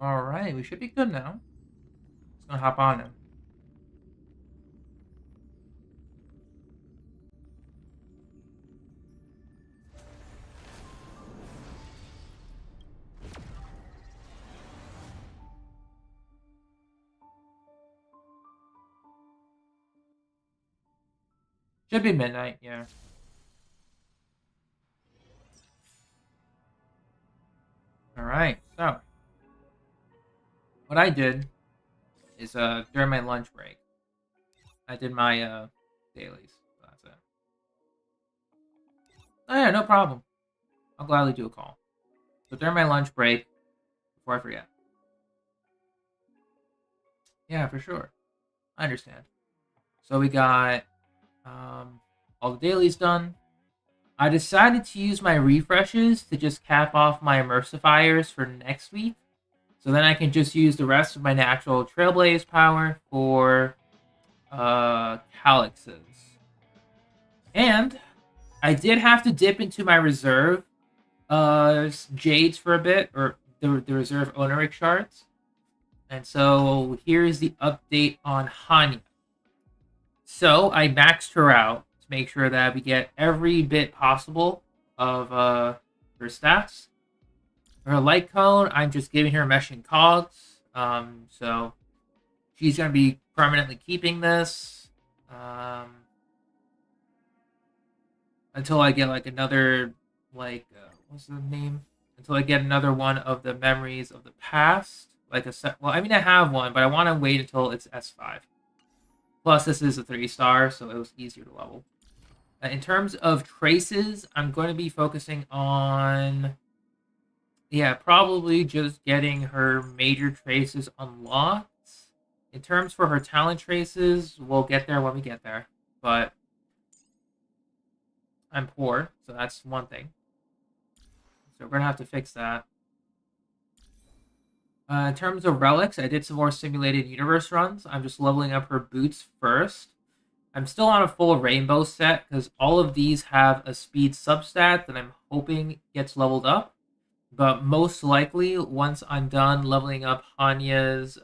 Alright, we should be good now. Just gonna hop on him. Should be midnight, yeah. Alright, so what I did is during my lunch break, I did my dailies. That's it. Oh yeah, no problem. I'll gladly do a call. So during my lunch break, before I forget. Yeah, for sure. I understand. So we got all the dailies done. I decided to use my refreshes to just cap off my immersifiers for next week. So then I can just use the rest of my natural Trailblaze power for Calyxes. And I did have to dip into my reserve Jades for a bit, or the reserve Oneric shards. And so here's the update on Hanya. So I maxed her out to make sure that we get every bit possible of her stats. Her light cone, I'm just giving her meshing cogs. So she's going to be permanently keeping this until I get like another, what's the name? Until I get another one of the memories of the past. Well, I mean, I have one, but I want to wait until it's S5. Plus, this is a 3-star, so it was easier to level. In terms of traces, I'm going to be focusing on, yeah, probably just getting her major traces unlocked. In terms for her talent traces, we'll get there when we get there. But I'm poor, so that's one thing. So we're going to have to fix that. In terms of relics, I did some more simulated universe runs. I'm just leveling up her boots first. I'm still on a full rainbow set because all of these have a speed substat that I'm hoping gets leveled up. But most likely, once I'm done leveling up Hanya's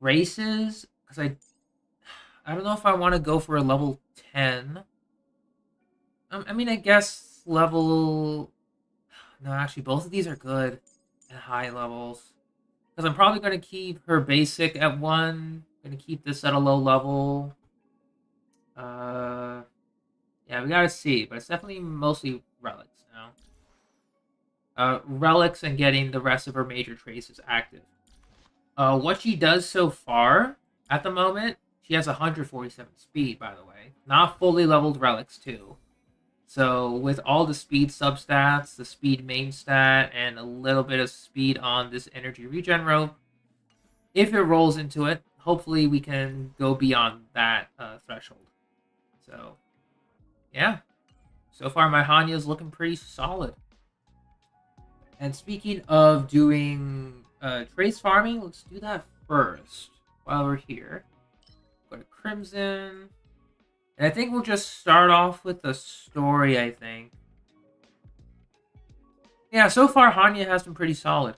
races, because I don't know if I want to go for a level 10. I mean, I guess level... No, actually, both of these are good at high levels. Because I'm probably going to keep her basic at 1. Going to keep this at a low level. Yeah, we gotta see. But it's definitely mostly relics now. Relics and getting the rest of her major traces active. What she does so far, at the moment, she has 147 speed, by the way. Not fully leveled relics, too. So with all the speed substats, the speed main stat, and a little bit of speed on this energy regen rope, if it rolls into it, hopefully we can go beyond that threshold. So, yeah. So far, my Hanya is looking pretty solid. And speaking of doing trace farming, let's do that first while we're here. Go to Crimson. And I think we'll just start off with the story, I think. Yeah, so far, Hanya has been pretty solid.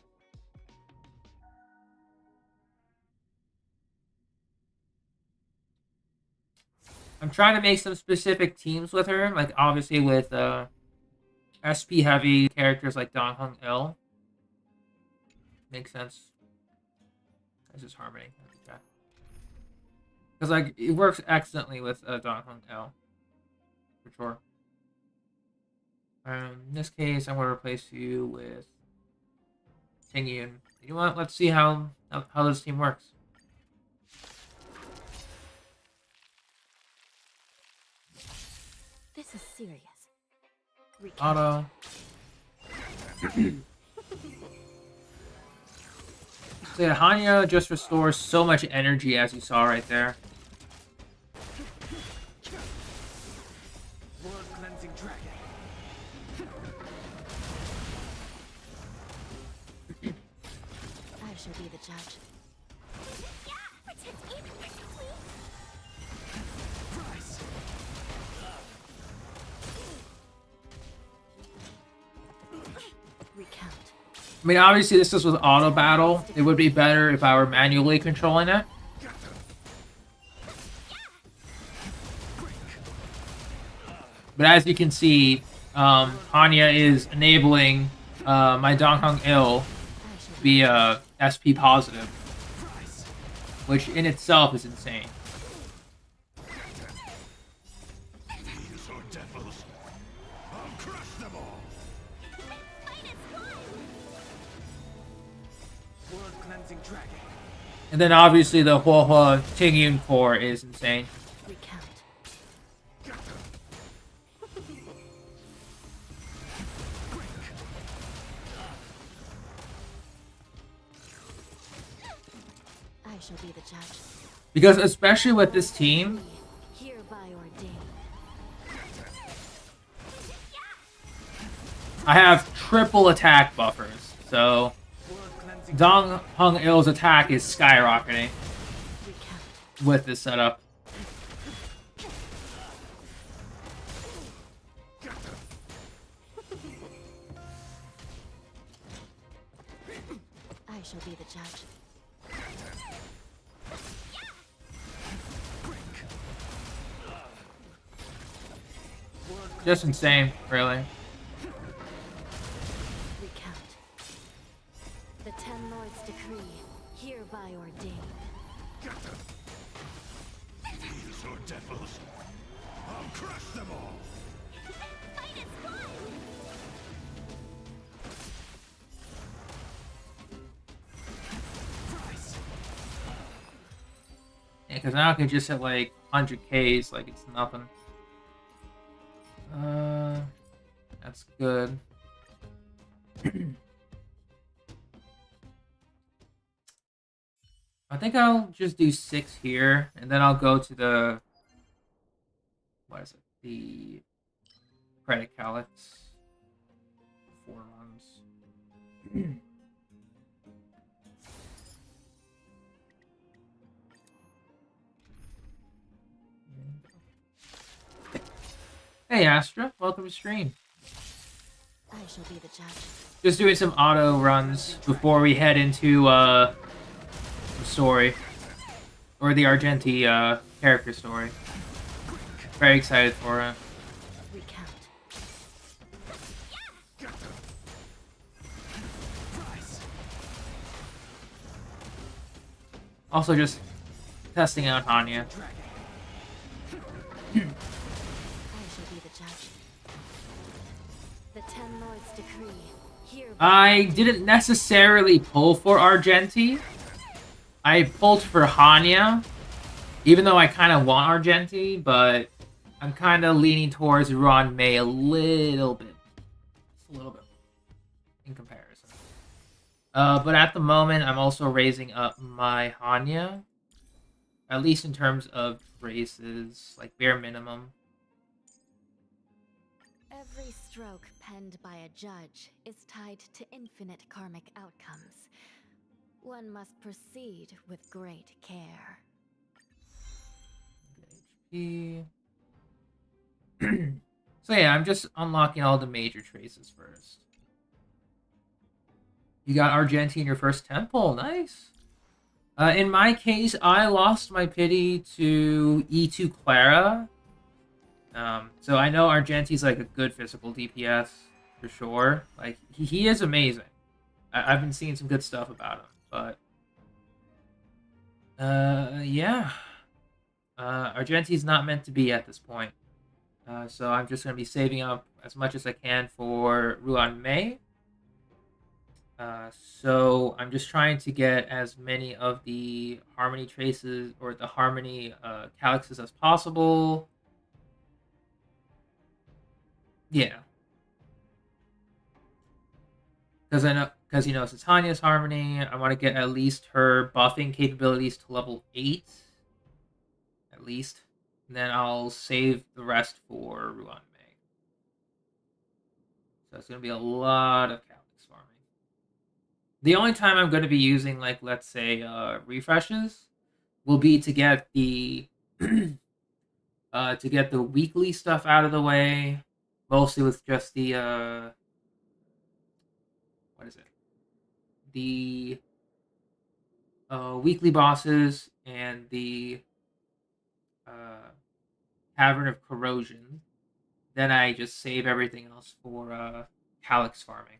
I'm trying to make some specific teams with her, like obviously with SP heavy characters like Dong Hung Il. Makes sense. This is Harmony. Because like it works excellently with Dong Hung Il. For sure. In this case, I'm going to replace you with Tingyun. You know what? Let's see how this team works. This is serious. Auto. So yeah, Hanya just restores so much energy, as you saw right there. I shall be the judge. Recount. I mean, obviously this is with auto battle. It would be better if I were manually controlling it. But as you can see, Anya is enabling my Donghung Il to be SP positive, which in itself is insane. And then obviously the Huohua Tingyun core is insane. Recount. I shall be the judge. Because especially with this team, Hereby ordained. I have triple attack buffers. So Donghung Il's attack is skyrocketing Recount. with this setup. I shall be the judge. Just insane, really. Recount. The Ten Lords' decree, hereby ordained. These are devils. I'll crush them all. Yeah, because now I can just hit like 100Ks like it's nothing. That's good. I think I'll just do 6 here, and then I'll go to the... What is it? The credit calyx. 4 runs. Hey Astra, welcome to stream. I shall be the judge. Just doing some auto runs before we head into the story. Or the Argenti character story. Very excited for it. Recount. Also just testing out Anya. I shall be the judge. The Ten Lords' decree, hereby. I didn't necessarily pull for Argenti. I pulled for Hanya, even though I kind of want Argenti, but I'm kind of leaning towards Ruan Mei a little bit. Just a little bit in comparison. But at the moment, I'm also raising up my Hanya, at least in terms of races, like bare minimum. Every stroke penned by a judge is tied to infinite karmic outcomes. One must proceed with great care. HP. So yeah, I'm just unlocking all the major traces first. You got Argenti in your first temple, nice. In my case, I lost my pity to E2 Clara. So I know Argenti's like a good physical DPS for sure. Like he is amazing. I've been seeing some good stuff about him, but yeah. Argenti's not meant to be at this point. So I'm just gonna be saving up as much as I can for Ruan Mei. So I'm just trying to get as many of the Harmony traces or the Harmony calyxes as possible. Yeah. Because you know, it's Tanya's Harmony. I want to get at least her buffing capabilities to level 8. At least. And then I'll save the rest for Ruan Mei. So it's going to be a lot of calyx farming. The only time I'm going to be using, like, let's say, refreshes will be to get the weekly stuff out of the way, mostly with just the what is it? the weekly bosses and the Cavern of Corrosion. Then I just save everything else for Calyx farming.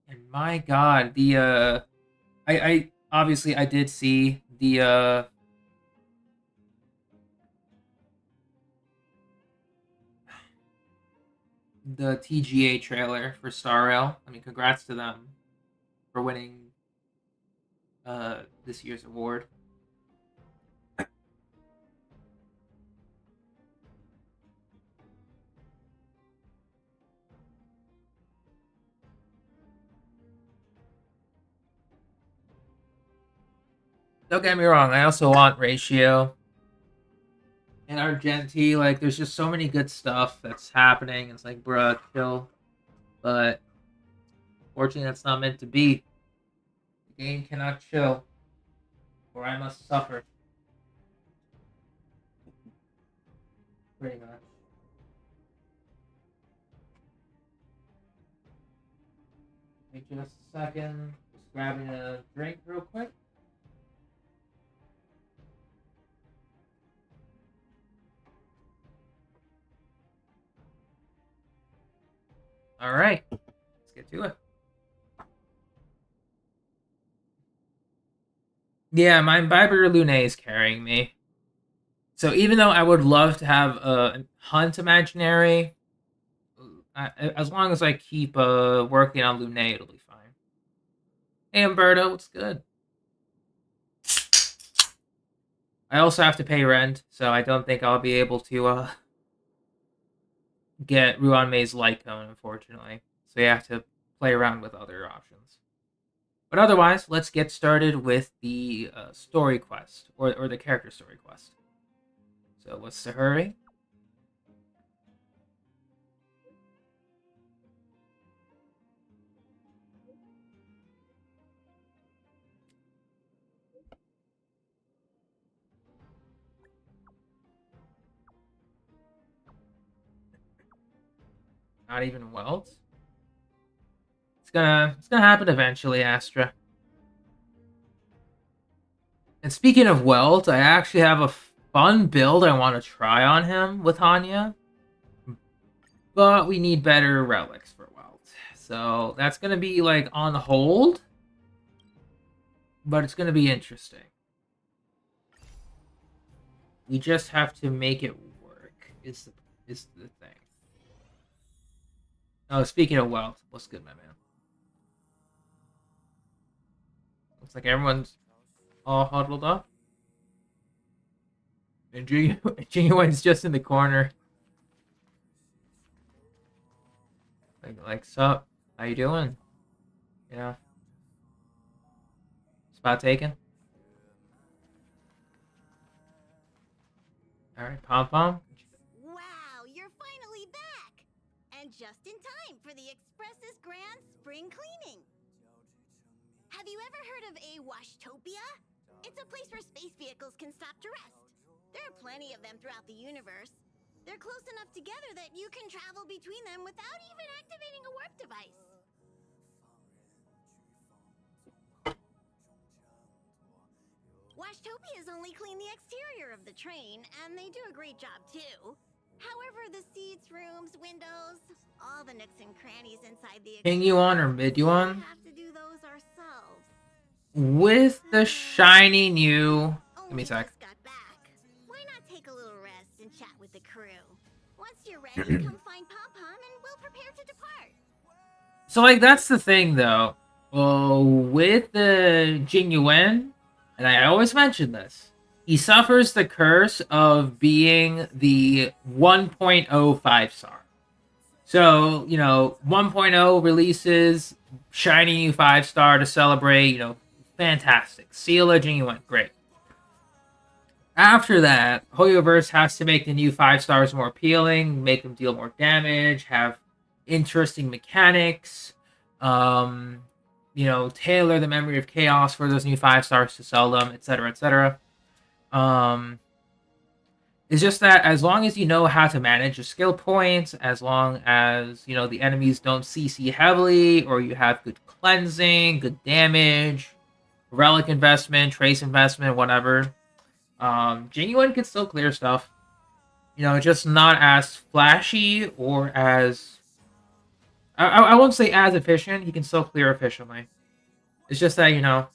And my god, I obviously I did see the TGA trailer for Star Rail. I mean, congrats to them for winning this year's award. Don't get me wrong, I also want Ratio and Argenti. Like, there's just so many good stuff that's happening. It's like, bruh, chill. But fortunately, that's not meant to be. The game cannot chill, or I must suffer. Pretty much. Wait just a second. Just grabbing a drink real quick. All right, let's get to it. Yeah, my Imbiber Lune is carrying me. So even though I would love to have a Hunt Imaginary, as long as I keep working on Lune, it'll be fine. Hey, Umberto, what's good? I also have to pay rent, so I don't think I'll be able to get Ruan May's Light Cone, unfortunately. So you have to play around with other options. But otherwise, let's get started with the story quest, or the character story quest. So what's the hurry? Not even Welt? It's gonna happen eventually, Astra. And speaking of Welt, I actually have a fun build I want to try on him with Hanya. But we need better relics for Welt. So that's gonna be like on hold. But it's gonna be interesting. We just have to make it work, is the thing. Oh, speaking of Welt, what's good, my man? Looks like everyone's all huddled up. And Genuine's just in the corner. Like, sup? How you doing? Yeah. Spot taken? Alright, Pom Pom. Wow, you're finally back! And just in time for the Express's grand spring cleaning. Have you ever heard of a Washtopia? It's a place where space vehicles can stop to rest. There are plenty of them throughout the universe. They're close enough together that you can travel between them without even activating a warp device. Washtopias only clean the exterior of the train, and they do a great job too. However, the seats, rooms, windows, all the nooks and crannies inside the King Yuan or Mid Yuan? we have to do those ourselves. With the shiny new... Give me a sec. Just got back. Why not take a little rest and chat with the crew? Once you're ready, come find Pom Pom and we'll prepare to depart. So, like, that's the thing, though. With the Jing Yuan, and I always mention this, he suffers the curse of being the 1.0 5-star. So, 1.0 releases, shiny new 5-star to celebrate, fantastic. Seal a Jing Yuan, great. After that, Hoyoverse has to make the new 5-stars more appealing, make them deal more damage, have interesting mechanics, tailor the Memory of Chaos for those new 5-stars to sell them, etc., etc. It's just that as long as you know how to manage your skill points, as long as you know the enemies don't CC heavily, or you have good cleansing, good damage, relic investment, trace investment, whatever, genuine can still clear stuff. You know, just not as flashy or as I won't say as efficient. He can still clear efficiently. It's just that, you know,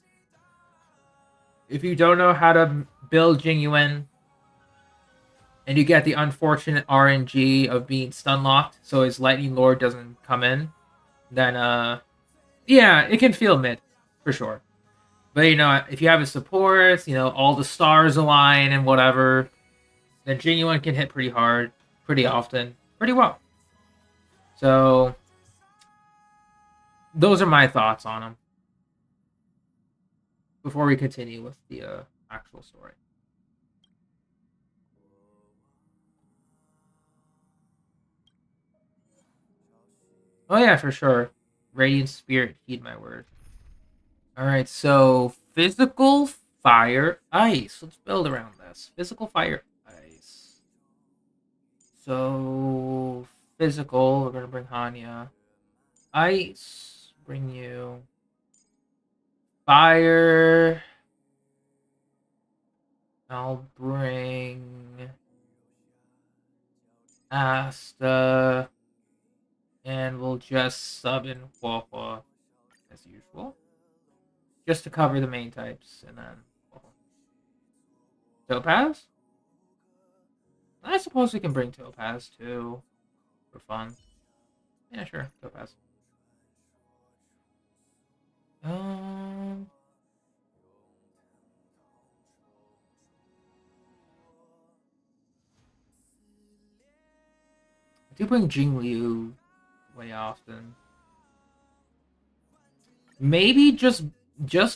if you don't know how to build genuine and you get the unfortunate RNG of being stun locked so his lightning lord doesn't come in, then yeah, it can feel mid for sure. But you know, if you have his supports, you know, all the stars align and whatever, then genuine can hit pretty hard, pretty often, pretty well. So those are my thoughts on him before we continue with the actual story. Oh yeah, for sure. Radiant Spirit, heed my word. Alright, so physical fire ice. Let's build around this. Physical fire ice. So physical, we're gonna bring Hanya. Ice, bring you. Fire. I'll bring Asta. And we'll just sub in Huohua as usual. Just to cover the main types, and then Topaz? I suppose we can bring Topaz too, for fun. Yeah, sure, Topaz. I do bring Jingliu way often. Maybe just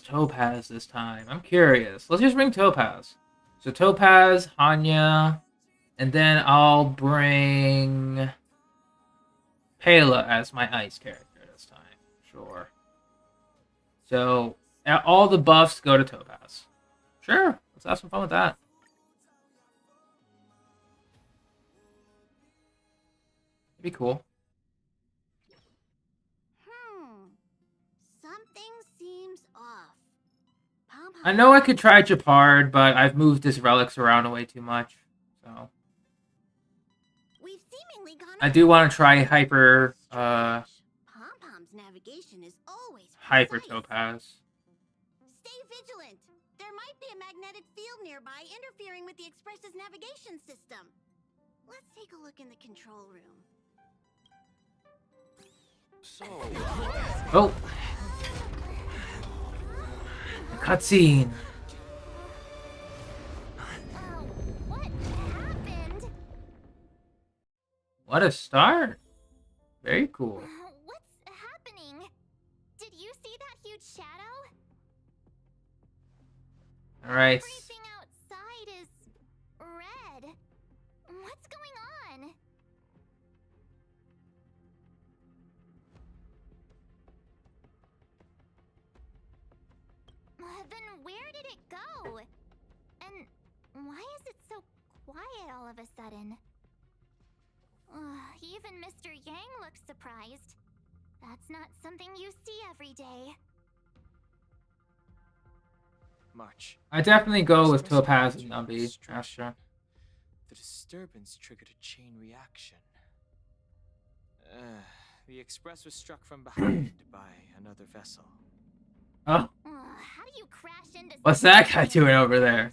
Topaz this time. I'm curious. Let's just bring Topaz. So Topaz, Hanya, and then I'll bring Pela as my ice character this time. Sure. So all the buffs go to Topaz. Sure. Let's have some fun with that. It'd be cool. Something seems off. I know I could try Japard, but I've moved his relics around way too much. So We've seemingly gone I do want to try Hyper Pom-Pom's navigation is always Hyper precise. Topaz. Stay vigilant. There might be a magnetic field nearby interfering with the Express's navigation system. Let's take a look in the control room. So, Oh. Cutscene. What happened? What a start. Very cool. What's happening? Did you see that huge shadow? Alright. Everything outside is red. What's going on? Then where did it go? And why is it so quiet all of a sudden? Even Mr. Yang looks surprised. That's not something you see every day. March. I definitely go with Topaz and Numby. Astra. The disturbance triggered a chain reaction. The Express was struck from behind by another vessel. Oh, How do you crash into what's that guy doing over there?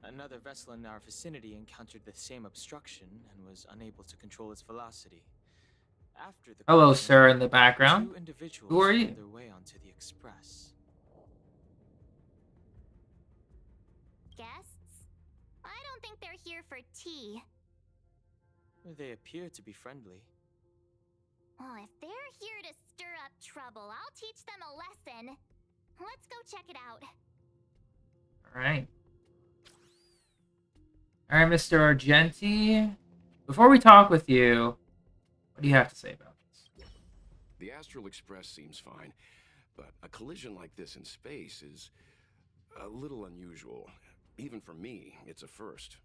Another vessel in our vicinity encountered the same obstruction and was unable to control its velocity. After the Hello, collision, sir, in the background. 2 individuals Who are you? found their way onto the Express. Guests? I don't think they're here for tea. They appear to be friendly. Well, if they're here to stir up trouble, I'll teach them a lesson. Let's go check it out. Alright. Alright, Mr. Argenti. Before we talk with you, what do you have to say about this? the Astral Express seems fine, but a collision like this in space is a little unusual. Even for me, it's a first.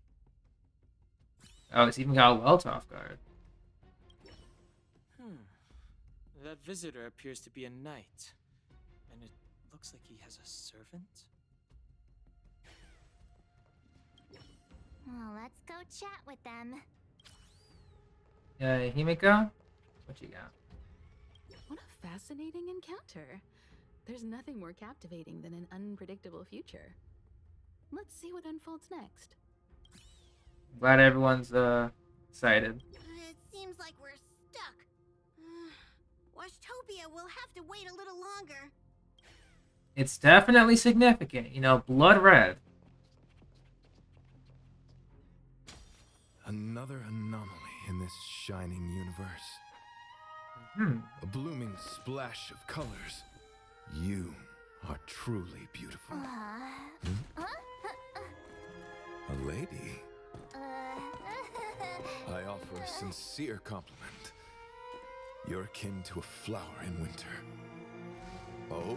Oh, it's even got a Welt off guard. That visitor appears to be a knight. And it looks like he has a servant? Well, let's go chat with them. Himiko? What you got? What a fascinating encounter. There's nothing more captivating than an unpredictable future. Let's see what unfolds next. Glad everyone's excited. It seems like we're stuck. Washtopia will have to wait a little longer. It's definitely significant, you know, blood red. Another anomaly in this shining universe. A blooming splash of colors. You are truly beautiful. A lady. I offer a sincere compliment. You're akin to a flower in winter. Oh?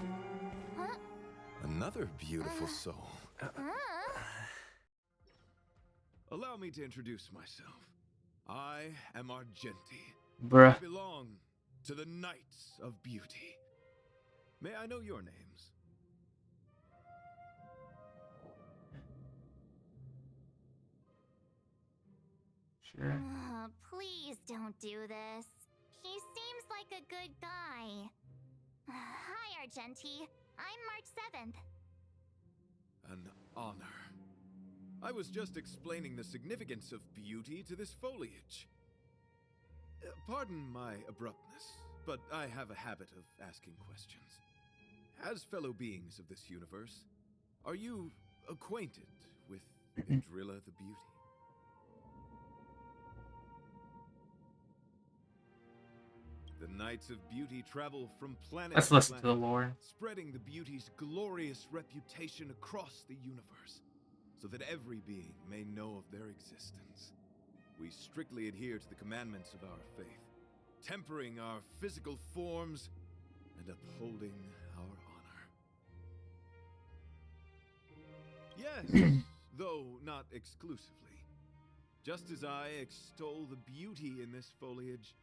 Another beautiful soul. Allow me to introduce myself. I am Argenti. Bruh. I belong to the Knights of Beauty. May I know your names? Sure. Please don't do this. He seems like a good guy. Hi, Argenti. I'm March 7th. An honor. I was just explaining the significance of beauty to this foliage. Pardon my abruptness, but I have a habit of asking questions. As fellow beings of this universe, are you acquainted with Idrilla the Beauty? The Knights of Beauty travel from planet Let's to listen to planet, the lore. spreading the beauty's glorious reputation across the universe, so that every being may know of their existence. We strictly adhere to the commandments of our faith, tempering our physical forms and upholding our honor. Yes, though not exclusively. Just as I extol the beauty in this foliage,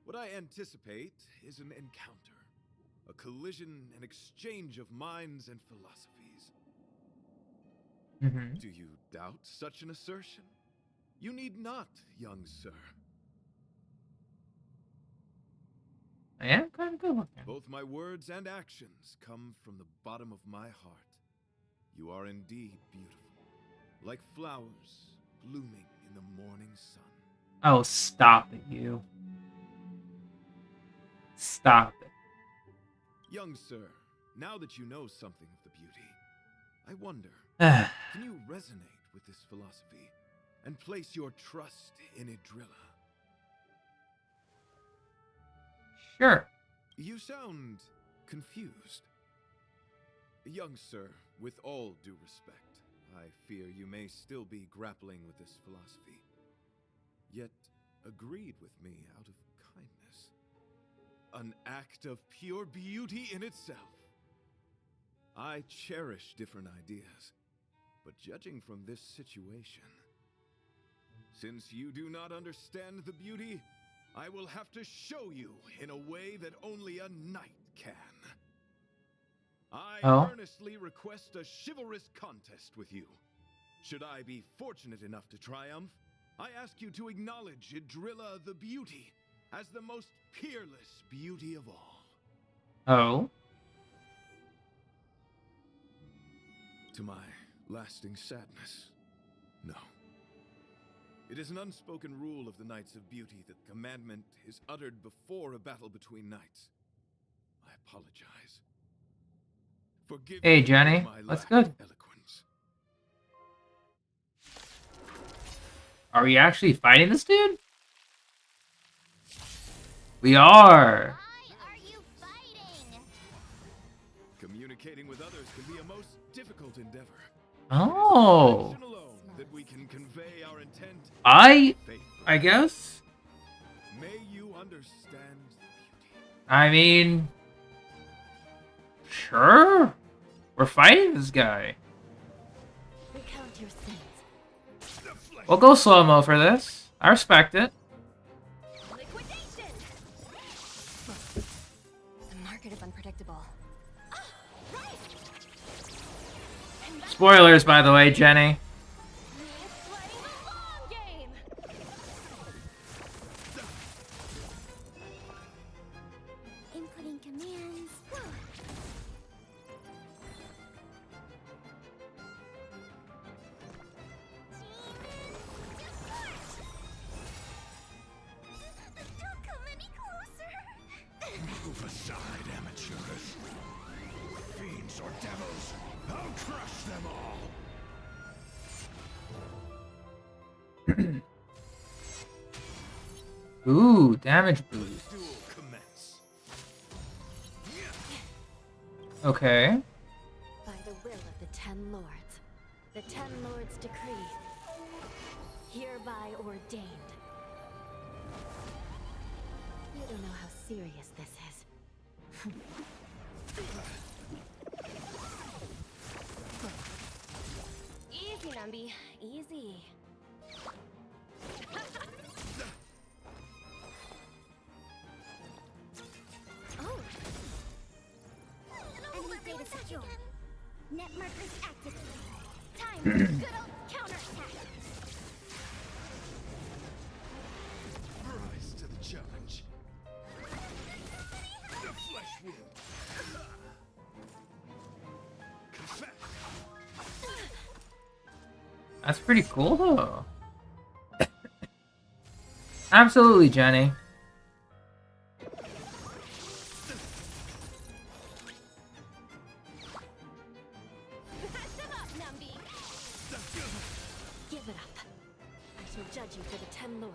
what I anticipate is an encounter, a collision and exchange of minds and philosophies. Do you doubt such an assertion? You need not, young sir. I am kind of good looking. Both my words and actions come from the bottom of my heart. You are indeed beautiful, like flowers blooming in the morning sun. Oh, stop it, you. Stop it. Young sir, now that you know something of the beauty, I wonder, Ah, can you resonate with this philosophy and place your trust in Idrilla? sure. You sound confused. Young sir, with all due respect, I fear you may still be grappling with this philosophy, yet agreed with me out of kindness. An act of pure beauty in itself. I cherish different ideas, but judging from this situation, since you do not understand the beauty, I will have to show you in a way that only a knight can. I earnestly request a chivalrous contest with you. Should I be fortunate enough to triumph, I ask you to acknowledge Idrilla the Beauty as the most peerless beauty of all. Oh. To my lasting sadness, no. It is an unspoken rule of the Knights of Beauty that the commandment is uttered before a battle between knights. I apologize. Forgive Hey, me for Jenny. my That's lack good. of eloquence. Are we actually fighting this dude? We are. Why are you fighting? Communicating with others can be a most difficult endeavor. Oh. It is affection alone that we can convey our intent I faithfully. guess. May you understand the beauty. I mean, sure. We're fighting this guy. Recount your sins. We'll go slow-mo for this. I respect it. Liquidation. The market is unpredictable. Right. Spoilers, by the way, Jenny. It's playing the long game. Inputting commands. Don't come any closer. Move aside, amateurs. Fiends or devils, I'll crush them all. Ooh, damage boost. Duel commence. Okay. By the will of the 10 lords, the 10 lords decree, hereby ordained. You don't know how serious this is. Easy, Numby. Easy. Oh. Enemy data secure. Net markers active. Time for a good old counterattack. Rise to the challenge. The flesh wound. Confess. That's pretty cool, though. Absolutely, Jenny. Patch him up, Numby. Give it up. I shall judge you for the 10 lords.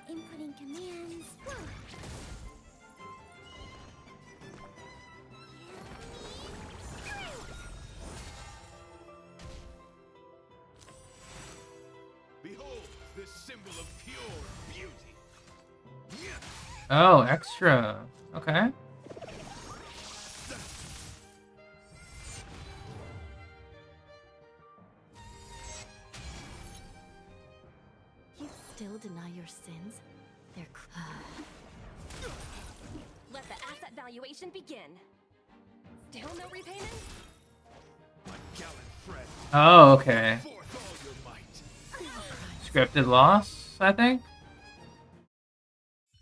Inputting commands. Behold, this symbol of pure beauty. Oh, extra. Okay. You still deny your sins? They're Let the asset valuation begin. Still no repayment? My gallant friend, Oh, okay. forth all your might. Scripted loss, I think?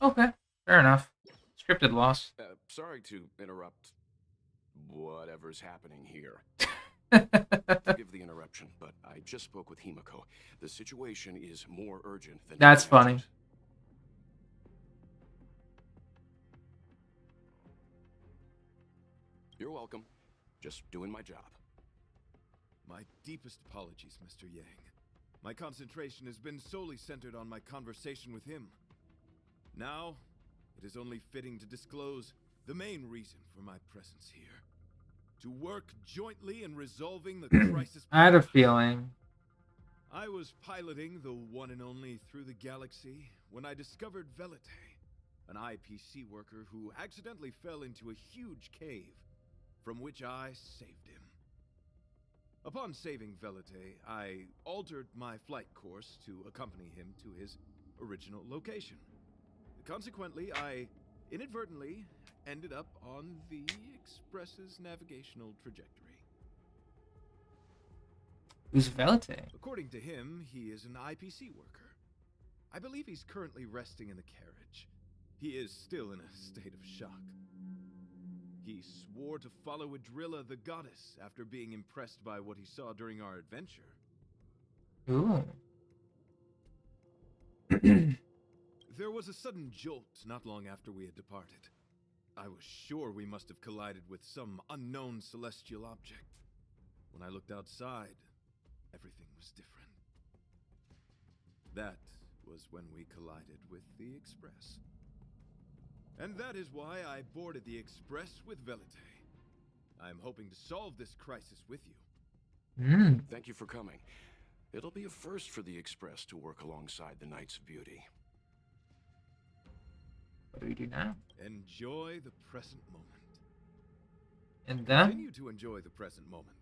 Okay, fair enough. Scripted loss. Sorry to interrupt whatever's happening here. That's Forgive the interruption, but I just spoke with Himiko. The situation is more urgent than you funny. imagined. You're welcome. Just doing my job. My deepest apologies, Mr. Yang. My concentration has been solely centered on my conversation with him. Now, it is only fitting to disclose the main reason for my presence here. To work jointly in resolving the crisis. I had a feeling. I was piloting the one and only through the galaxy when I discovered Velite, an IPC worker who accidentally fell into a huge cave, from which I saved him. Upon saving Velite, I altered my flight course to accompany him to his original location. Consequently, I inadvertently ended up on the Express's navigational trajectory. Who's Velite? According to him, he is an IPC worker. I believe he's currently resting in the carriage. He is still in a state of shock. He swore to follow Adrilla the goddess after being impressed by what he saw during our adventure. Ooh. There was a sudden jolt not long after we had departed. I was sure we must have collided with some unknown celestial object. When I looked outside, everything was different. That was when we collided with the Express. And that is why I boarded the Express with Velite. I'm hoping to solve this crisis with you. Thank you for coming. It'll be a first for the Express to work alongside the Knights of Beauty. What do we do now? Enjoy the present moment. And then? Continue to enjoy the present moment.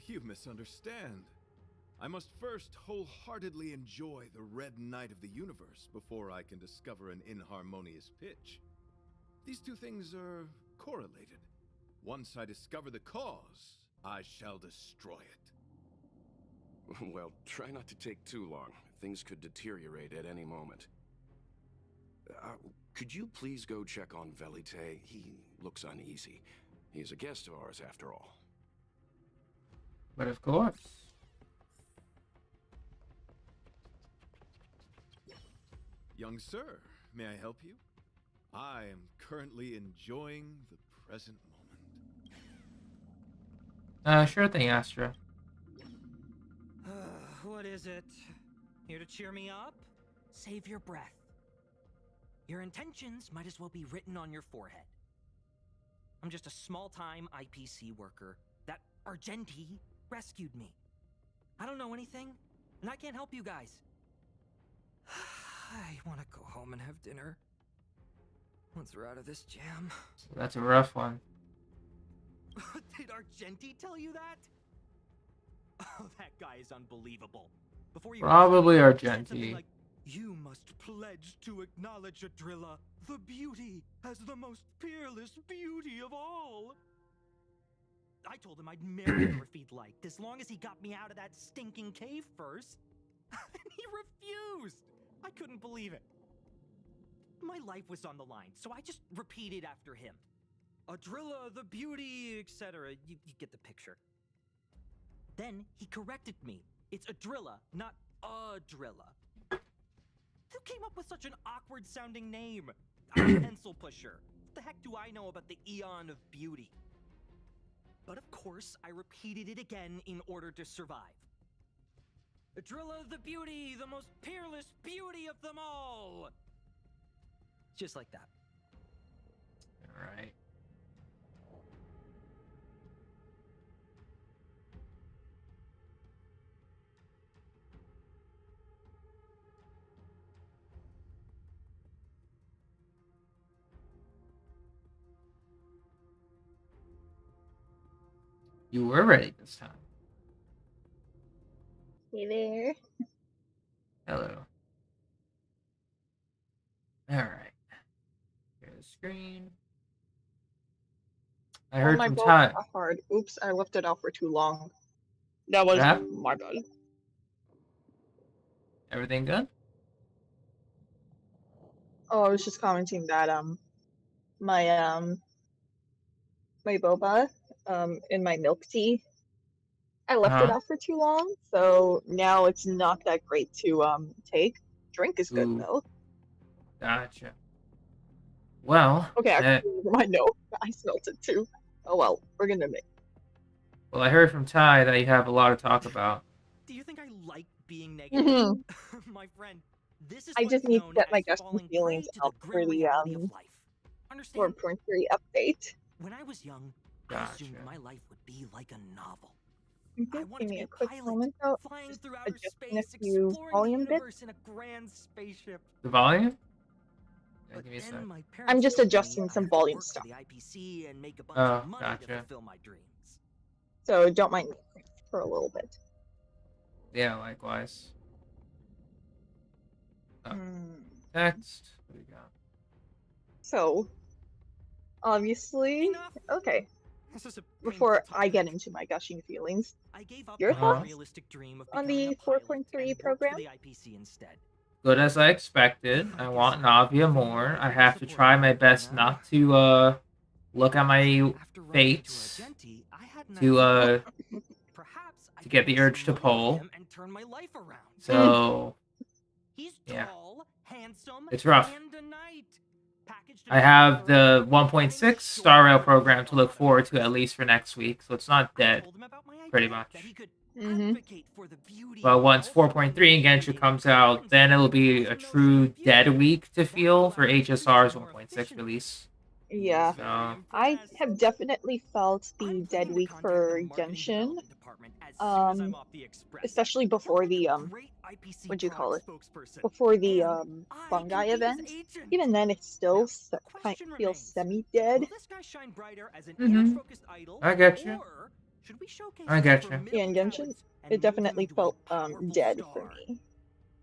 You misunderstand. I must first wholeheartedly enjoy the red night of the universe before I can discover an inharmonious pitch. These two things are correlated. Once I discover the cause, I shall destroy it. Well, try not to take too long. Things could deteriorate at any moment. Could you please go check on Velite? He looks uneasy. He's a guest of ours, after all. But of course. Young sir, may I help you? I am currently enjoying the present moment. Sure thing, Astra. What is it? Here to cheer me up? Save your breath. Your intentions might as well be written on your forehead. I'm just a small-time IPC worker. That Argenti rescued me. I don't know anything, and I can't help you guys. I want to go home and have dinner. Once we're out of this jam. So that's a rough one. Did Argenti tell you that? Oh, that guy is unbelievable. Before you Probably he said something Argenti. like, you must pledge to acknowledge Adrilla, the beauty, as the most peerless beauty of all. I told him I'd marry her if he'd liked, as long as he got me out of that stinking cave first. And he refused. I couldn't believe it. My life was on the line, so I just repeated after him. Adrilla, the beauty, etc. You get the picture. Then he corrected me. It's Adrilla, not Adrilla. Who came up with such an awkward-sounding name? I'm a pencil pusher. What the heck do I know about the Eon of Beauty? But of course, I repeated it again in order to survive. Adrilla the beauty, the most peerless beauty of them all! Just like that. Alright. You were ready this time. Hey there. Hello. Alright. Here's the screen. I heard my from bow Ty. got hard. Oops, I left it out for too long. That was Yeah? my bad. Everything good? Oh, I was just commenting that my my boba in my milk tea, I left it out for too long, so now it's not that great to take. Drink is good Ooh. though. Gotcha. Well, Okay, actually, never mind. No, I smelt it too. Oh well, we're gonna make. well, I heard from Ty that you have a lot to talk about. Do you think I like being negative? My friend, this is I just what's need to known get my as gushing falling feelings prey to out the for grim the reality of life. Understand? 4.3 update. When I was young, I assumed my life would be like a novel. I wanted Give to me be a quick pilot, moment though. flying Just through outer adjusting a space, few exploring volume the bits. universe in a grand spaceship. The volume? Yeah, But give me a then sec. my parents I'm just told me adjusting I some have to volume work for stuff. the IPC and make a bunch Oh, of money to gotcha. fulfill my dreams. So don't mind me for a little bit. Yeah, likewise. Oh, Hmm. text. What do we got? So, obviously, okay. This is a Before painful I get topic. into my gushing feelings, I gave up your my thoughts unrealistic dream of on becoming the a pilot 4.3 and worked program? for the IPC instead. Good as I expected. I want Navia more. I have to try my best not to look at my fates to get the urge to poll. And turn my life around. So He's yeah, tall, handsome, it's rough. and a knight. Packaged in I a have fur, the 1.6 Star Rail program to look forward to at least for next week, so it's not dead, told him about my pretty idea, much. that he could Mm-hmm. advocate for the beauty But of once all 4.3 in Genshin comes out, then it'll be a true dead week to feel for HSR's 1.6 release. Yeah. So I have definitely felt the dead week for Genshin. Especially before the what'd you call it? Before the fungi event. Even then, it still feels semi-dead. Will this guy shine brighter as an Mhm. image-focused idol, I get you. or Should we showcase I this getcha. formidable Yeah, in Genshin, talents and it move them definitely into a felt powerful dead for star? me.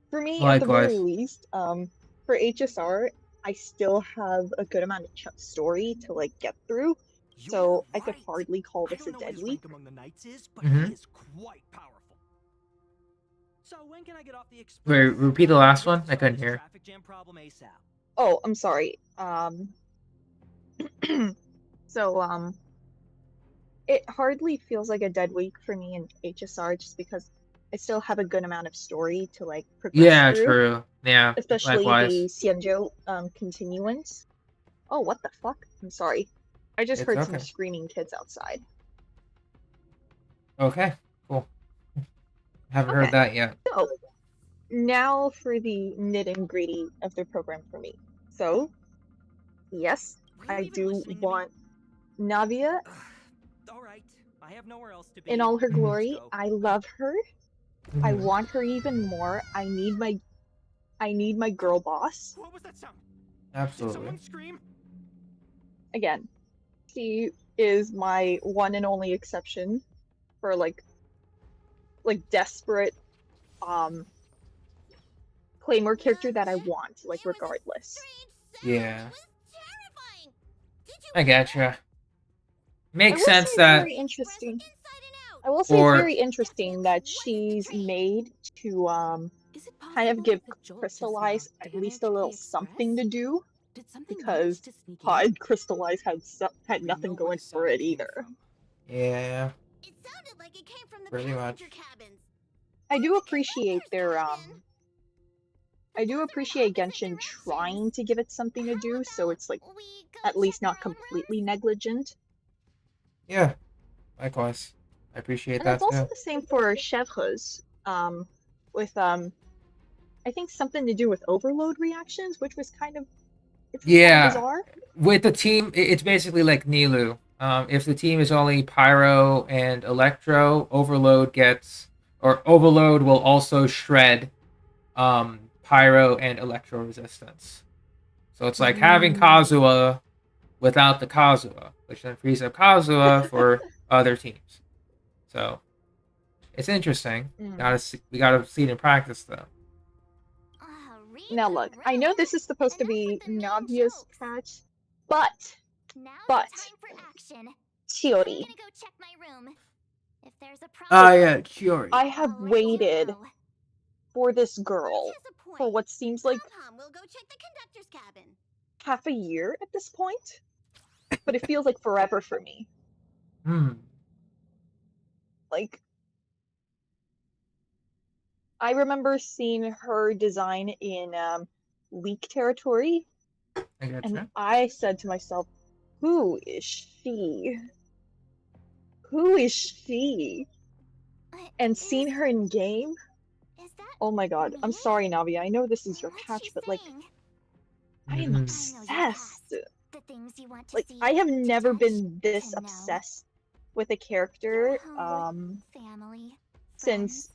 For me, at the very Likewise. least, for HSR, I still have a good amount of story to like get through, so I could hardly call I this a don't know what dead his week. rank among the knights is, but Mhm. he is quite powerful. So when can I get off the express? Wait, repeat the last one? I Solve couldn't this hear. traffic jam problem ASAP. Oh, I'm sorry. So it hardly feels like a dead week for me in HSR just because I still have a good amount of story to like progress Yeah, through, true. Yeah, especially the likewise. Xianzhou continuance. Oh, what the fuck? I'm sorry. I just It's heard some okay. screaming kids outside. Okay, cool. Haven't Okay. heard that yet. So now for the nitty and gritty of the program for me. So yes, Were you I even do listening to me? want Navia All right, I have nowhere else to be. in all her Mhm. glory. Let's go. I love her. I Mhm. want her even more. I need my girl boss. What was that sound? Did Absolutely. someone scream? Again, she is my one and only exception for like desperate Claymore character that I want, like regardless. Yeah. It was terrifying. Did you I gotcha. I Makes will sense say that very interesting. inside and out? I will say it's for very interesting that she's made to Is it kind of possible give that the jolt just Crystallize at damaged least a little the something to Express? do, Did something because manage to sneak in? Pod Crystallize had We nothing know where going the for sound it came either. from. yeah, It sounded like it came from the pretty much. passenger cabins. I Or do the appreciate conductor's their cabin. I do Those are in appreciate opposite Genshin directions. trying to give it something to How do, so about it's like we go at least check not our own completely rooms? negligent. Yeah, likewise. I appreciate And that that's also too. the same for Chevreuse, with I think something to do with overload reactions, which was kind of Yeah, bizarre. with the team, it's basically like Nilu. If the team is only Pyro and Electro, Overload will also shred Pyro and Electro resistance. So it's like having Kazuha without the Kazuha, which then frees up Kazuha for other teams. So it's interesting. We gotta see it in practice though. Read Now the look, I know room. this is supposed to Enough be with the mean Navia's jokes. patch, but Now's But- the time for action. I'm Chiori, gonna go check my room. If there's a problem, Yeah, Chiori. I have I'll let you waited know. for this March girl has a point. for what seems like Pom-Pom will go check the conductor's cabin. half a year at this point, but it feels like forever for me. Like, I remember seeing her design in Leak Territory, I gotcha. and I said to myself, who is she? Who is she? And seeing her in game, Is that oh my god. I'm me? sorry, Navia. I know this is your What's patch, she but like, saying? I am Mhm. obsessed. The things you want to Like, see, I have to never touch, been this to know. obsessed with a Your character home, family, since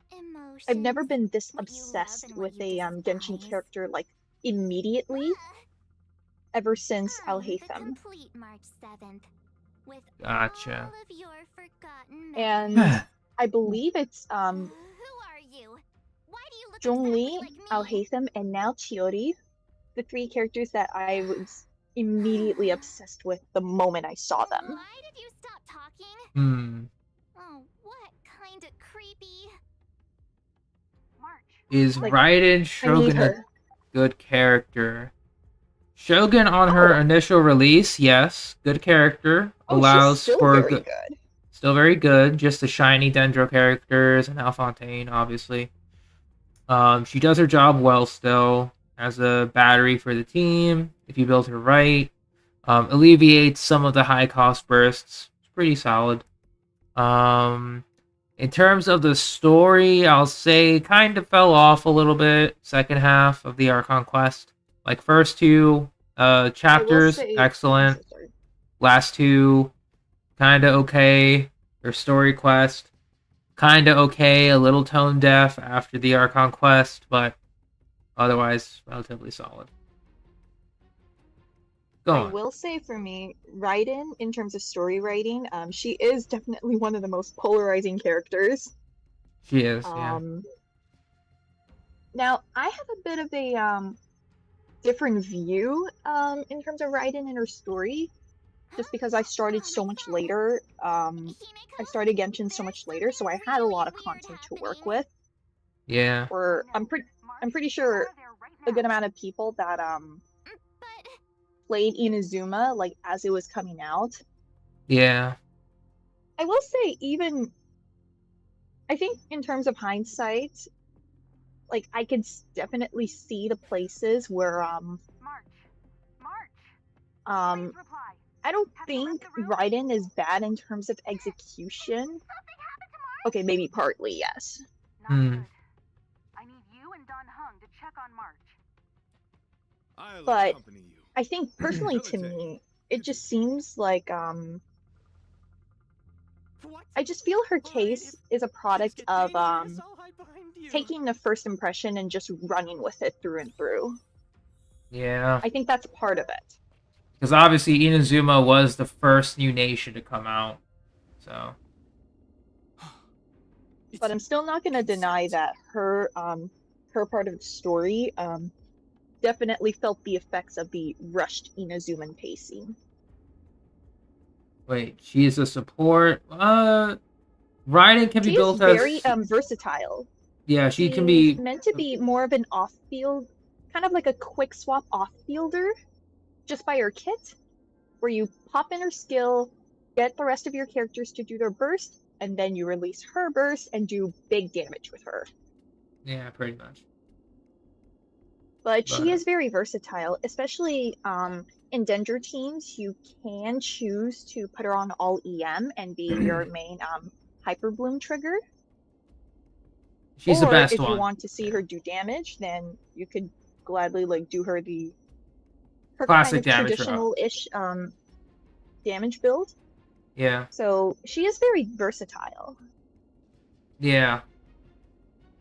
friends, emotions, I've never been this what you love obsessed and with what you a Genshin despise. character like immediately ever since I'm the Alhaitham. complete March 7th, with Gotcha. all of your forgotten And memories. I believe it's Who are you? Why do you look Zhongli, exactly like me? Alhaitham, and now Chiori, the three characters that I was immediately obsessed with the moment I saw them. Why did you stop talking? Oh, what kind of creepy? Is Like, Raiden I need Shogun a her. good character? Shogun on her initial release, yes, good character. Oh, she's Allows still for very good, good. still very good. Just the shiny Dendro characters and Alfontaine, obviously. She does her job well still as a battery for the team if you build her right. Alleviates some of the high cost bursts. It's pretty solid. In terms of the story, I'll say kind of fell off a little bit second half of the Archon quest. Like first two chapters, say- excellent. I'm so sorry. Last two, kind of okay. Their story quest, kind of okay. A little tone deaf after the Archon quest, but otherwise relatively solid. Go I on. will say for me, Raiden, in terms of story writing, she is definitely one of the most polarizing characters. She is, yeah. Now, I have a bit of a different view in terms of Raiden and her story, just because I started so much later. I started Genshin so much later, so I had a lot of content to work with. Yeah. Or I'm pretty sure a good amount of people that played Inazuma like as it was coming out. Yeah. I will say, even I think in terms of hindsight, like I could definitely see the places where I don't think Raiden is bad in terms of execution. Okay, maybe partly, yes. Hmm. I'll But accompany you. I think personally to me, it just seems like I just feel her case is a product of taking the first impression and just running with it through and through. Yeah. I think that's part of it. Because obviously Inazuma was the first new nation to come out. So. But I'm still not going to deny that her part of the story definitely felt the effects of the rushed Inazuman pacing. Wait, she is a support. Raiden can be She built is as very versatile. yeah. She can She's be meant to be more of an off-field, kind of like a quick swap off-fielder, just by her kit, where you pop in her skill, get the rest of your characters to do their burst, and then you release her burst and do big damage with her. Yeah, pretty much. But she is very versatile, especially in Danger teams. You can choose to put her on all EM and be your main Hyper Bloom trigger. She's the best if one. you want to see her do damage, then you could gladly like do her Classic kind of damage traditional-ish damage build. Yeah. So she is very versatile. Yeah.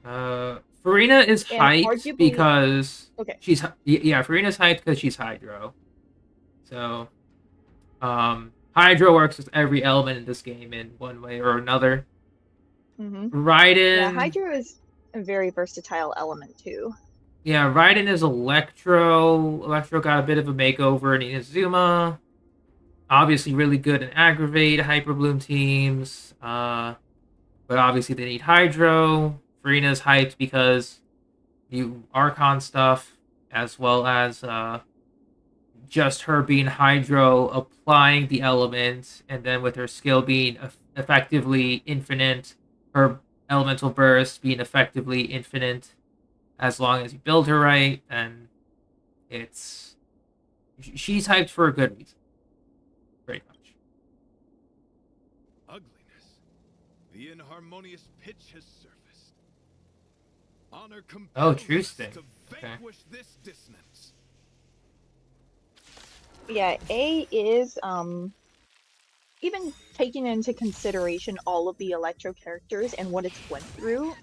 Farina is hyped because she's Farina's hyped because she's Hydro. So, Hydro works with every element in this game in one way or another. Raiden. Yeah, Hydro is a very versatile element too. Yeah, Raiden is Electro. Electro got a bit of a makeover in Inazuma. Obviously, really good in Aggravate, Hyper Bloom teams. But obviously, they need Hydro. Farina's hyped because new Archon stuff, as well as just her being Hydro, applying the elements, and then with her skill being effectively infinite, her elemental burst being effectively infinite, as long as you build her right, and she's hyped for a good reason. Pretty much. Ugliness. The inharmonious pitch has surfaced. Honor True Sting. to vanquish this dissonance. Yeah, A is even taking into consideration all of the Electro characters and what it's went through,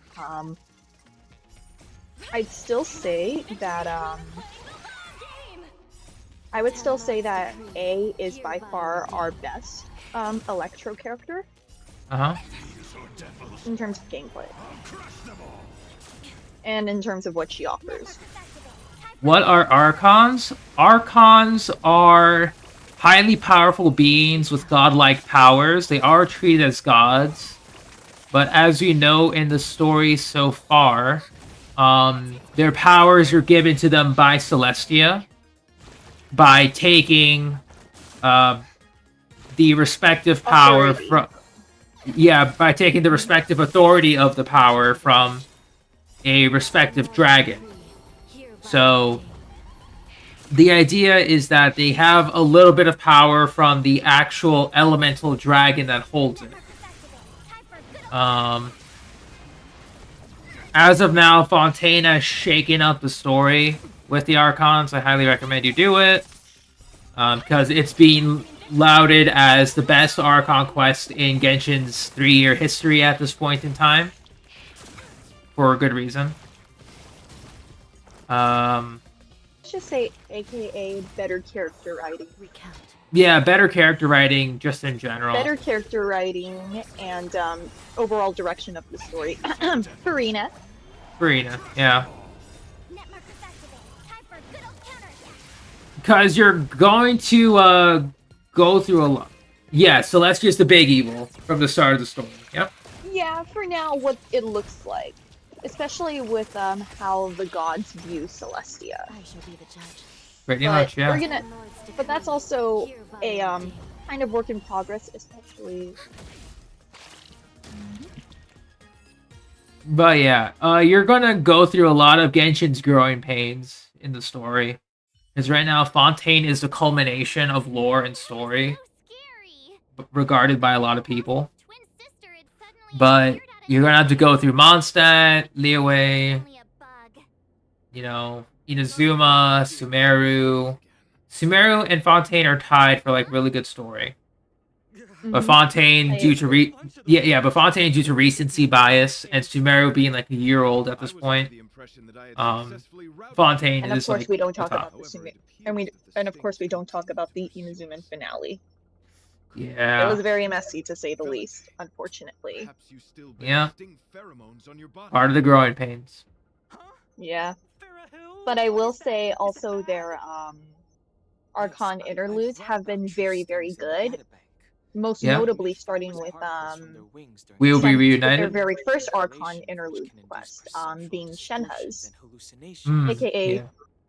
I'd still say that I would still say that A is by far our best Electro character. In terms of gameplay. And in terms of what she offers. What are Archons? Archons are highly powerful beings with godlike powers. They are treated as gods. But as you know in the story so far, their powers are given to them by Celestia. By taking the respective power from... Yeah, by taking the respective authority of the power from a respective dragon. So the idea is that they have a little bit of power from the actual elemental dragon that holds it. As of now, Fontaine has shaken up the story with the Archons. I highly recommend you do it. Because it's being lauded as the best Archon quest in Genshin's 3-year history at this point in time. For a good reason. just say AKA better character writing. Recount. Yeah, better character writing just in general. Better character writing and overall direction of the story. Farina. Farina, yeah. Net markers activated. Time for a good old counterattack. Because you're going to go through a lot. Yeah, Celestia's the big evil from the start of the story. Yep. Yeah, for now, what it looks like. Especially with how the gods view Celestia. I shall be the judge. Pretty But much, yeah. we're gonna, but that's also a kind of work in progress, especially. But yeah, you're gonna go through a lot of Genshin's growing pains in the story. Because right now, Fontaine is the culmination of lore and story, regarded by a lot of people. But you're gonna have to go through Mondstadt, Liyue, you know, Inazuma, Sumeru. Sumeru and Fontaine are tied for like really good story. But Fontaine, due to but Fontaine due to recency bias, and Sumeru being like a year old at this point, Fontaine And of is course, like we don't talk the top. about the Sumeru, and of course, we don't talk about the Inazuman finale. Yeah. It was very messy, to say the least, unfortunately. Yeah. Part of the growing pains. Yeah. But I will say also their Archon interludes have been very, very good. Most notably starting with We Will Be their Reunited. very first Archon interlude quest, being Shenhe's, aka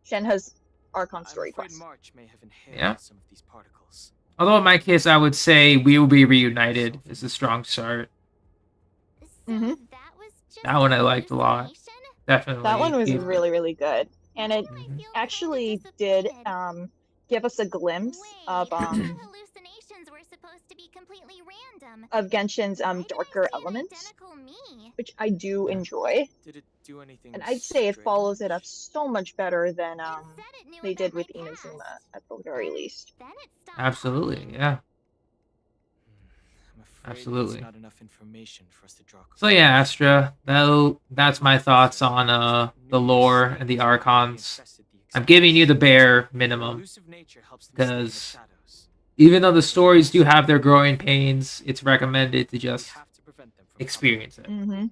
Shenhe's Archon story quest. Yeah. Although in my case, I would say We Will Be Reunited is a strong start. Mm-hmm. That one I liked a lot. Definitely. That one was really, really good. And it actually did give us a glimpse of Genshin's darker elements, which I do enjoy. Did it do anything? And I'd say it follows it up so much better than they did with Inazuma, at the very least. Absolutely, yeah. I'm Absolutely. not enough information for us to draw. So yeah, Astra, that's my thoughts on the lore and the Archons. I'm giving you the bare minimum, because even though the stories do have their growing pains, it's recommended to just experience it. Mm-hmm.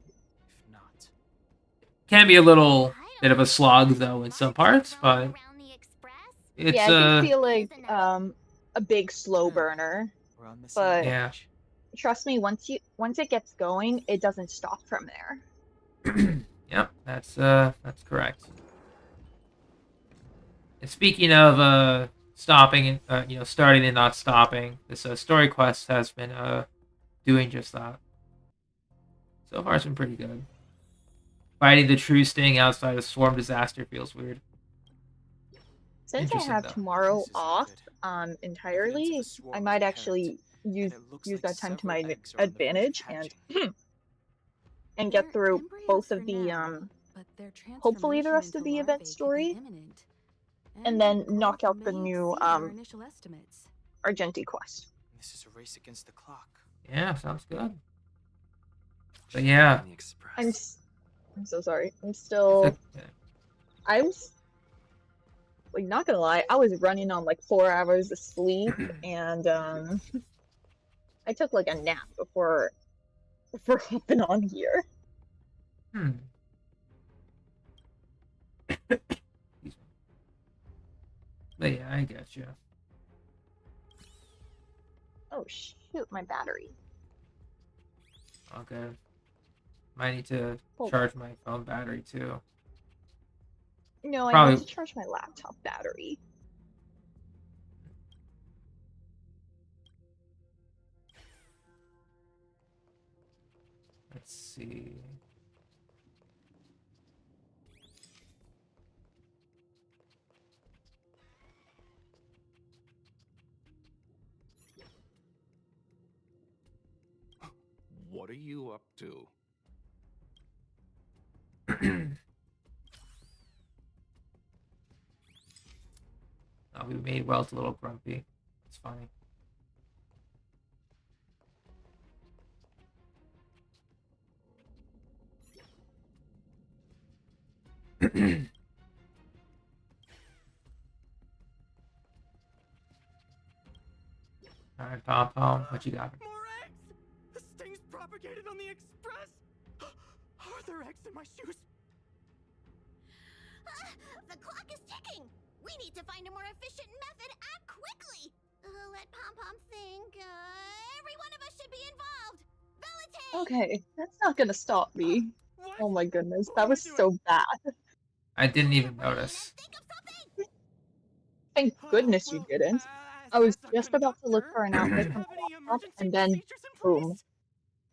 Can be a little bit of a slog though in some parts, but it's yeah, it can feel like a big slow burner, but yeah. Trust me, once it gets going, it doesn't stop from there. Yep, that's correct. And speaking of stopping and starting and not stopping, this story quest has been doing just that. So far, it's been pretty good. Fighting the true sting outside of Swarm Disaster feels weird. Since I have tomorrow off entirely, I might actually use that time to my advantage and get through both of the hopefully the rest of the event story, and then knock out the new Argenti quest. This is a race against the clock. Yeah, sounds good. But yeah, I'm so sorry. I'm like, not gonna lie, I was running on like 4 hours of sleep, and I took like a nap before hopping on here. But yeah, I get you. Oh shoot, my battery. Okay. Might need to Hold charge my phone battery too. No, I Probably. need to charge my laptop battery. Let's see. What are you up to? Oh, we made Welt a little grumpy. It's funny. Alright, Pom Pom, what you got? More eggs! The stings propagated on the express! Are there eggs in my shoes? The clock is ticking! We need to find a more efficient method. Act quickly! Let Pom Pom think. Every one of us should be involved! Valentine! Okay, that's not gonna stop me. What? Oh my goodness, What that am I was doing? so bad. I didn't even notice. Think of something! Thank goodness you didn't. I was As a just about to look conductor, for an do you outlet have from any the laptop, emergency and then procedures in boom, place?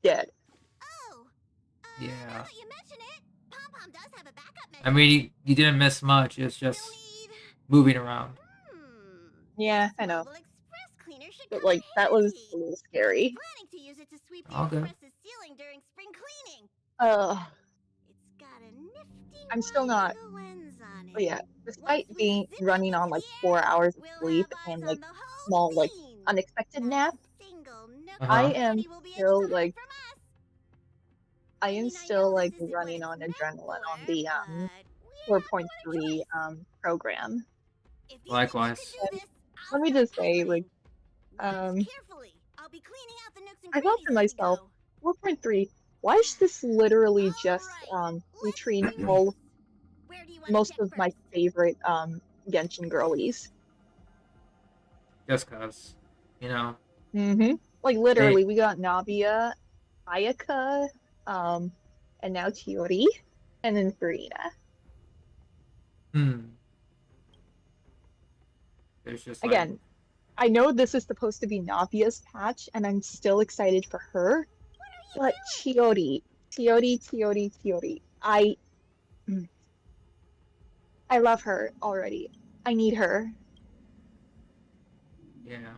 dead. Oh! Yeah. Now that you mention it, Pom Pom does have a backup measure. I mean, you didn't miss much. It's We'll just need... moving around. Yeah, This I know. mobile express cleaner should But come like, in that was handy. a little scary. Planning to use it to sweep the All good. express's ceiling during spring cleaning. It's got a nifty I'm still not. wide-angle lens on it. But yeah, Once despite we being zip it running into on like the 4 air, hours of we'll sleep have eyes and on like the whole small like scene. unexpected Not nap, a single nook Uh-huh. I or am cranny will be able still to hide like from us. I am mean, I still know like this isn't what running it's on meant adrenaline on for, the but 4.3 program. if you Likewise. think you can do this, Let I'll me start just say, like, piloting. Watch carefully. I'll be cleaning out the nooks and I thought crannies to as we myself, go. 4.3, why is this literally just Alright, featuring let's do all this. Where do you want to most check of my first? favorite Genshin girlies. Just cause, you know. Like literally, we got Nabia, Ayaka, and now Chiori, and then Farina. There's just like, Again, I know this is supposed to be Nabia's patch, and I'm still excited for her. But Chiori, I love her already. I need her. yeah.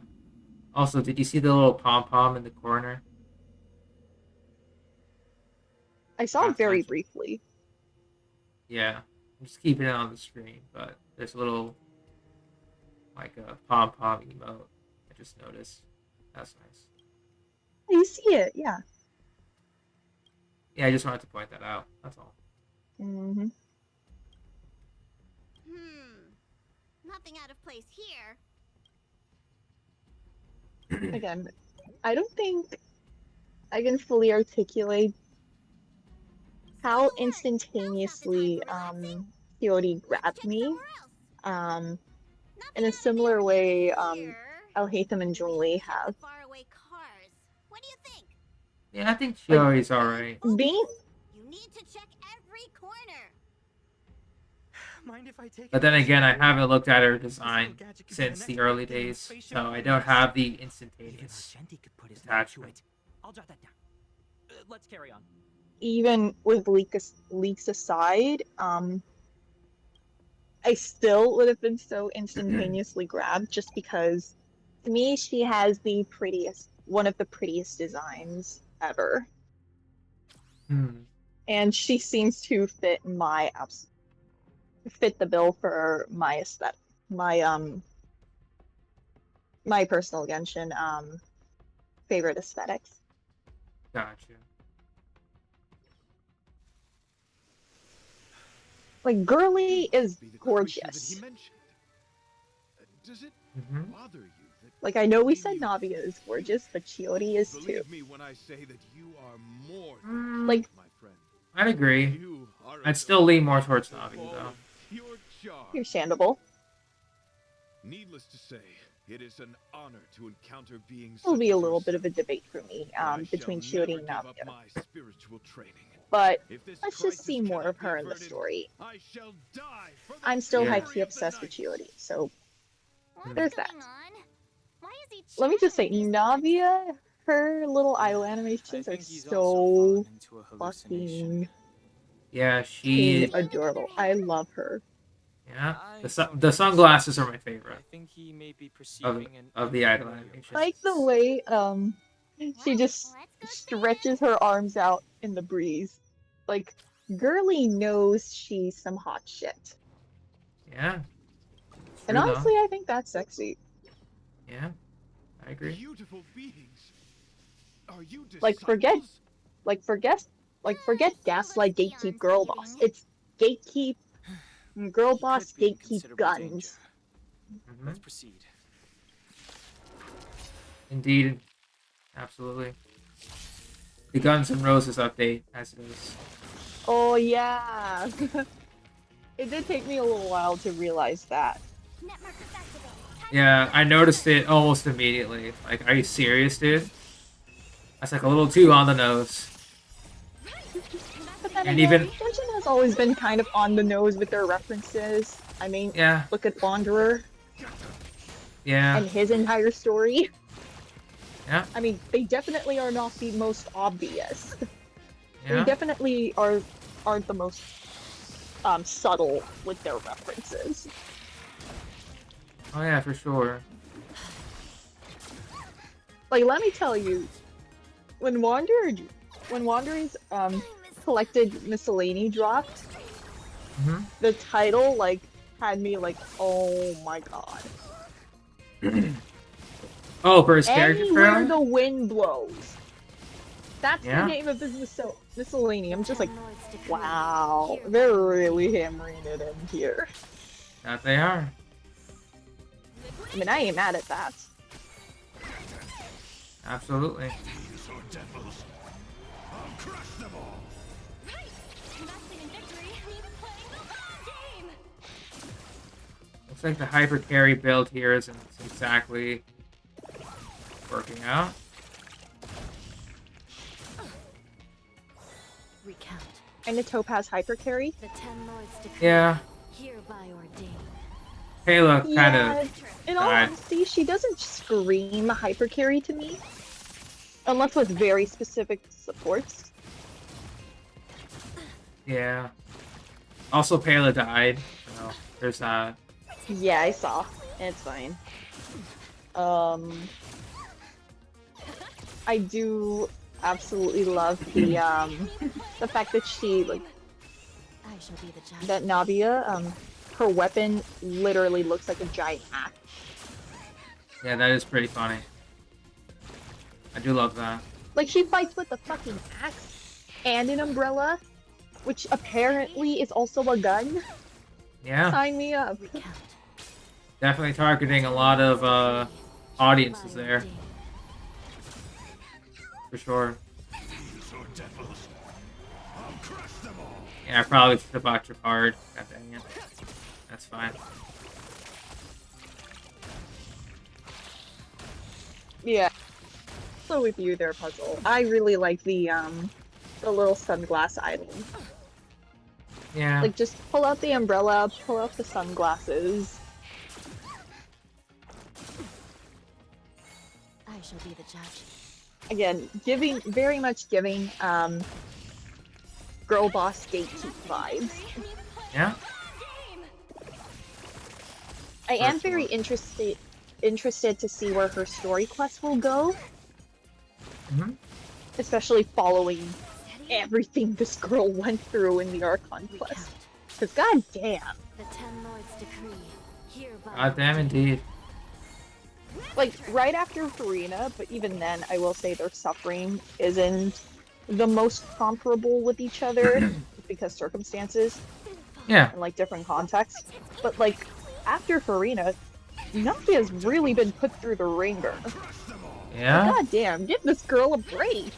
Also, did you see the little pom pom in the corner? I saw Not it very mention. briefly. Yeah, I'm just keeping it on the screen, but there's a little like a pom pom emote. I just noticed. That's nice. You see it, yeah. Yeah, I just wanted to point that out. That's all. Nothing out of place here. Again, I don't think I can fully articulate how instantaneously Chiori grabbed me. In a similar way, Alhaitham and Julie have. What do you think? Yeah, I think Chiori's alright. Being You need to check every corner. Mind if I take But it then easy? again, I haven't looked at her This design little gadget could be since the the next early big thing in days, spaceship so I physics. don't have the Even instantaneous Argenti could put his name to attachment. it. I'll jot that down. Let's carry on. even with leaks aside, I still would have been so instantaneously grabbed just because to me she has one of the prettiest designs ever. And she seems to fit fit the bill for my aesthetic, my personal Genshin favorite aesthetics. Gotcha. Like girly is Be the creature that he gorgeous. mentioned. Does it bother you that Like I know we said you Nabia is gorgeous, but Chiori is too. believe me when I say that you are more than Like my friend. I'd agree. You are I'd still lean more towards Navi, though. Pure charm. understandable. Needless to say, it is an honor to encounter beings. It'll such be a as little bit yourself. of a debate for me I between shall Chiori and never give up Nabia. my spiritual training. But If this let's just crisis see more cannot of be her in the averted, story. I shall die for the I'm still Yeah. highly glory of the obsessed with night. Chiori, so What's there's going that. on? Why is he Let me just say, chattering these parts? Nabia, her little idle I animations are think he's also so fallen into a hallucination. fucking Yeah, she. adorable. I love her. Yeah, I the don't the think so. sunglasses are my I favorite think he may be of perceiving an of the idol unfamiliar animations. Like the presence. way she Well, just let's go see stretches her arms out in the breeze. Like girly knows she's some hot shit. Yeah. And True, though. honestly, I think that's sexy. Yeah, I agree. Beautiful beings. Are you Like forget gaslight gatekeep girl boss. It's gatekeep girl He boss could be in gatekeep considerable guns. danger. Mhm. Let's proceed. Indeed. Absolutely. The Guns N' Roses update, as it is. Oh yeah. It did take me a little while to realize that. Yeah, I noticed it almost immediately. Like, are you serious, dude? That's like a little too on the nose. But then And again, even Genshin has always been kind of on the nose with their references. I mean, yeah, look at Wanderer yeah, and his entire story. yeah, I mean, they definitely are not the most obvious. They yeah. definitely aren't the most subtle with their references. Oh yeah, for sure. Like, let me tell you, when Wanderer's collected miscellany dropped, Hmm. the title like had me like, oh my god. Oh, for his character Anywhere trailer? the wind blows. That's Yeah. the name of his miscellany. I'm just like, wow, they're really hammering it in here. That they are. I mean, I ain't mad at that. Absolutely. Looks like the hyper carry build here isn't exactly working out. Recount. And the Topaz hyper carry. The Ten Lords decree. Yeah, Hereby ordained. Kayla kind Yeah, of in all died. honesty, she doesn't scream hyper carry to me. Unless with very specific supports. Yeah. Also, Payla died. So there's that. Yeah, I saw. It's fine. I do absolutely love the fact that she like I shall be the judge. that Navia her weapon literally looks like a giant axe. Yeah, that is pretty funny. I do love that. Like she fights with a fucking axe and an umbrella, which apparently is also a gun. Yeah, Sign me up. Recount. definitely targeting a lot of audiences there, for sure. Yeah, I probably should have bought your card. God dang it. That's fine. Yeah. So with you there, Puzzle. I really like the little sunglass island. Yeah. Like just pull out the umbrella, pull out the sunglasses. I shall be the judge. Again, very much giving girl boss gatekeep vibes. Yeah. I am For very sure. interested to see where her story quest will go, Hmm. especially following everything this girl went through in the Archon quest. Because goddamn, The Ten Lords decree. Hereby God damn, ordained. indeed. like right after Farina, but even then, I will say their suffering isn't the most comparable with each other because circumstances Yeah. and like different contexts. But like after Farina, Navia's really been put through the ringer. Yeah. God damn, give this girl a break.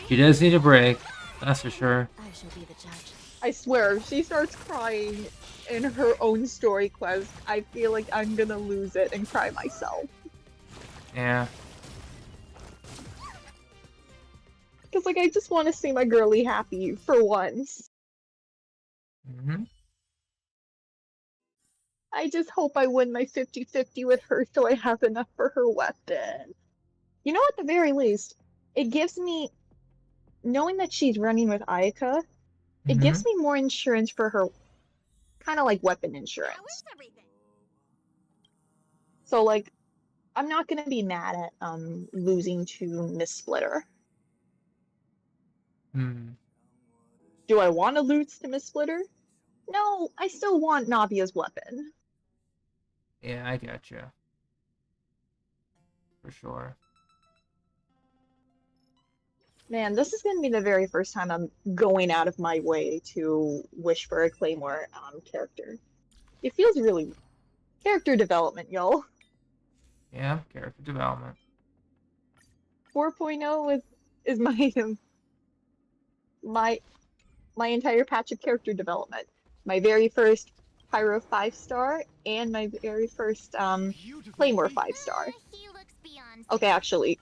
She does need a break. That's for sure. I shall be the judge. I swear, if she starts crying in her own story quest, I feel like I'm gonna lose it and cry myself. Yeah. Because like I just want to see my girly happy for once. Hmm. I just hope I win my 50-50 with her so I have enough for her weapon. You know, at the very least, it gives me, knowing that she's running with Ayaka, it Hmm. gives me more insurance for her, kind of like weapon How insurance. is everything? So like, I'm not gonna be mad at losing to Miss Splitter. Hmm. Do I want to lose to Miss Splitter? No, I still want Navia's weapon. Yeah, I get you. For sure. Man, this is gonna be the very first time I'm going out of my way to wish for a Claymore character. It feels really character development, y'all. Yeah, character development. 4.0 is my entire patch of character development. My very first Pyro 5-star and my very first Claymore 5-star. He looks beyond Okay, actually,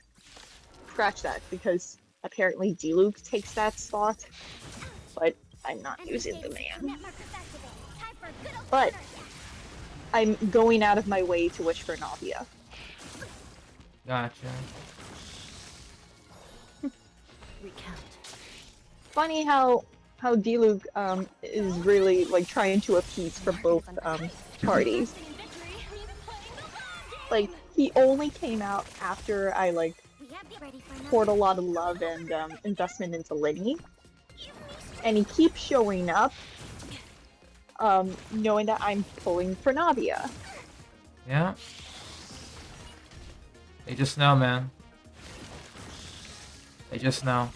scratch that because apparently D-Luke takes that spot, but I'm not using the man. But I'm going out of my way to wish for Navia. Gotcha. Recount. Funny how D-Luke is really like trying to appease for both parties. Like he only came out after I like poured a lot of love and investment into Linny, and he keeps showing up, knowing that I'm pulling for Navia. Yeah. They just know, man. They just know.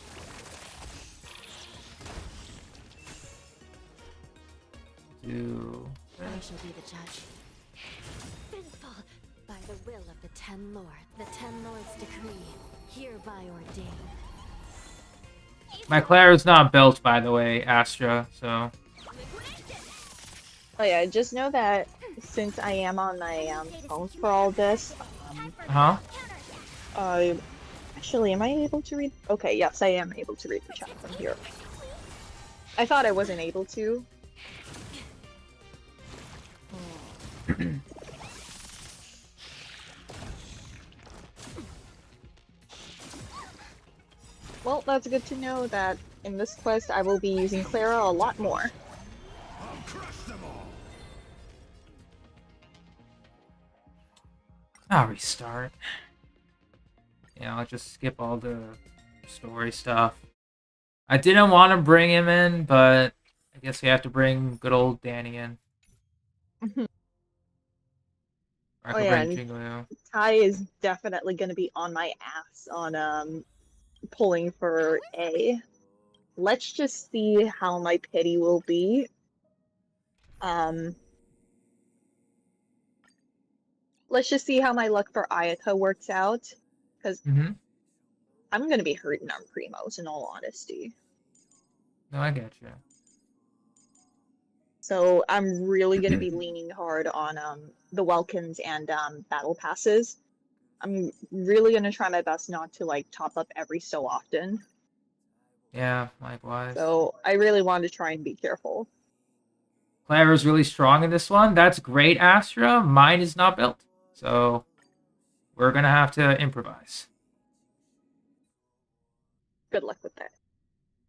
I shall be the judge. Sinful by the will of the Ten Lords. The Ten Lords' decree, hereby ordained. My Clara's not built, by the way, Astra, so... Oh yeah, just know that since I am on my phone for all this, actually, am I able to read? Okay, yes, I am able to read the chat from here. I thought I wasn't able to. Well, that's good to know that in this quest I will be using Clara a lot more. I'll restart. Yeah, I'll just skip all the story stuff. I didn't want to bring him in, but I guess we have to bring good old Danny in. I Oh could yeah, bring and Jingleo. Ty is definitely going to be on my ass on pulling for A. Let's just see how my pity will be. Let's just see how my luck for Ayaka works out, because I'm going to be hurting on Primos, in all honesty. No, I get you. So I'm really going to be leaning hard on the Welkins and battle passes. I'm really going to try my best not to like top up every so often. Yeah, likewise. So I really want to try and be careful. Clara's really strong in this one. That's great, Astra. Mine is not built. So we're going to have to improvise. Good luck with that.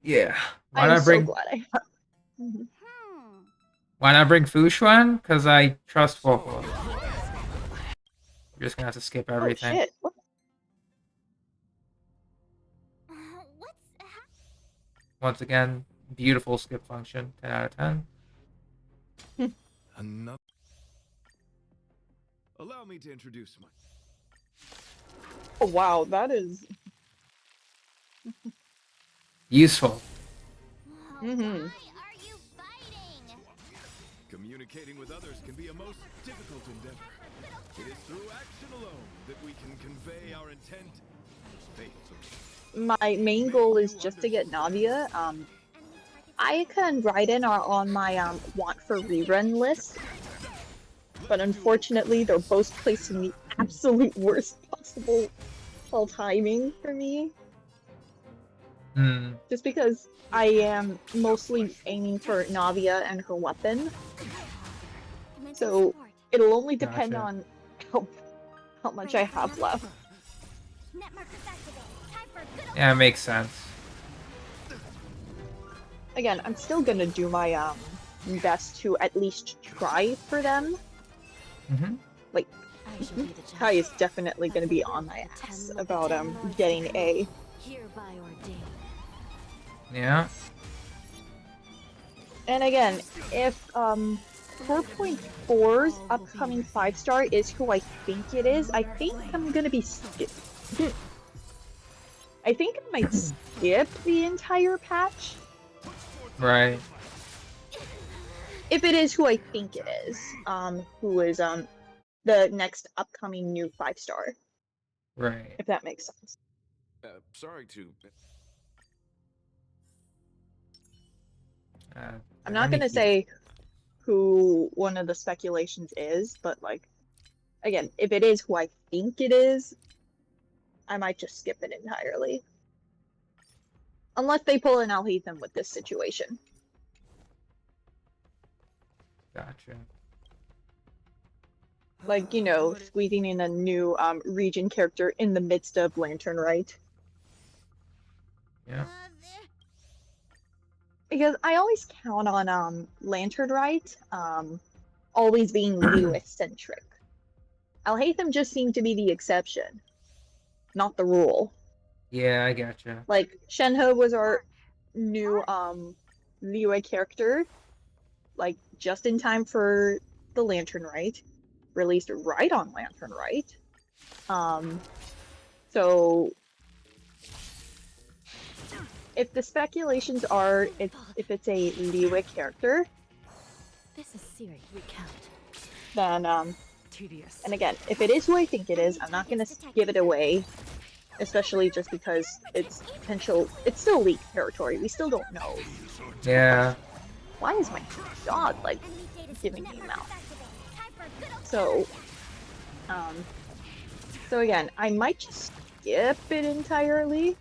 Yeah. I'm so glad I have. Why not bring Fushuan? Because I trust Vocal. We're just going to have to skip everything. Oh, shit. Once again, beautiful skip function. 10 out of 10. Another. Allow me to introduce my. Oh, wow, that is useful. Why are you fighting? Communicating with others can be a most difficult endeavor. It is through action alone that we can convey our intent faithfully. my main goal is just to get Navia. Ayaka and Raiden are on my want for rerun list, but unfortunately they're both placed in the absolute worst possible timing for me. Just because I am mostly aiming for Navia and her weapon, so it'll only depend on how much I have left. Yeah, it makes sense. Again, I'm still gonna do my best to at least try for them. Like, Kai is definitely gonna be on my ass about getting A. Yeah. And again, if 4.4's upcoming 5-star is who I think it is, I think I'm gonna be I think I might skip the entire patch. Right. If it is who I think it is, who is the next upcoming new 5-star. Right. If that makes sense. Sorry to... I'm not gonna say who one of the speculations is, but like, again, if it is who I think it is, I might just skip it entirely. Unless they pull an Alhaitham with this situation. Gotcha. Like, you know, squeezing in a new region character in the midst of Lantern Rite. Yeah. Because I always count on Lantern Rite always being Lewis-centric. Alhaitham just seemed to be the exception, not the rule. Yeah, I gotcha. Like, Shenhe was our new Liyue character, like, just in time for the Lantern Rite, released right on Lantern Rite. So if the speculations are if it's a Liyue character, This is serious. Recount. then Tedious. and again, if it is who I think it is, I'm not gonna give it away, especially just because it's potential. It's still leak territory. We still don't know. Yeah. Why is my dog like giving me a mouth? So, so again, I might just skip it entirely.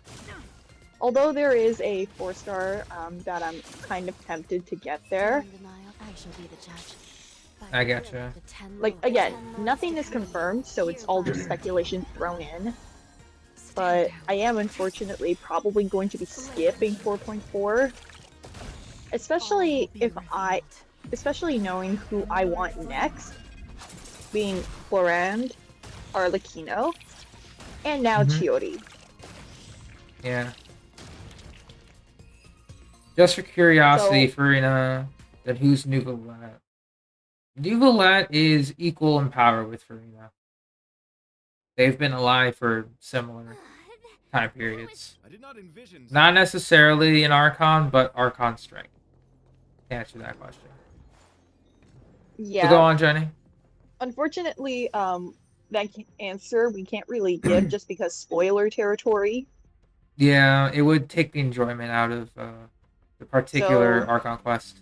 Although there is a 4-star that I'm kind of tempted to get there. In denial, I shall be the judge. I gotcha. The 10 Like, lords- again, 10 lords nothing to is come. confirmed, so it's all just speculation thrown in. But I am unfortunately probably going to be skipping 4.4. Especially especially knowing who I want next, being Florand, Arlecchino, and now Chiori. Yeah. Just for curiosity, So- Farina, then who's Nuvalat? Nuvalat is equal in power with Farina. They've been alive for similar time periods. I did not envision. Not necessarily an Archon, but Archon strength. To answer that question. Yeah. So go on, Jenny. Unfortunately, that answer we can't really give just because spoiler territory. Yeah, it would take the enjoyment out of the particular So- Archon quest.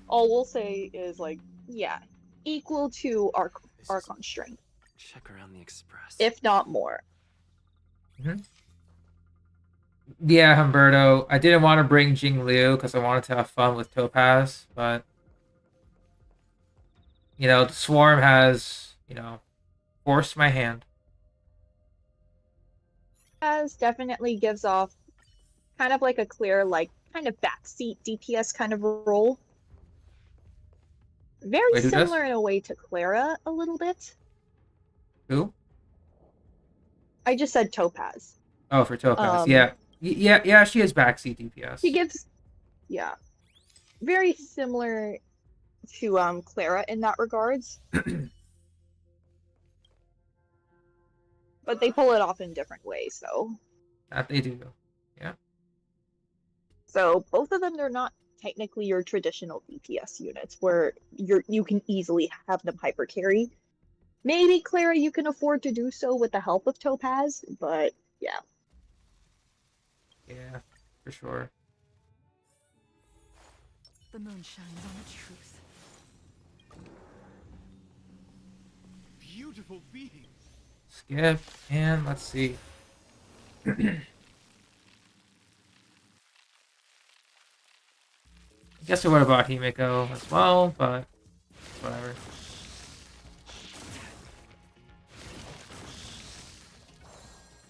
All we'll say is like, yeah, equal to Archon strength, Check around the express. if not more. Yeah, Humberto. I didn't want to bring Jing Liu because I wanted to have fun with Topaz, but you know, the Swarm has, you know, forced my hand. As definitely gives off kind of like a clear, like, kind of backseat DPS kind of role. Very Wait, who does? similar in a way to Clara a little bit. Who? I just said Topaz. Oh, for Topaz. Um, Yeah. Yeah, she has backseat DPS. She gives, yeah, very similar to Clara in that regards. But they pull it off in different ways, so. That they do. Yeah. So both of them, they're not technically your traditional DPS units where you can easily have them hyper carry. Maybe Clara, you can afford to do so with the help of Topaz, but yeah. Yeah, for sure. The moon shines on the truth. Beautiful being. Skip, and let's see. I guess I would have bought Himiko as well, but whatever.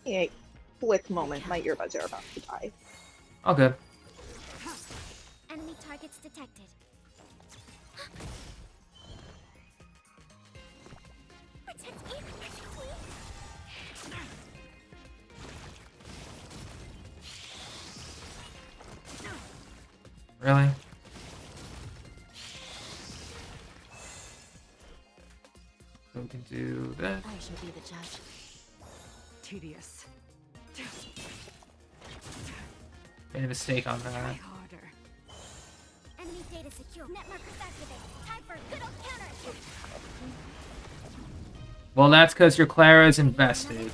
A quick moment, my earbuds are about to die. All good. Enemy targets detected. Protect me, protect me. Really? So we can do this. I shall be the judge. Tedious. Made a mistake on Try that. harder. Enemy data secure. Net markers activate. Time for a good old counterattack. Well, that's because your Clara is invested.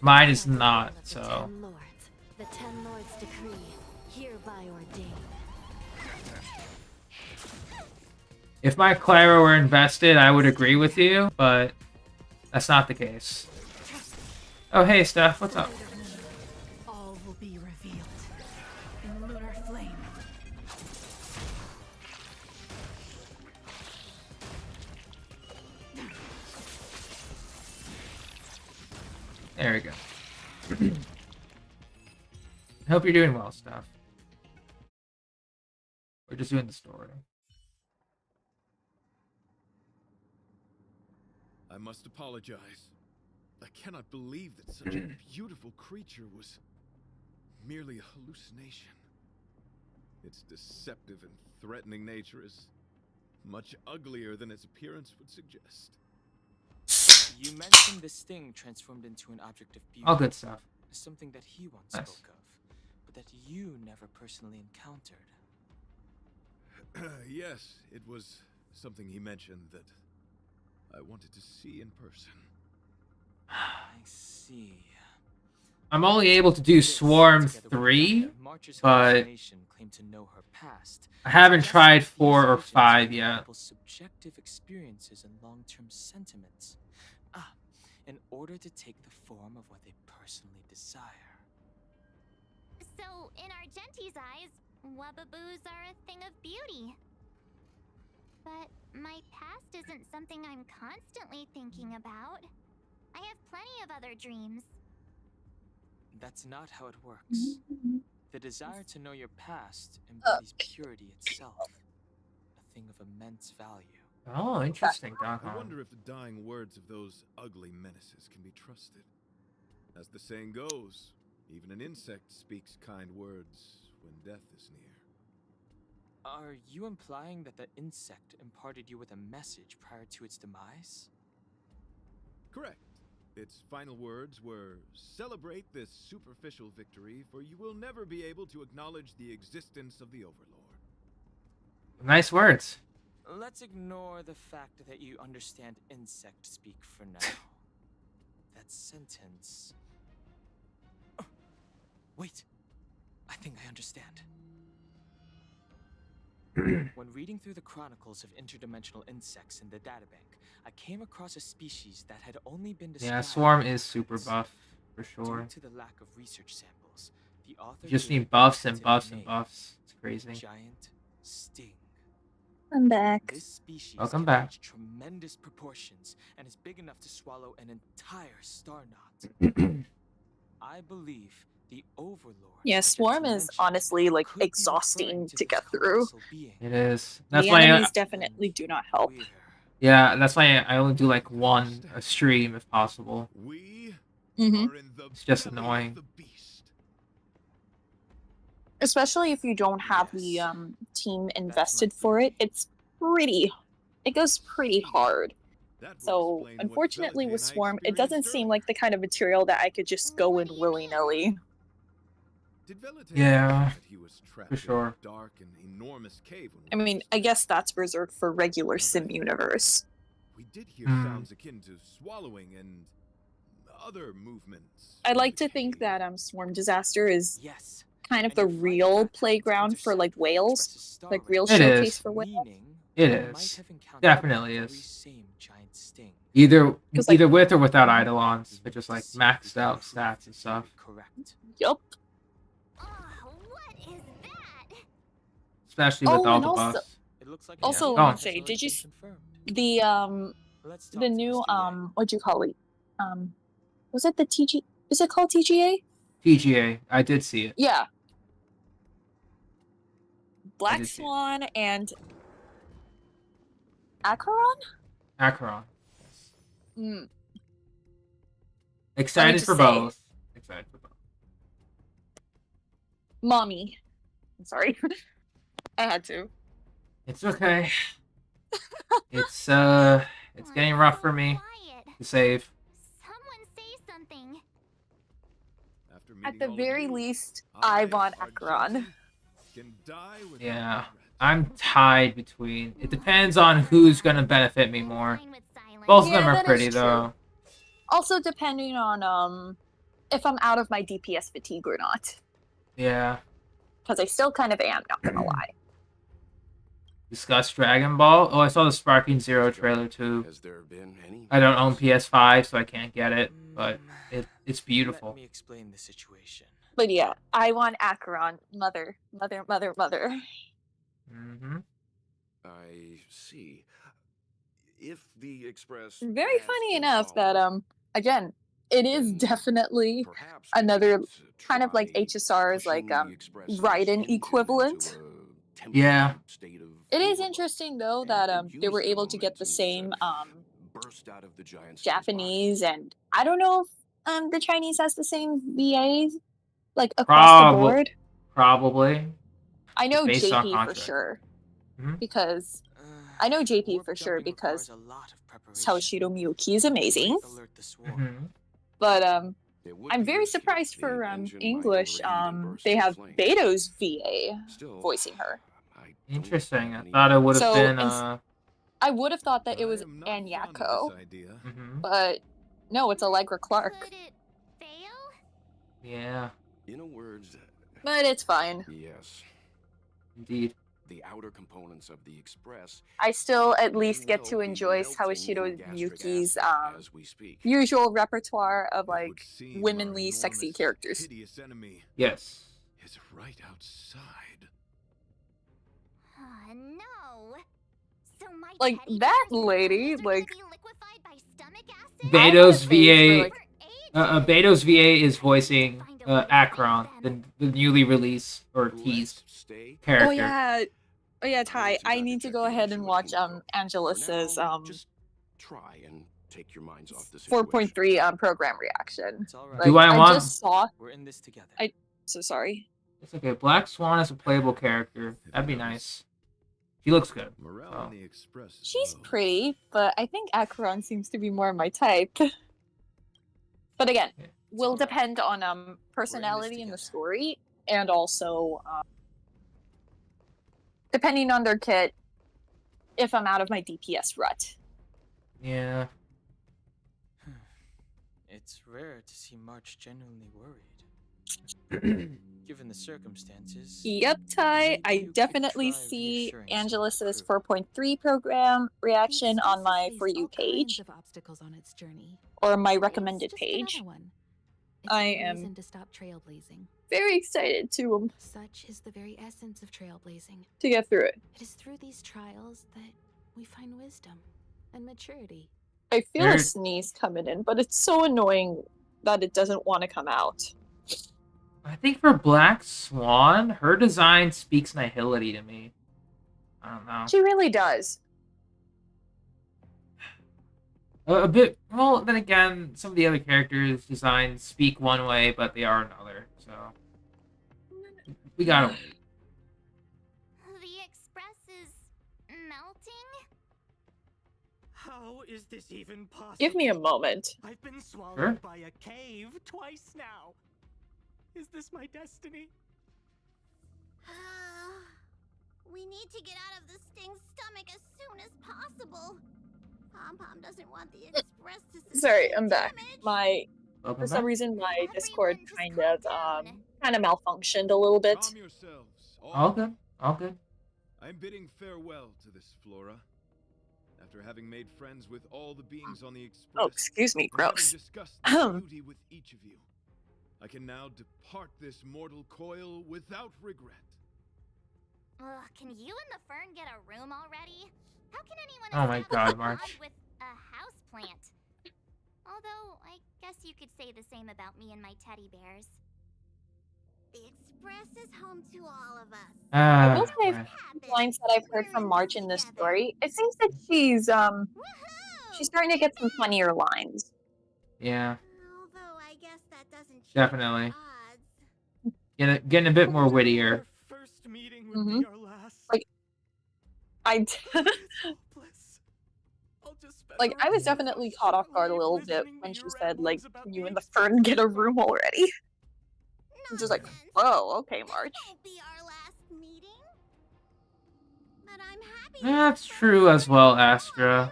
Mine is not, so. The 10 Lords' decree, hereby ordained. If my Clara were invested, I would agree with you, but that's not the case. Oh, hey, Steph, what's up? All will be revealed in lunar flame. There we go. I hope you're doing well, Steph. We're just doing the story. I must apologize. I cannot believe that such a beautiful creature was merely a hallucination. Its deceptive and threatening nature is much uglier than its appearance would suggest. You mentioned this thing transformed into an object of beauty. All good stuff. Something that he once Nice. spoke of, but that you never personally encountered. Yes, it was something he mentioned that I wanted to see in person. I see. I'm only able to do Swarm 3, but claimed to know her past. I haven't Just tried these 4 or visions 5 reveal yet. people's subjective experiences and long-term sentiments. In order to take the form of what they personally desire. So, in Argenti's eyes, Wubbaboos are a thing of beauty. But my past isn't something I'm constantly thinking about. I have plenty of other dreams. That's not how it works. The desire to know your past embodies purity itself, a thing of immense value. Oh, interesting, Doc. I wonder if the dying words of those ugly menaces can be trusted. As the saying goes, even an insect speaks kind words when death is near. Are you implying that the insect imparted you with a message prior to its demise? Correct. Its final words were, "Celebrate this superficial victory, for you will never be able to acknowledge the existence of the Overlord." Nice words. Let's ignore the fact that you understand insect speak for now. That sentence... Oh, wait, I think I understand. When reading through the chronicles of interdimensional insects in the databank, I came across a species that had only been described. Yeah, Swarm in is super fragments. buff, for sure. Due to the lack of research samples, the author You just gave need buffs and it a buffs and name, buffs. It's crazy. Giant sting. I'm back. This species Welcome can back. reach tremendous proportions and is big enough to swallow an entire star knot. I believe the Overlord. Yeah, of the Swarm is dimension honestly like could be exhausting referring to this get through. colossal being. It is. That's The why. enemies definitely do not help. We're Yeah, that's why I only do like one a stream if possible. We Mm-hmm. are in the It's just belly of annoying. the beast. Especially if you don't have the Yes. team invested for it, it goes pretty hard. That will So explain what unfortunately Velity with and I Swarm, it doesn't experienced seem like the kind of material that I could just go What in do you willy-nilly. earlier. Did Velity Yeah, mention that he was trapped for in a sure. dark and enormous cave when I we mean, first I met? guess that's reserved for regular sim universe. We did hear Hmm. sounds akin to swallowing and other movements. I from like the to think cave. that Swarm Disaster is yes. kind of And the your flight real path playground helped for like intercept what whales, expresses star like real It showcase is. for whales. meaning It you might is. have encountered Definitely the is. very same giant sting. Either 'Cause, like- with or without Eidolons, Even it just to like see maxed if out the stats and theory stuff. Correct. Yup. Oh, what is that? Especially with Oh, all and the also- buffs. It looks like Also, Go on. Jay, did you confirmed. The Let's talk the to new Mr. Yang. what do you call it? Was it the TG? Is it called TGA? TGA, I did see it. Yeah. Black did see it. Swan and Acheron? Acheron. Mm. Excited just for say- both. Excited for both. Mommy. I'm sorry. I had to. It's okay. It's getting Oh, rough so for me quiet. to save. Someone say something. After At meeting the all of very you, least, I, I want Argenti, Acheron. can die without Yeah. regret. I'm tied between. It depends on who's gonna benefit me I'm more. fine with silence. Both of Yeah, them are that is pretty true. though. Also depending on if I'm out of my DPS fatigue or not. Yeah. Because I still kind of am, not gonna lie. Discuss Dragon Ball. Oh, I saw the Sparking Zero trailer too. Has there been any? I don't own PS5, so I can't get it, but it's beautiful. Let me explain the situation. But yeah, I want Acheron. Mother. Mm-hmm. I see. If the Express Very has funny been enough that, followed, again, it is then definitely perhaps another we could kind of like try HSR's pushing like the Express's Raiden engine equivalent. into a Yeah. temporary state of It is overload, interesting though and that could they use were the able to get the momentum same to burst out of the giant star's Japanese, body. and I don't know if the Chinese has the same VAs like across the board. Probably. I know Based on JP for contract. sure Mhm. because I know JP warp for sure jumping because requires a lot of preparation. Sawashiro Miyuki is amazing. Might alert the swarm. Mhm. But It would I'm be very risky. surprised The for engine might English. overheat and burst They into have flames. Beto's VA Still, voicing her. I don't Interesting. have I any thought it would have So, been I would have thought that it was I am not fond of Anyako, this idea. but no, it's Allegra Clark. Could it fail? Yeah, In a word, But it's fine. yes. indeed. The outer components of the Express I still at may least get well to be enjoy melting Sawashiro in gastric Miyuki's acid as we speak. usual repertoire of It would like seem our womanly, sexy enormous, characters. hideous enemy Yes. is right outside. No. So my Like, teddy that bears and lady, toys are gonna like- be liquefied by stomach acid? Beto's I wanna say VA. for, Beto's VA is voicing Akron, the newly released or teased Let's stay character. Oh yeah, Ty. I need to go ahead and watch Angelus's For now, just try and take your minds off the 4.3 program reaction. It's all right. Like, Do I want- just saw. We're in this together. So sorry. It's okay. Black Swan is a playable character. That'd be nice. She looks good. Morale Oh. on the Express is She's low. pretty, but I think Acheron seems to be more my type. But again, Yeah. will depend on personality in the together. story, and also depending on their kit. If I'm out of my DPS rut. Yeah. It's rare to see March genuinely worried. Given the circumstances. Yep, Ty. maybe I you could definitely try see reassuring some of the Angelus's crew. 4.3 program The reaction on my Express For faced You all kinds page of obstacles on its journey. or my It's recommended just page. another one. It's I no am- reason to stop trailblazing. Very excited to Such is the very essence of trailblazing. get through it. It is through these trials that we find wisdom and maturity. I feel There- a sneeze coming in, but it's so annoying that it doesn't want to come out. I think for Black Swan, her design speaks nihility to me. I don't know. She really does. A bit. Well, then again, some of the other characters' designs speak one way, but they are another. So we gotta wait. The Express is melting? How is this even possible? Give me a moment. I've been swallowed Sure. by a cave twice now. Is this my destiny? We need to get out of the Sting's stomach as soon as possible. Pom-Pom doesn't want the Express to sustain Sorry, I'm back. damage. For Welcome some back. reason, my Everyone Discord just kind calm of down. malfunctioned a little bit. Calm yourselves. All good. All good. I'm bidding farewell to this Flora. After having made friends with all the beings on the Express, Oh, excuse me, and having gross. discussed the beauty with each of you, I can now depart this mortal coil without regret. Ugh, can you and the Fern get a room already? How can anyone Oh my establish God, a March. bond with a houseplant? Although, I guess you could say the same about me and my teddy bears. The Express is home to all of us. I will say Right. lines that I've heard from March in this story, it seems that she's starting to get some funnier lines. Yeah, Although I guess that doesn't change Definitely. the odds. getting a bit more wittier. Our first meeting would be our last. Like, I It's hopeless. I'll just spend like the I was rest of definitely my caught off short guard a life little bit listening when to she your said, like, ramblings about can you the and the Fern get a Express. room already? I'm just like, Nonsense. whoa, okay, March. This won't be our last meeting. But I'm happy. That's true as well, Astra.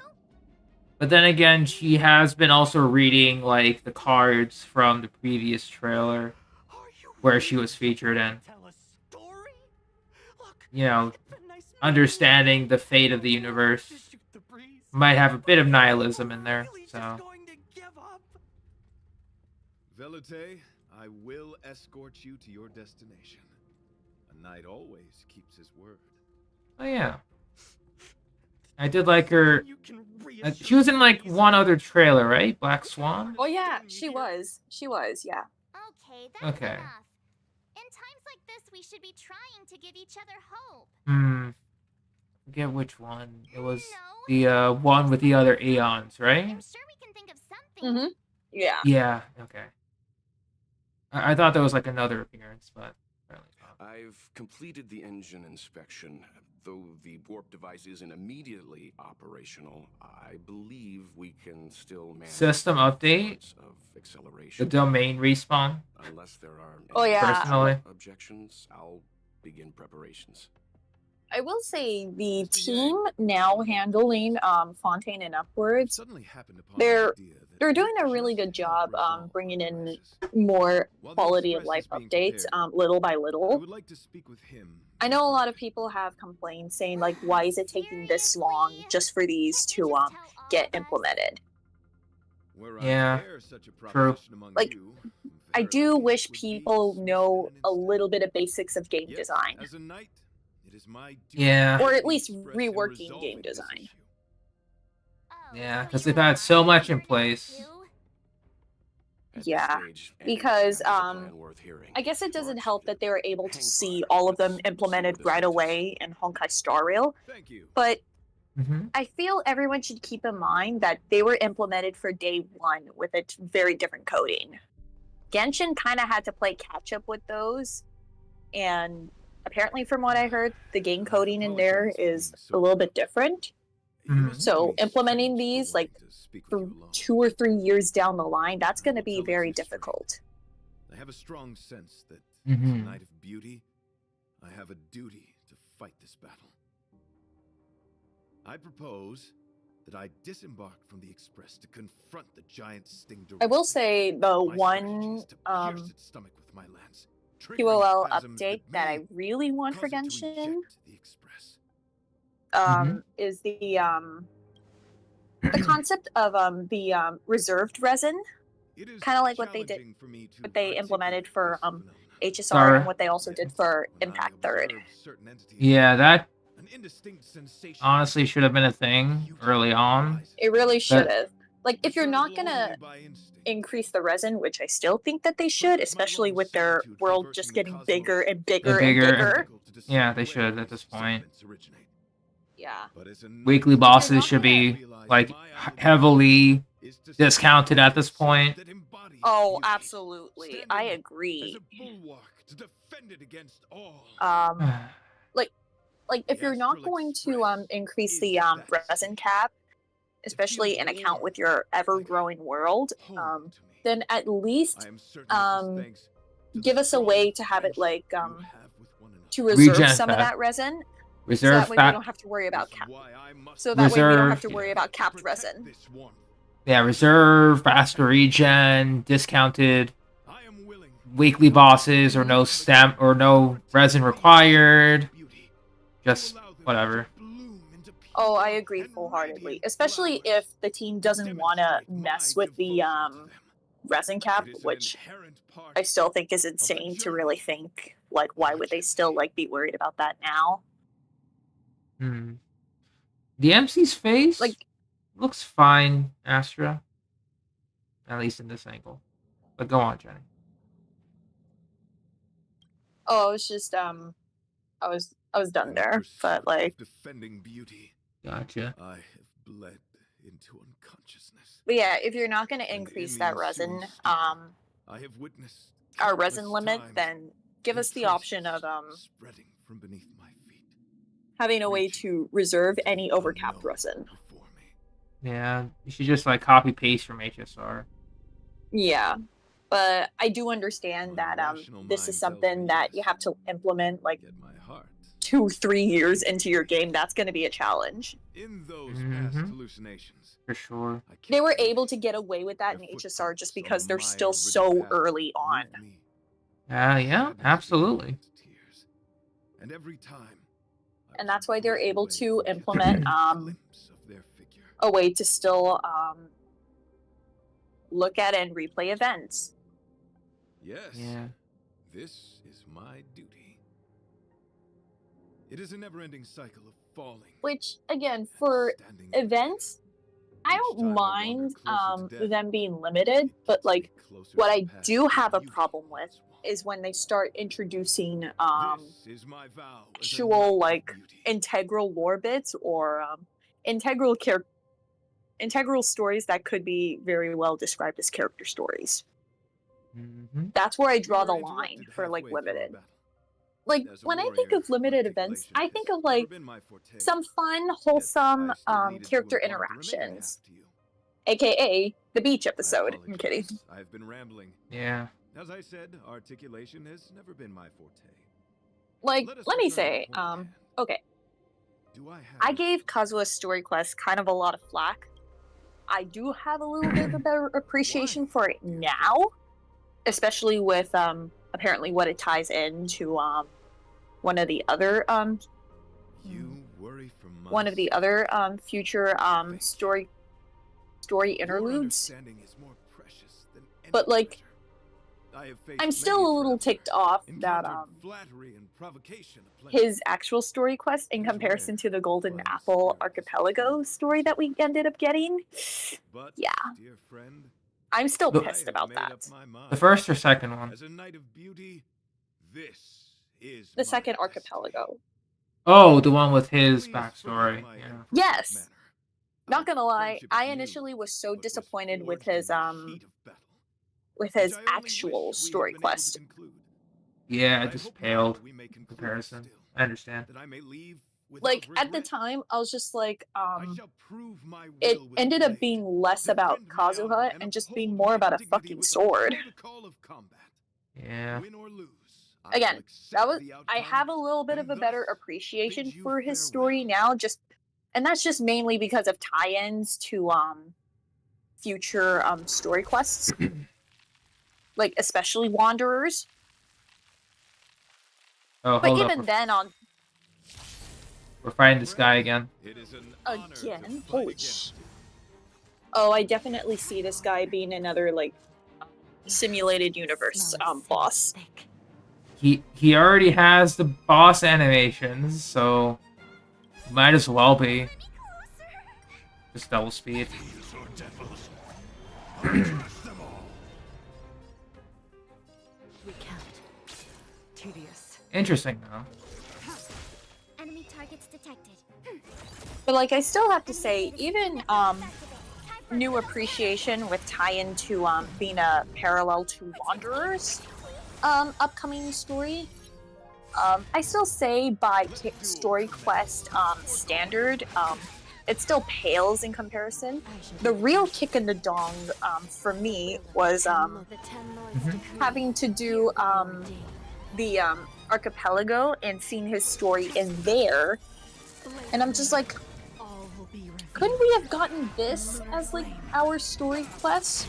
But then again, she has been also reading like the cards from the previous trailer where she was featured in. You know, understanding the fate of the universe might have a bit of nihilism in there. So. Velute, I will escort you to your destination. A knight always keeps his word. Oh yeah. I did like her. She was in like one other trailer, right? Black Swan? Oh yeah, she was. She was, yeah. Okay, that's Okay. enough. In times like this, we should be trying to give each other hope. Forget which one. It was the one with the other Aeons, right? I'm sure we can think of something. Mm-hmm. Yeah. Yeah, okay. I thought there was like another appearance, but apparently not. I've completed the engine inspection. Though the warp device isn't immediately operational, I believe we can still manage System update? of acceleration. The domain respawn? Unless there are Oh, yeah. Personally. objections, I'll begin preparations. I will say the team now handling Fontaine and upwards, they're doing a really good job bringing in more quality of life updates little by little. I know a lot of people have complained saying like, why is it taking this long just for these to get implemented? Yeah, true. Like, I do wish people know a little bit of basics of game design. Yeah. Or at least reworking game design. Yeah, because they've had so much in place. Yeah, because I guess it doesn't help that they were able to see all of them implemented right away in Honkai Star Rail. But I feel everyone should keep in mind that they were implemented for day one with a very different coding. Genshin kind of had to play catch up with those, and apparently from what I heard, the game coding in there is a little bit different. So implementing these like 2 or 3 years down the line, that's going to be very difficult. I have a strong sense that as a knight of beauty, I have a duty to fight this battle. I propose that I disembark from the Express to confront the giant sting. I will say the one QOL update that I really want for Genshin is the concept of the reserved resin, kind of like what they implemented for HSR and what they also did for Impact Third. Yeah, that honestly should have been a thing early on. It really should have. Like, if you're not gonna increase the resin, which I still think that they should, especially with their world just getting bigger and bigger and bigger. Yeah, they should at this point. Yeah. Weekly bosses should be like heavily discounted at this point. Oh, absolutely. I agree. Like if you're not going to increase the resin cap, especially in account with your ever-growing world, then at least give us a way to have it like to reserve some of that resin. So that way we don't have to worry about capped resin. Yeah, reserve, faster regen, discounted weekly bosses, or no stamp or no resin required. Just whatever. Oh, I agree full-heartedly. Especially if the team doesn't want to mess with the resin cap, which I still think is insane to really think. Like, why would they still like be worried about that now? The MC's face looks fine, Astra. At least in this angle. But go on, Jenny. Oh, it's just I was done there, but like. Defending beauty. Gotcha. I have bled into unconsciousness. But yeah, if you're not going to increase that resin, I have witnessed our resin limit, then give us the option of spreading from beneath my feet, having a way to reserve any overcapped resin. Yeah, you should just like copy paste from HSR. Yeah, but I do understand that this is something that you have to implement like 2-3 years into your game, that's going to be a challenge. In those past hallucinations, for sure. They were able to get away with that in HSR just because they're still so early on. Yeah, absolutely. And every time, and that's why they're able to implement a way to still look at and replay events. Yes. Yeah. This is my duty. It is a never-ending cycle of falling. Which, again, for events, I don't mind them being limited, but like what I do have a problem with is when they start introducing actual like integral lore bits or integral stories that could be very well described as character stories. That's where I draw the line for like limited. Like when I think of limited events, I think of like some fun, wholesome character interactions, aka the beach episode. I'm kidding. I've been rambling. Yeah. As I said, articulation has never been my forte. Like, let me say, okay. I gave Kazua's story quest kind of a lot of flack. I do have a little bit of a better appreciation for it now, especially with apparently what it ties into one of the other future story interludes. But like, I'm still a little ticked off that his actual story quest in comparison to the Golden Apple Archipelago story that we ended up getting. Yeah. I'm still pissed about that. The first or second one? The second Archipelago. Oh, the one with his backstory. Yeah. Yes. Not gonna lie, I initially was so disappointed with his actual story quest. Yeah, it just paled in comparison. I understand. Like, at the time, I was just like, it ended up being less about Kazuha and just being more about a fucking sword. Yeah. Again, I have a little bit of a better appreciation for his story now, and that's just mainly because of tie-ins to future story quests. Like, especially Wanderers. Oh, but even then we're fighting this guy again. Again? Holy sh... Oh, I definitely see this guy being another, like, simulated universe boss. He already has the boss animations, so might as well be. Just double speed. Interesting though. Enemy targets detected. But like, I still have to say, even new appreciation with tie-in to being a parallel to Wanderers upcoming story. I still say by story quest standard, it still pales in comparison. The real kick in the dong for me was having to do the Archipelago and seeing his story in there, and I'm just like, couldn't we have gotten this as like our story quest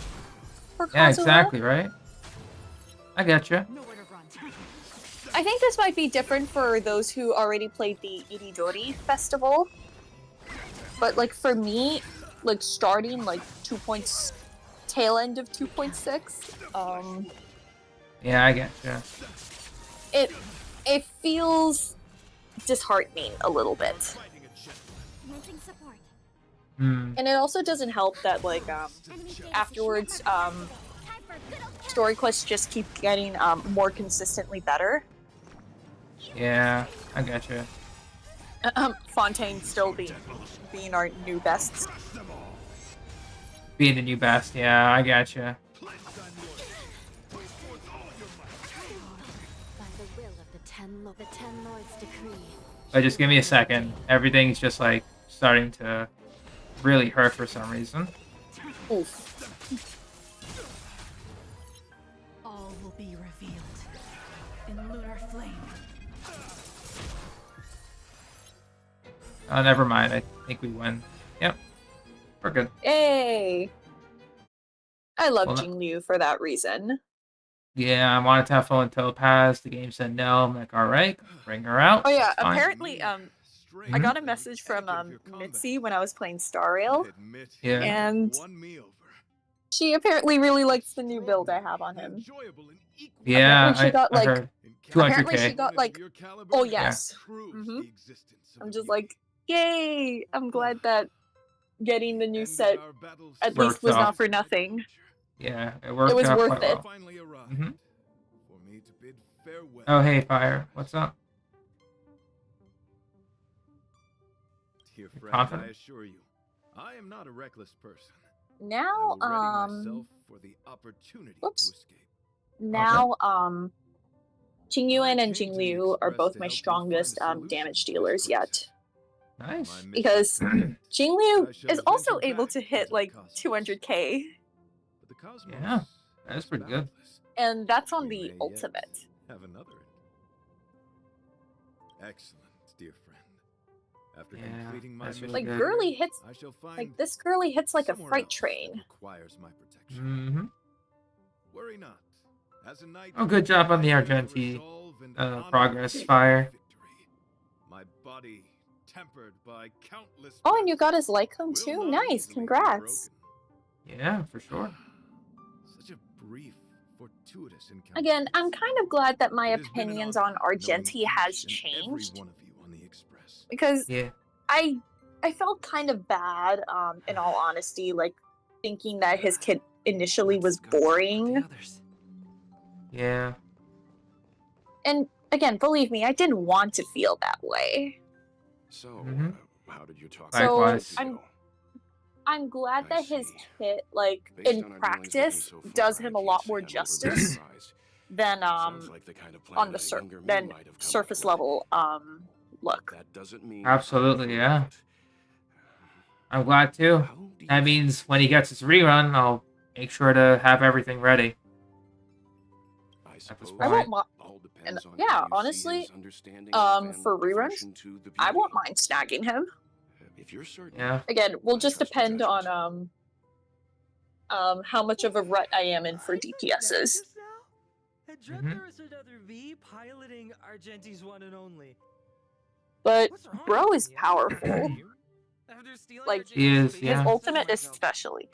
for Kazuha? Yeah, exactly, right? I getcha. I think this might be different for those who already played the Iridori festival, but like for me, like starting like tail end of 2.6, yeah, I getcha. It feels disheartening a little bit. And it also doesn't help that like afterwards story quests just keep getting more consistently better. Yeah, I getcha. Fontaine still being our new best. Being the new best, yeah, I getcha. But just give me a second. Everything's just like starting to really hurt for some reason. Oof. All will be revealed in lunar flame. Oh, never mind. I think we win. Yep. We're good. Yay! I love Well, Jingliu for that reason. Yeah, I wanted to have fun with Topaz. The game said no. I'm like, all right, bring her out. Oh yeah, It's fine. apparently, I got a message from Mitzi when I was playing Star Rail. Yeah. And she apparently really likes the new build I have on him. Yeah, apparently she got I like heard. apparently she 200K. got like oh yes. I'm just like, yay! I'm glad that getting the new set at least was not for nothing. Yeah, it worked. It was out worth quite it. well. Mm-hmm. Oh hey, Fire, what's up? Dear friend, confident? I assure you, I am not a reckless person. Now, I will ready myself for the opportunity to escape. now, Jing Yuan and Jing Liu are both my strongest damage dealers yet. Nice. Because Jing Liu is also able to hit like 200k. Yeah, that's pretty good. And that's on the ultimate. Have another. Excellent, dear friend. After completing my mission, Like girly hits, I shall find like this girly hits like a somewhere freight else train. that requires my protection. Mm-hmm. Worry not. As a knight, Oh, good job on the Argenti progress, Fire. my body tempered by countless. Oh, and you got his Lycomb too? Nice, congrats. Yeah, for sure. Such a brief, fortuitous encounter. Again, I'm kind of glad that my It has been an opinions honor on knowing Argenti each has and changed. every one of you on the Express. Because Yeah. I felt kind of bad, in all honesty, like thinking that his kid initially was boring. Yeah. And again, believe me, I didn't want to feel that way. So, how did you talk? So Likewise. I'm glad that his kit, like in practice, does him a lot more justice than on the surface level look. That doesn't mean Absolutely, yeah. I'm glad too. That means when he gets his rerun, I'll make sure to have everything ready. At this I won't point. and yeah, honestly, for reruns, I won't mind snagging him. If you're certain. Yeah. Again, will just depend on how much of a rut I am in for DPSs. And Dread there is another V piloting Argenti's one and only. But bro is powerful. Like He is, his yeah. ultimate especially.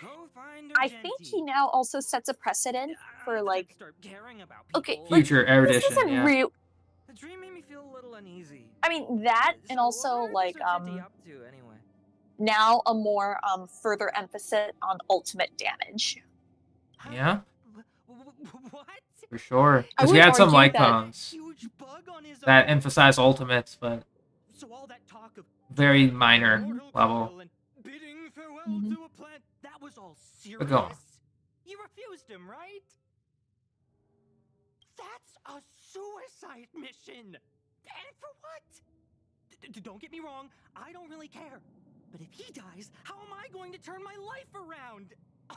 I think he now also sets a precedent for like okay, Future like, this erudition, isn't yeah. real. The dream made me feel a little uneasy. I mean that, and also like now a more further emphasis on ultimate damage. Yeah. What? For sure. I Because we would had some argue that- Lycons that emphasize ultimates, but very minor level. Bidding farewell to a plant. That was all serious. But go on. You refused him, right? That's a suicide mission. And for what? Don't get me wrong, I don't really care. But if he dies, how am I going to turn my life around?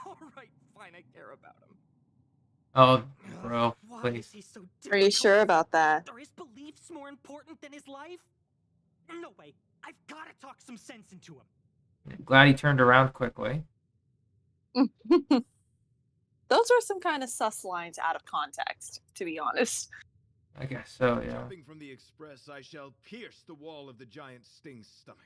All right, fine, I care about him. Oh, bro, Why is please. he so Are you sure about that? Are his beliefs more important than his life? No way. I've got to talk some sense into him. I'm glad he turned around quickly. Those are some kind of sus lines out of context, to be honest. I guess so, yeah. Jumping from the Express, I shall pierce the wall of the giant Sting's stomach.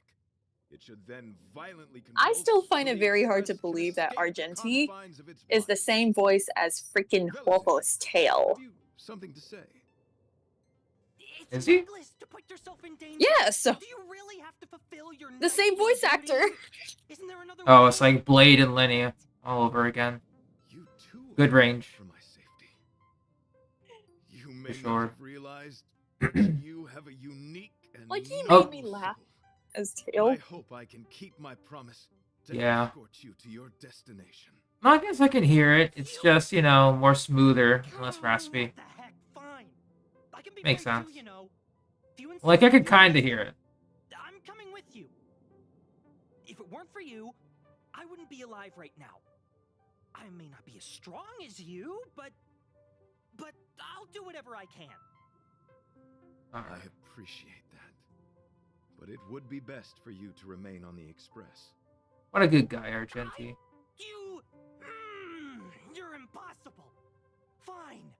It should then violently I still convulse find so it the very hard to Express can believe that escape the Argenti confines of its is the body. same voice as freaking Huoho's tail. Have you something to say? Is he? Reckless to put yourself in danger. Yes! Do you really have to fulfill your The same knightly voice duty? actor! Isn't there another Oh, way? it's like Blade and Linnea all over again. You too Good range. for my safety. You may sure. not have realized you have a unique and Like, he Oh. made me laugh as I tail. hope I can keep my promise to Yeah. escort you to your destination. I guess I can hear it. It's just, you know, more smoother and less raspy. What the heck? Fine. I can be Makes brave too, sense. you know. If you Like, I insist could on kind of doing hear it. I'm coming with you. If it weren't for you, I wouldn't be alive right now. I may not be as strong as you, but I'll do whatever I can. I appreciate that. but it would be best for you to remain on the Express. What a good guy, Argenti. You're impossible. Fine.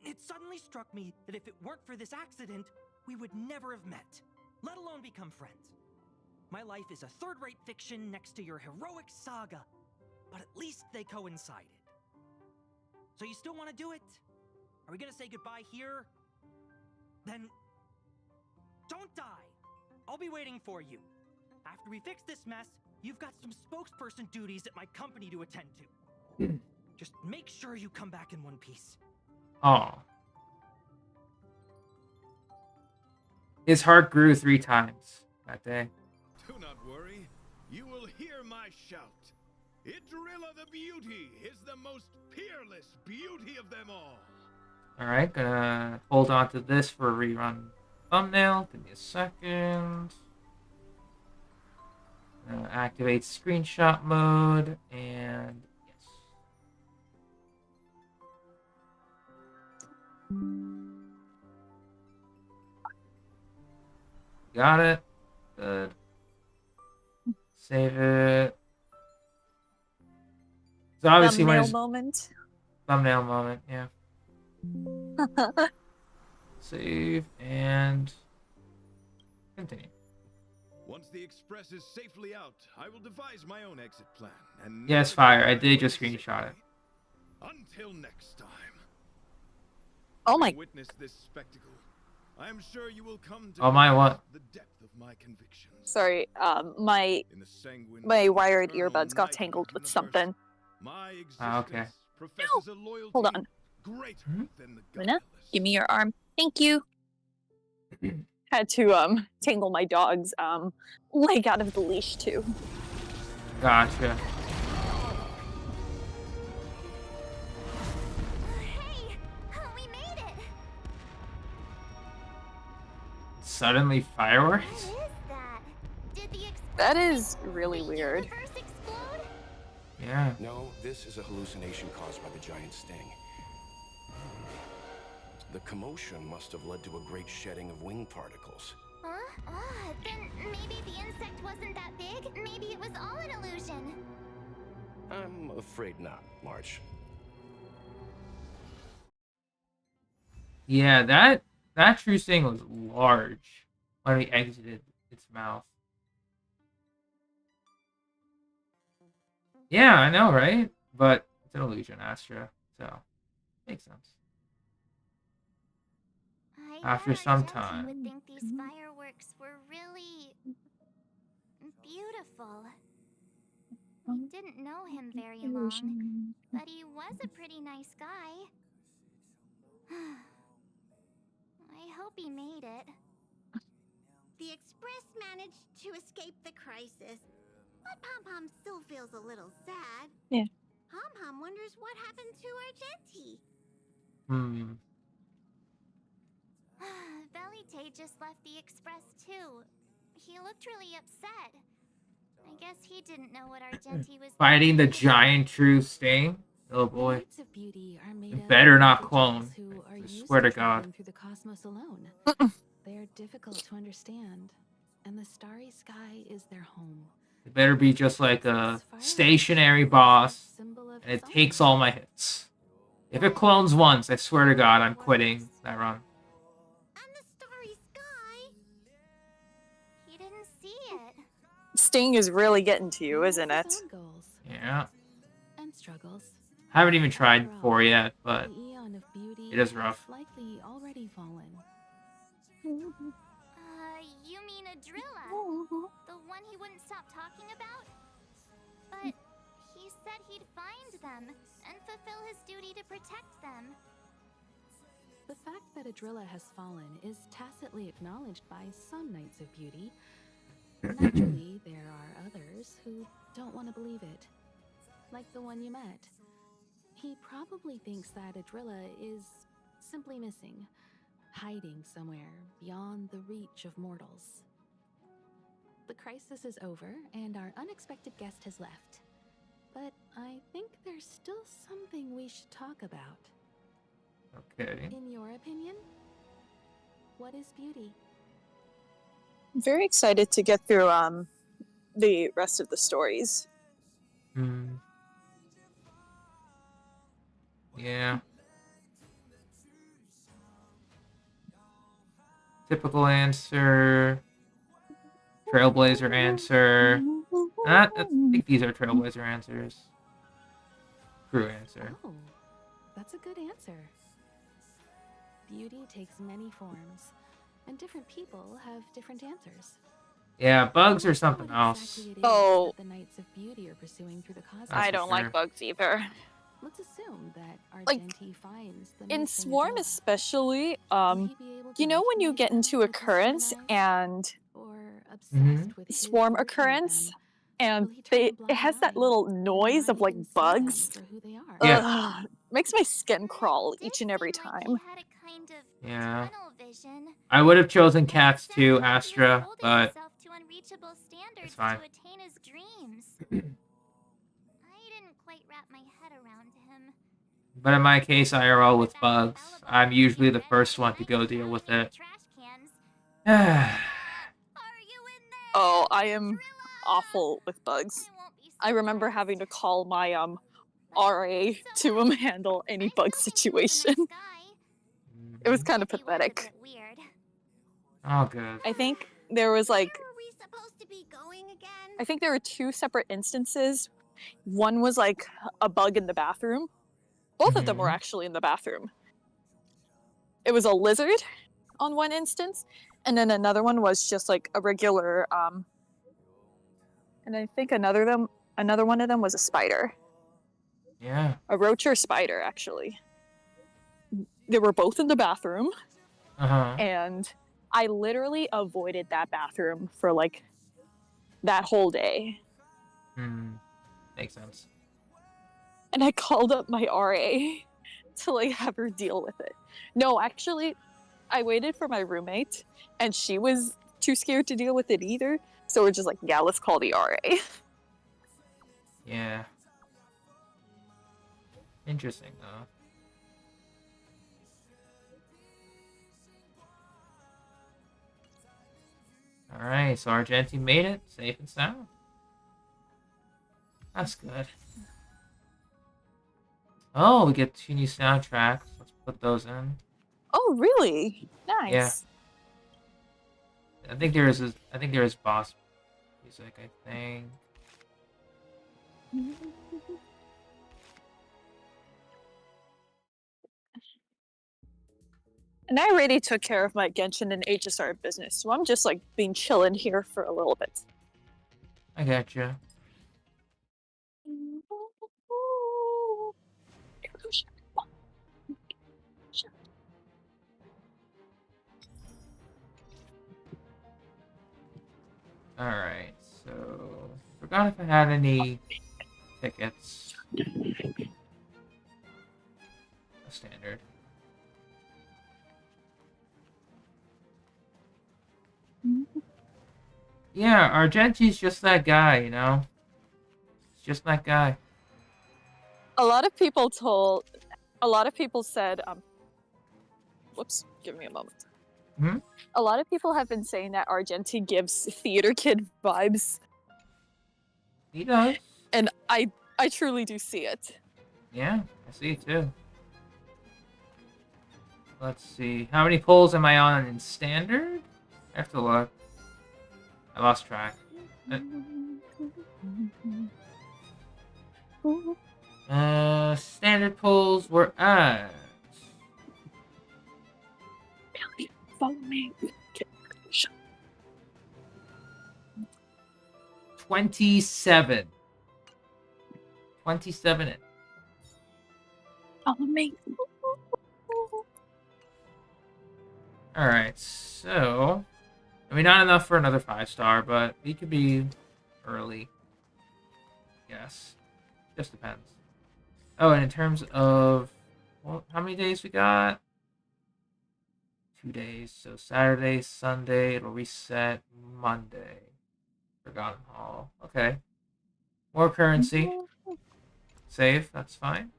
It suddenly struck me that if it weren't for this accident, we would never have met, let alone become friends. My life is a third-rate fiction next to your heroic saga, but at least they coincided. So you still want to do it? Are we gonna say goodbye here? Then don't die. I'll be waiting for you. After we fix this mess, you've got some spokesperson duties at my company to attend to. Just make sure you come back in one piece. Oh. His heart grew 3 times that day. Do not worry. You will hear my shout. Idrilla the Beauty is the most peerless beauty of them all. Alright, gonna hold on to this for a rerun thumbnail. Give me a second. Activate screenshot mode, and yes. Got it. Good. Save it. So obviously thumbnail moment, yeah. Save and continue. Once the Express is safely out, I will devise my own exit plan. And yes, fire. I did just screenshot it. Until next time. Oh my! Witness this spectacle. I am sure you will come to what? the depth of my convictions. Sorry, my wired earbuds got tangled with something. Okay. No. Hold on. Luna, give me your arm. Thank you. Had to tangle my dog's leg out of the leash too. Gotcha. Hey, we made it. Suddenly fireworks? What is that? Did the That is really weird. universe explode? Yeah. No, this is a hallucination caused by the giant sting. The commotion must have led to a great shedding of wing particles. Huh? Then maybe the insect wasn't that big. Maybe it was all an illusion. I'm afraid not, March. Yeah, that true sting was large when we exited its mouth. Yeah, I know, right? But it's an illusion, Astra, so makes sense. After some time. would think these fireworks were really beautiful. I didn't know him very long, but he was a pretty nice guy. I hope he made it. The Express managed to escape the crisis, but Pom-Pom still feels a little sad. Yeah. Pom-Pom wonders what happened to Argenti. Belite just left the Express too. He looked really upset. I guess he didn't know what Argenti was Fighting the doing. giant true sting? Oh boy. Lights of beauty are made It better not of clone. individuals who are I used swear to traveling God. through the cosmos alone. They're difficult to understand, and the starry sky is their home. It better be just like a stationary boss, and it takes all my hits. If it clones once, I swear to God, I'm quitting that run. And the starry sky. He didn't see it. Sting is really getting to you, isn't it? His own goals Yeah. and struggles. Haven't even tried 4 yet, but The eon of beauty it is has rough. likely already fallen. You mean Adrilla? The one he wouldn't stop talking about? But he said he'd find them and fulfill his duty to protect them. The fact that Adrilla has fallen is tacitly acknowledged by some Knights of Beauty. Naturally, there are others who don't want to believe it. Like the one you met. He probably thinks that Adrilla is simply missing, hiding somewhere beyond the reach of mortals. The crisis is over, and our unexpected guest has left. But I think there's still something we should talk about. Okay. In your opinion, what is beauty? I'm very excited to get through the rest of the stories. Yeah. Typical answer. Trailblazer answer. I think these are Trailblazer answers. Crew answer. Oh, that's a good answer. Beauty takes many forms, and different people have different answers. Yeah, bugs or something else. Exactly Oh, the Knights of Beauty are pursuing through the cosmos. I don't like bugs either. Let's assume that Like, Argenti finds the in missing Swarm Adrilla. especially, Will he be able to you know when you recognize get them into with his occurrence keen eyes? and Or obsessed with his Swarm version of occurrence, them? and Will he turn a it blind has that eye little and noise not of like even see them bugs. for who they are? Yeah. Ugh, makes my skin crawl each and every time. Yeah. I would have chosen cats too, Astra, but it's fine. But in my case, IRL with bugs, I'm usually the first one to go deal with it. Oh, I am awful with bugs. I remember having to call my RA to handle any bug situation. It was kind of pathetic. Oh, good. I think there was like, I think there were 2 separate instances. One was like a bug in the bathroom. Both of them were actually in the bathroom. It was a lizard on one instance, and then another one was just like a regular, and I think another one of them was a spider. Yeah. A roach or spider, actually. They were both in the bathroom, and I literally avoided that bathroom for like that whole day. Makes sense. And I called up my RA to like have her deal with it. No, actually, I waited for my roommate, and she was too scared to deal with it either. So we're just like, yeah, let's call the RA. Yeah. Interesting, though. Alright, so Argenti made it, safe and sound. That's good. Oh, we get 2 new soundtracks. Let's put those in. Oh, really? Nice. Yeah. I think there is boss music, I think. And I already took care of my Genshin and HSR business, so I'm just like being chilling here for a little bit. I gotcha. Alright, so forgot if I had any tickets. A standard. Yeah, Argenti's just that guy, you know? It's just that guy. A lot of people said, whoops, give me a moment. A lot of people have been saying that Argenti gives theater kid vibes. He does. And I truly do see it. Yeah, I see it too. Let's see. How many polls am I on in standard? I have to look. I lost track. Standard polls were at... Follow me. 27. 27 in. Follow me. Alright, so... I mean, not enough for another 5-star, but we could be early. Yes. Just depends. Oh, and in terms of... Well, how many days we got? 2 days. So Saturday, Sunday, it'll reset Monday. Forgotten Hall. Okay. More currency. Save, that's fine.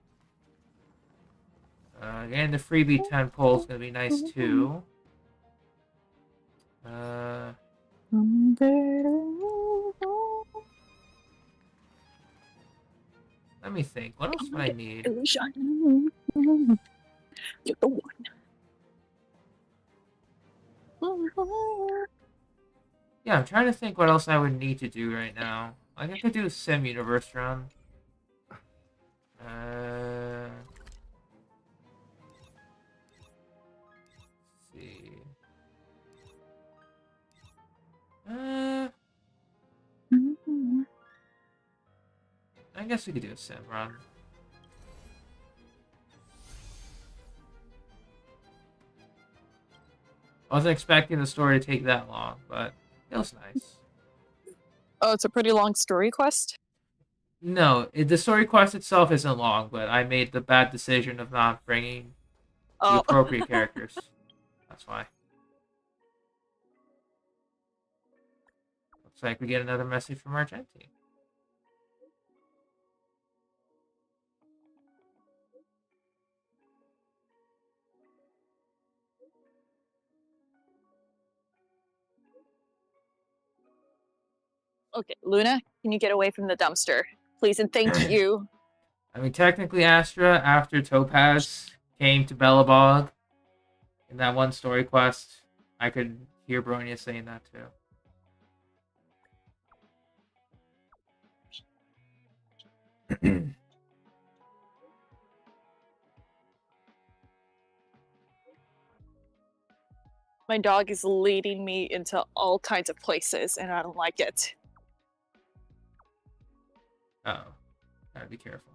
And the freebie 10 poll is going to be nice too. Let me think. What else would I need? You're the one. Yeah, I'm trying to think what else I would need to do right now. Like, I could do a Sim Universe run. Let's see. I guess we could do a Sim run. I wasn't expecting the story to take that long, but it was nice. Oh, it's a pretty long story quest? No, the story quest itself isn't long, but I made the bad decision of not bringing the appropriate characters. That's why. Looks like we get another message from Argenti. Okay, Luna, can you get away from the dumpster? Please and thank you. I mean, technically, Astra, after Topaz came to Bellabog in that one story quest, I could hear Bronia saying that too. My dog is leading me into all kinds of places, and I don't like it. Uh-oh. Gotta be careful.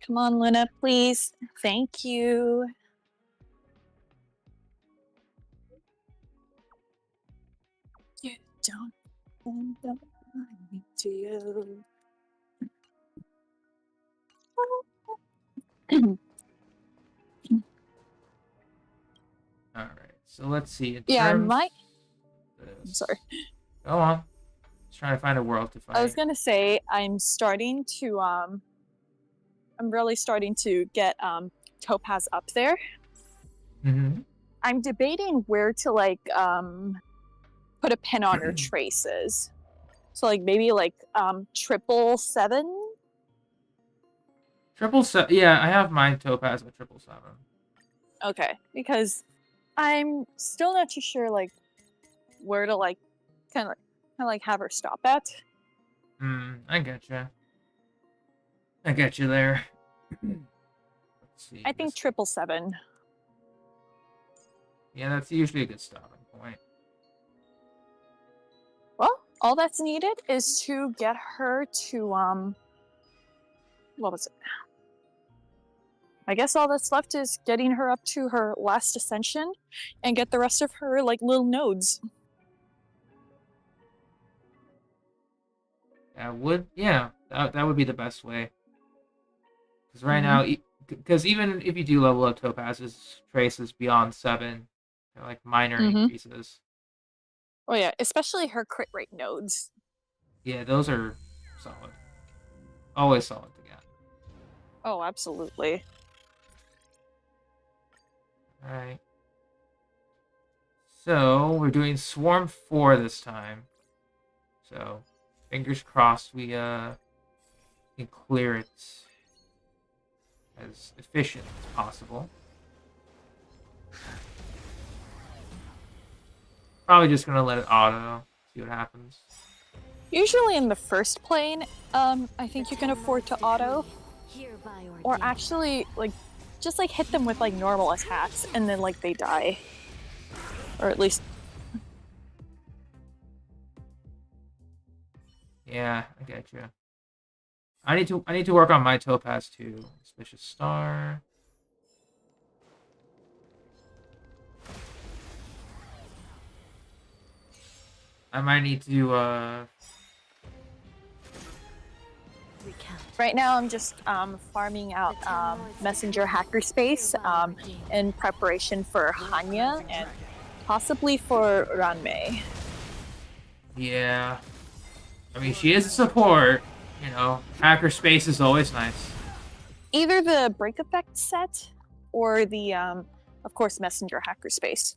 Come on, Luna, please. Thank you. You don't need to you. Alright, so let's see. Yeah, I'm sorry. Go on. Just trying to find a world to fight. I was gonna say, I'm starting to, I'm really starting to get, Topaz up there. Mm-hmm. I'm debating where to, like, put a pin on her traces. So, like, maybe, like, 777? 777. Yeah, I have mine Topaz at 777. Okay, because I'm still not too sure, like, where to, like, kind of like have her stop at. I getcha. I get you there. Let's see. I think 777. Yeah, that's usually a good stopping point. Well, all that's needed is to get her to, what was it? I guess all that's left is getting her up to her last ascension and get the rest of her, like, little nodes. That would be the best way. Because right now, because even if you do level up Topaz's traces beyond 7, they're like minor increases. Oh yeah, especially her crit rate nodes. Yeah, those are solid. Always solid to get. Oh, absolutely. Alright. So, we're doing Swarm 4 this time. So, fingers crossed we can clear it as efficient as possible. Probably just gonna let it auto, see what happens. Usually in the first plane, I think you can afford to auto. Or actually, like, just like hit them with like normal attacks and then like they die. Or at least... Yeah, I get you. I need to work on my Topaz too. Suspicious Star. I might need to Right now I'm just farming out Messenger Hackerspace in preparation for Hanya and possibly for Ranmei. Yeah. I mean, she is a support, you know. Hackerspace is always nice. Either the Break Effect set or the, of course, Messenger Hackerspace.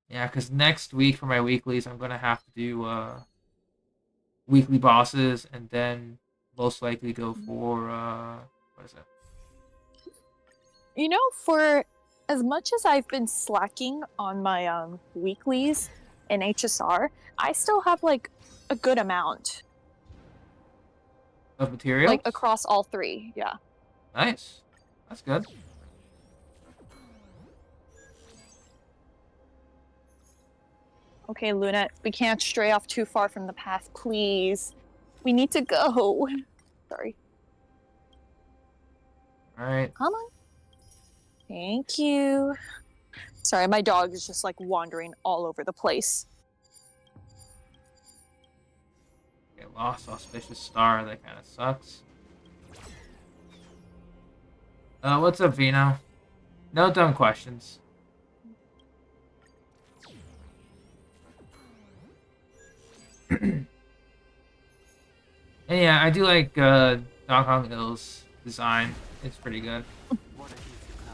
Yeah, because next week for my weeklies, I'm gonna have to do weekly bosses, and then most likely go for what is it? You know, for as much as I've been slacking on my weeklies in HSR, I still have like a good amount Of material? like across all three. Yeah. Nice. That's good. Okay, Luna, we can't stray off too far from the path, please. We need to go. Sorry. All right. Come on. Thank you. Sorry, my dog is just like wandering all over the place. Okay, lost auspicious star. That kind of sucks. What's up, Vino? No dumb questions. And yeah, I do like Donkey Kong Ill's design. It's pretty good.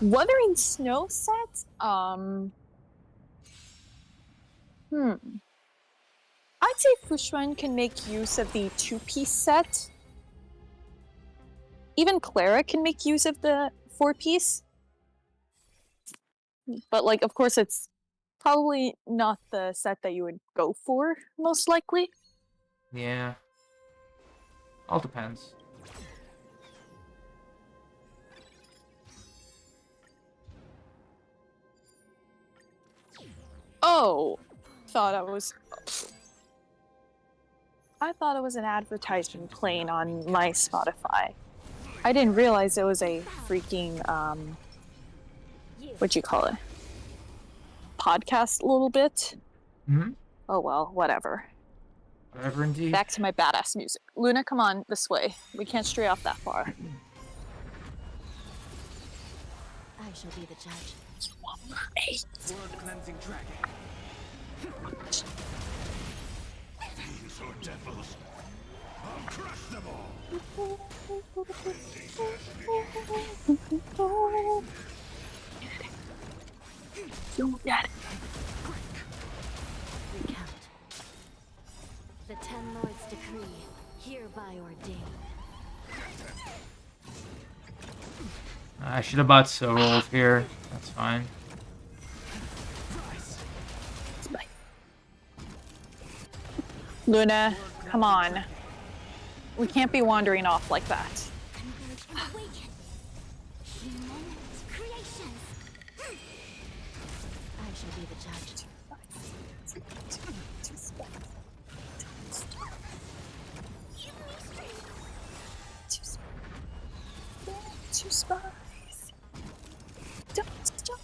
Wuthering Snow set? I'd say Fushuan can make use of the two-piece set. Even Clara can make use of the four-piece. But, like, of course, it's probably not the set that you would go for, most likely. Yeah. All depends. Oh, I thought it was an advertisement playing on my Spotify. I didn't realize it was a freaking what'd you call it? Podcast a little bit. Hmm. Oh well, whatever. Whatever indeed. Back to my badass music. Luna, come on this way. We can't stray off that far. I shall be the judge. World cleansing dragon. Fiends or devils, I'll crush them all. You got it. Recount. The Ten Lords' decree, hereby ordained. I should have bought So Rolls here. That's fine. Luna, come on. We can't be wandering off like that. I shall be the judge. Two spies. Don't stop.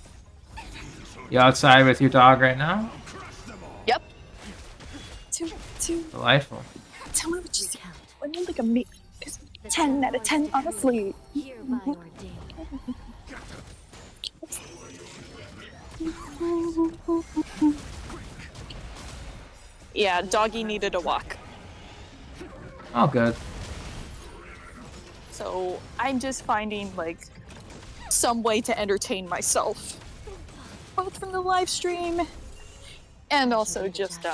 You outside with your dog right now? Yep. Two. Delightful. Tell me what you see. When you look at me, it's 10 out of 10, honestly. Hereby ordained. Yeah, doggy needed a walk. Oh, good. So I'm just finding like some way to entertain myself, both from the live stream and also just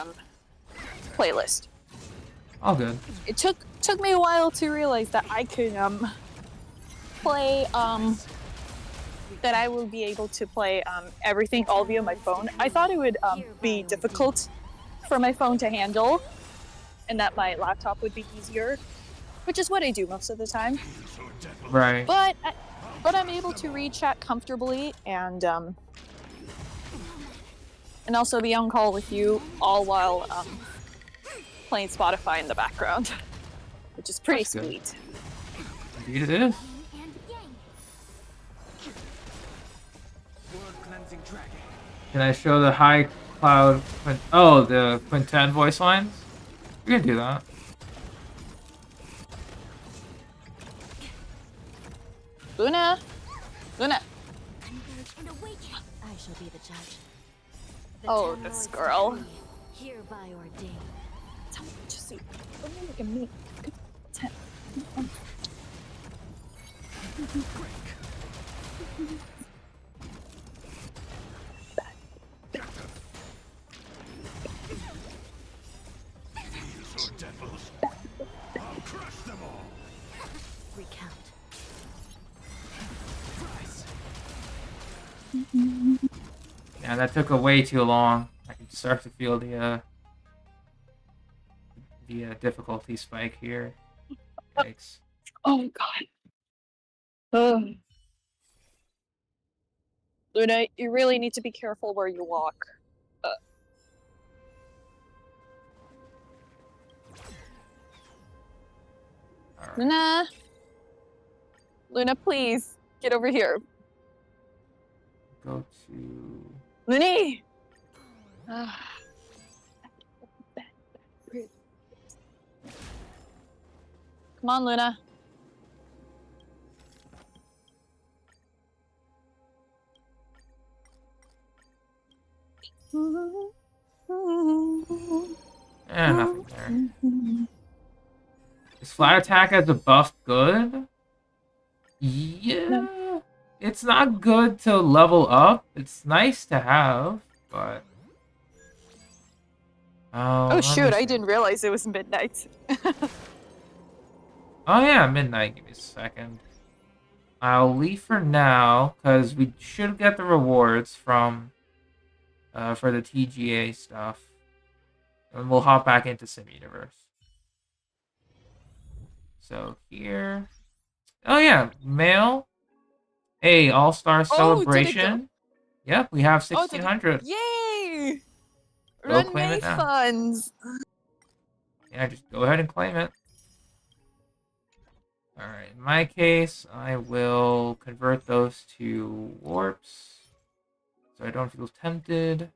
playlist. All good. It took me a while to realize that I could play that I will be able to play everything all via my phone. I thought it would be difficult for my phone to handle, and that my laptop would be easier, which is what I do most of the time. Right. But I'm able to read chat comfortably and also be on call with you all while playing Spotify in the background, which is pretty sweet. Indeed it is. Can I show the high cloud? Oh, the Quintet voice lines? We can do that. Luna! I shall be the judge. Oh, this girl. Hereby ordained. Tell me what you see. Don't look at me. Yeah, that took way too long. I can start to feel the difficulty spike here. Thanks. Oh god. Ugh. Luna, you really need to be careful where you walk. Right. Luna! Luna, please, get over here. Go to... Luni! Come on, Luna. Nothing there. Is flat attack as a buff good? Yeah. No. It's not good to level up. It's nice to have, but... Oh shoot, I didn't realize it was midnight. Oh yeah, midnight. Give me a second. I'll leave for now, because we should get the rewards from... for the TGA stuff. And we'll hop back into Sim Universe. So here... Oh yeah, mail. Hey, All-Star Celebration. Yep, we have 1,600. Yay! Go claim it now. Funds. Yeah, just go ahead and claim it. Alright, in my case, I will convert those to warps. So I don't feel tempted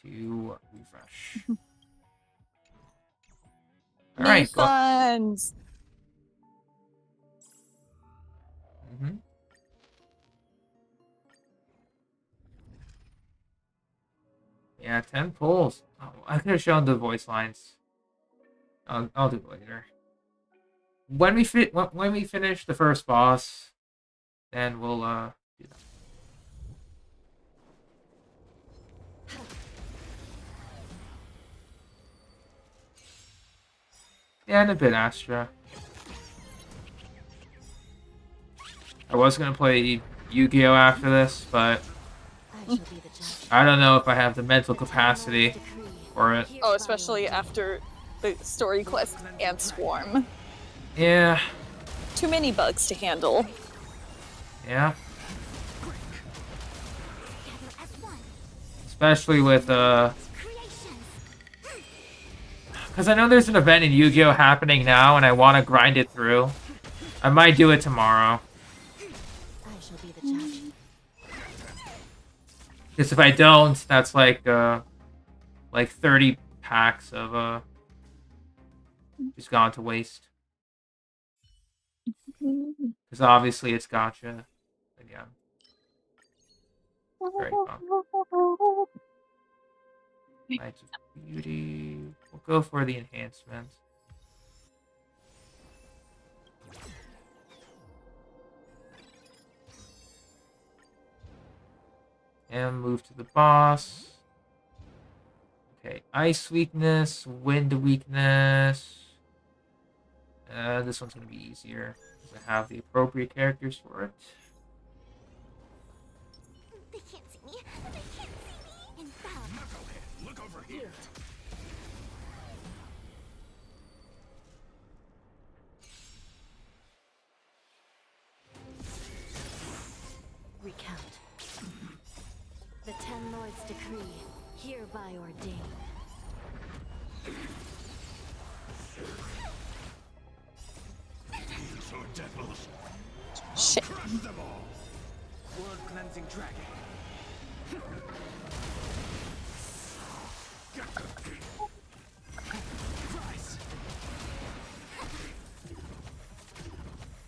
to refresh. Alright, go. Funds. Yeah, 10 pulls. Oh, I could have shown the voice lines. I'll do it later. When we finish the first boss, then we'll do that. Yeah, and a bit Astra. I was gonna play Yu-Gi-Oh after this, but I don't know if I have the mental capacity for it. Oh, especially after the story quest and Swarm. Yeah. Too many bugs to handle. Yeah. Especially with because I know there's an event in Yu-Gi-Oh happening now, and I want to grind it through. I might do it tomorrow. Because if I don't, that's like 30 packs of just gone to waste. Because obviously it's gotcha again. Very fun. Knights of Beauty. We'll go for the enhancement. And move to the boss. Okay, ice weakness, wind weakness. This one's going to be easier because I have the appropriate characters for it. They can't see me. They can't see me. And Knucklehead, look over here. Recount. The Ten Lords' decree, hereby ordained. So devils. Shit. Crush them all. World cleansing dragon. Price.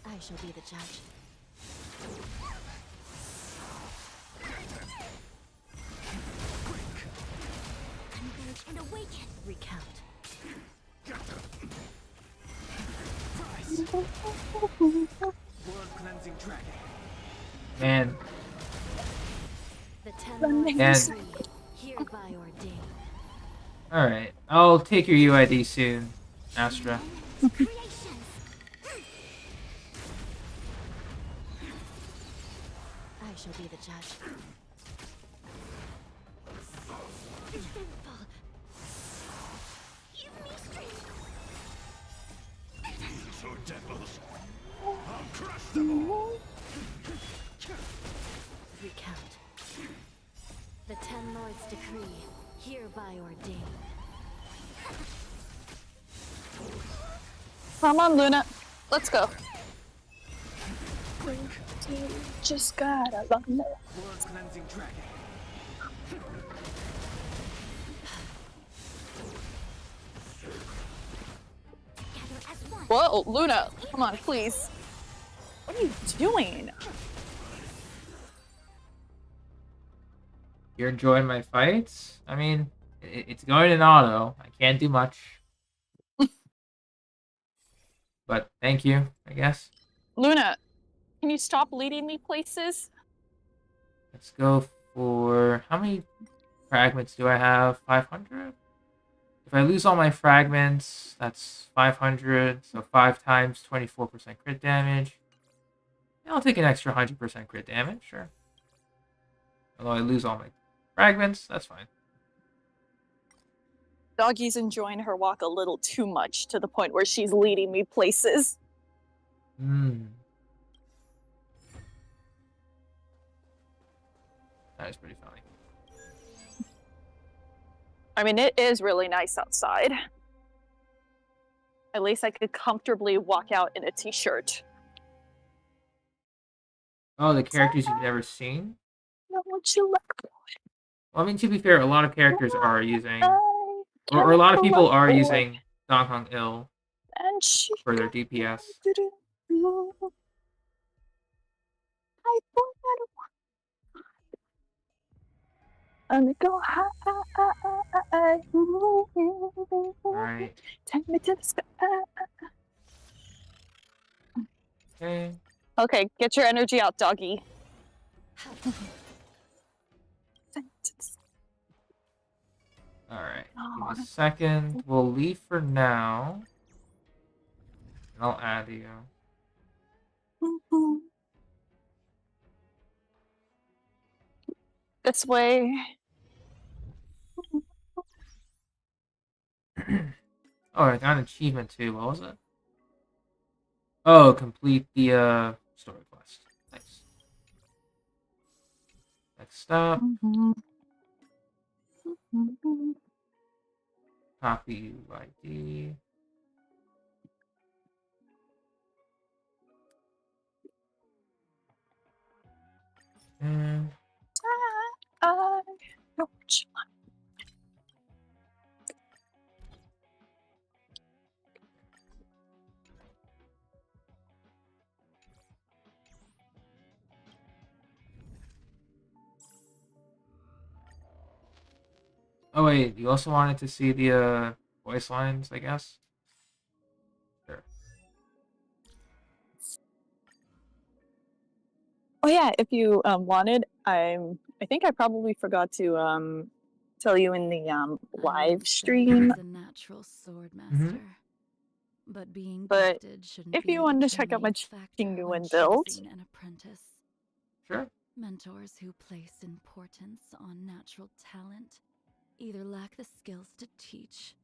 I shall be the judge. converge and awaken. Recount. World cleansing dragon. Man. The Ten Lords' decree, hereby ordained. Alright, I'll take your UID soon, Astra. I shall be the judge. sinful. Give me strength. Demons or devils, I'll crush them all. Recount. The Ten Lords' decree, hereby ordained. Come on, Luna. Let's go. Just gotta love it. Lord Cleansing Dragon. Together as one. Whoa, Luna, come on, please. What are you doing? You're enjoying my fights? I mean, it's going in auto. I can't do much. But thank you, I guess. Luna, can you stop leading me places? Let's go for... How many fragments do I have? 500? If I lose all my fragments, that's 500. So 5 times 24% crit damage. Yeah, I'll take an extra 100% crit damage, sure. Although I lose all my fragments, that's fine. Doggy's enjoying her walk a little too much to the point where she's leading me places. That is pretty funny. I mean, it is really nice outside. At least I could comfortably walk out in a t-shirt. Oh, the characters you've never seen? No, won't you look? Well, I mean, to be fair, a lot of characters are using... Or a lot of people are using Dong Hong Il for their DPS. Alright. Take me to the sky. Okay. Okay, get your energy out, doggy. Alright. Give me a second. We'll leave for now. And I'll add you. This way. Oh, I got an achievement too. What was it? Oh, complete the story quest. Nice. Next up. Copy UID. And I know what you want. oh wait, you also wanted to see the voice lines, I guess? Sure. Oh yeah, if you wanted, I think I probably forgot to tell you in the live stream. A natural sword master. But being But gifted shouldn't if be you a wanted to check out my determining factor genuine when build, choosing an apprentice. Sure. Mentors who place importance on natural talent either lack the skills to teach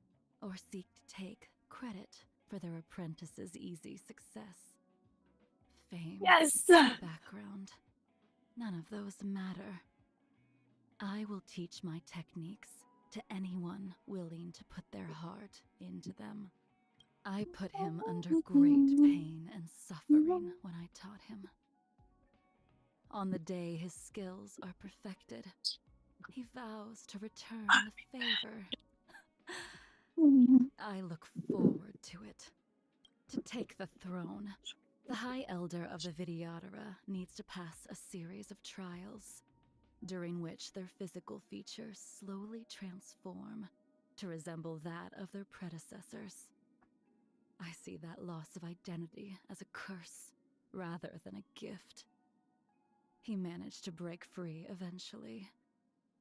or seek to take credit for their apprentice's easy success. Fame, yes, background, none of those matter. I will teach my techniques to anyone willing to put their heart into them. I put him under great pain and suffering when I taught him. On the day his skills are perfected, he vows to return the favor. I look forward to it. To take the throne, the High Elder of the Vidyadhara needs to pass a series of trials, during which their physical features slowly transform to resemble that of their predecessors. I see that loss of identity as a curse rather than a gift. He managed to break free eventually,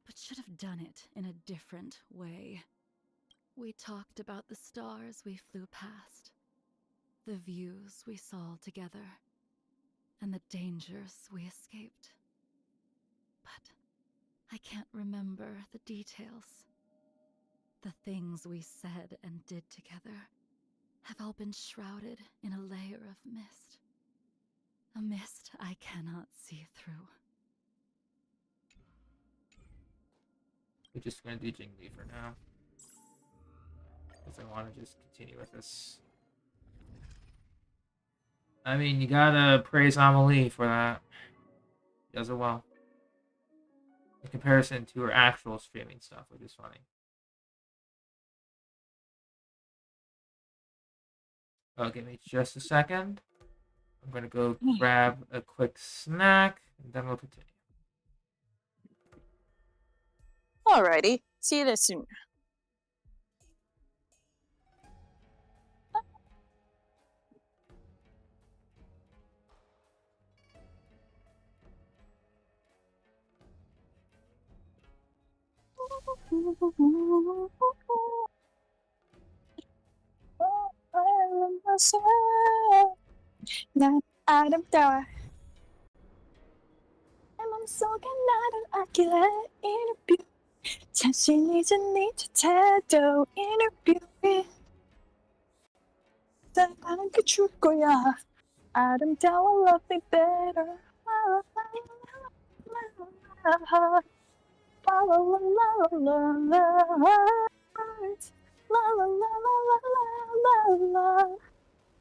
but should have done it in a different way. We talked about the stars we flew past, the views we saw together, and the dangers we escaped. But I can't remember the details. The things we said and did together have all been shrouded in a layer of mist. A mist I cannot see through. We're just gonna do Jingli for now. Because I want to just continue with this. I mean, you gotta praise Amelie for that. She does it well. In comparison to her actual streaming stuff, which is funny. Oh, give me just a second. I'm gonna go grab a quick snack, and then we'll continue. Alrighty, see you soon. 난 아름다워. 내 맘속에 나를 아끼래 인터뷰. 자신 있은 네 태도 인터뷰에 사랑은 줄 거야. 아름다워 love me better.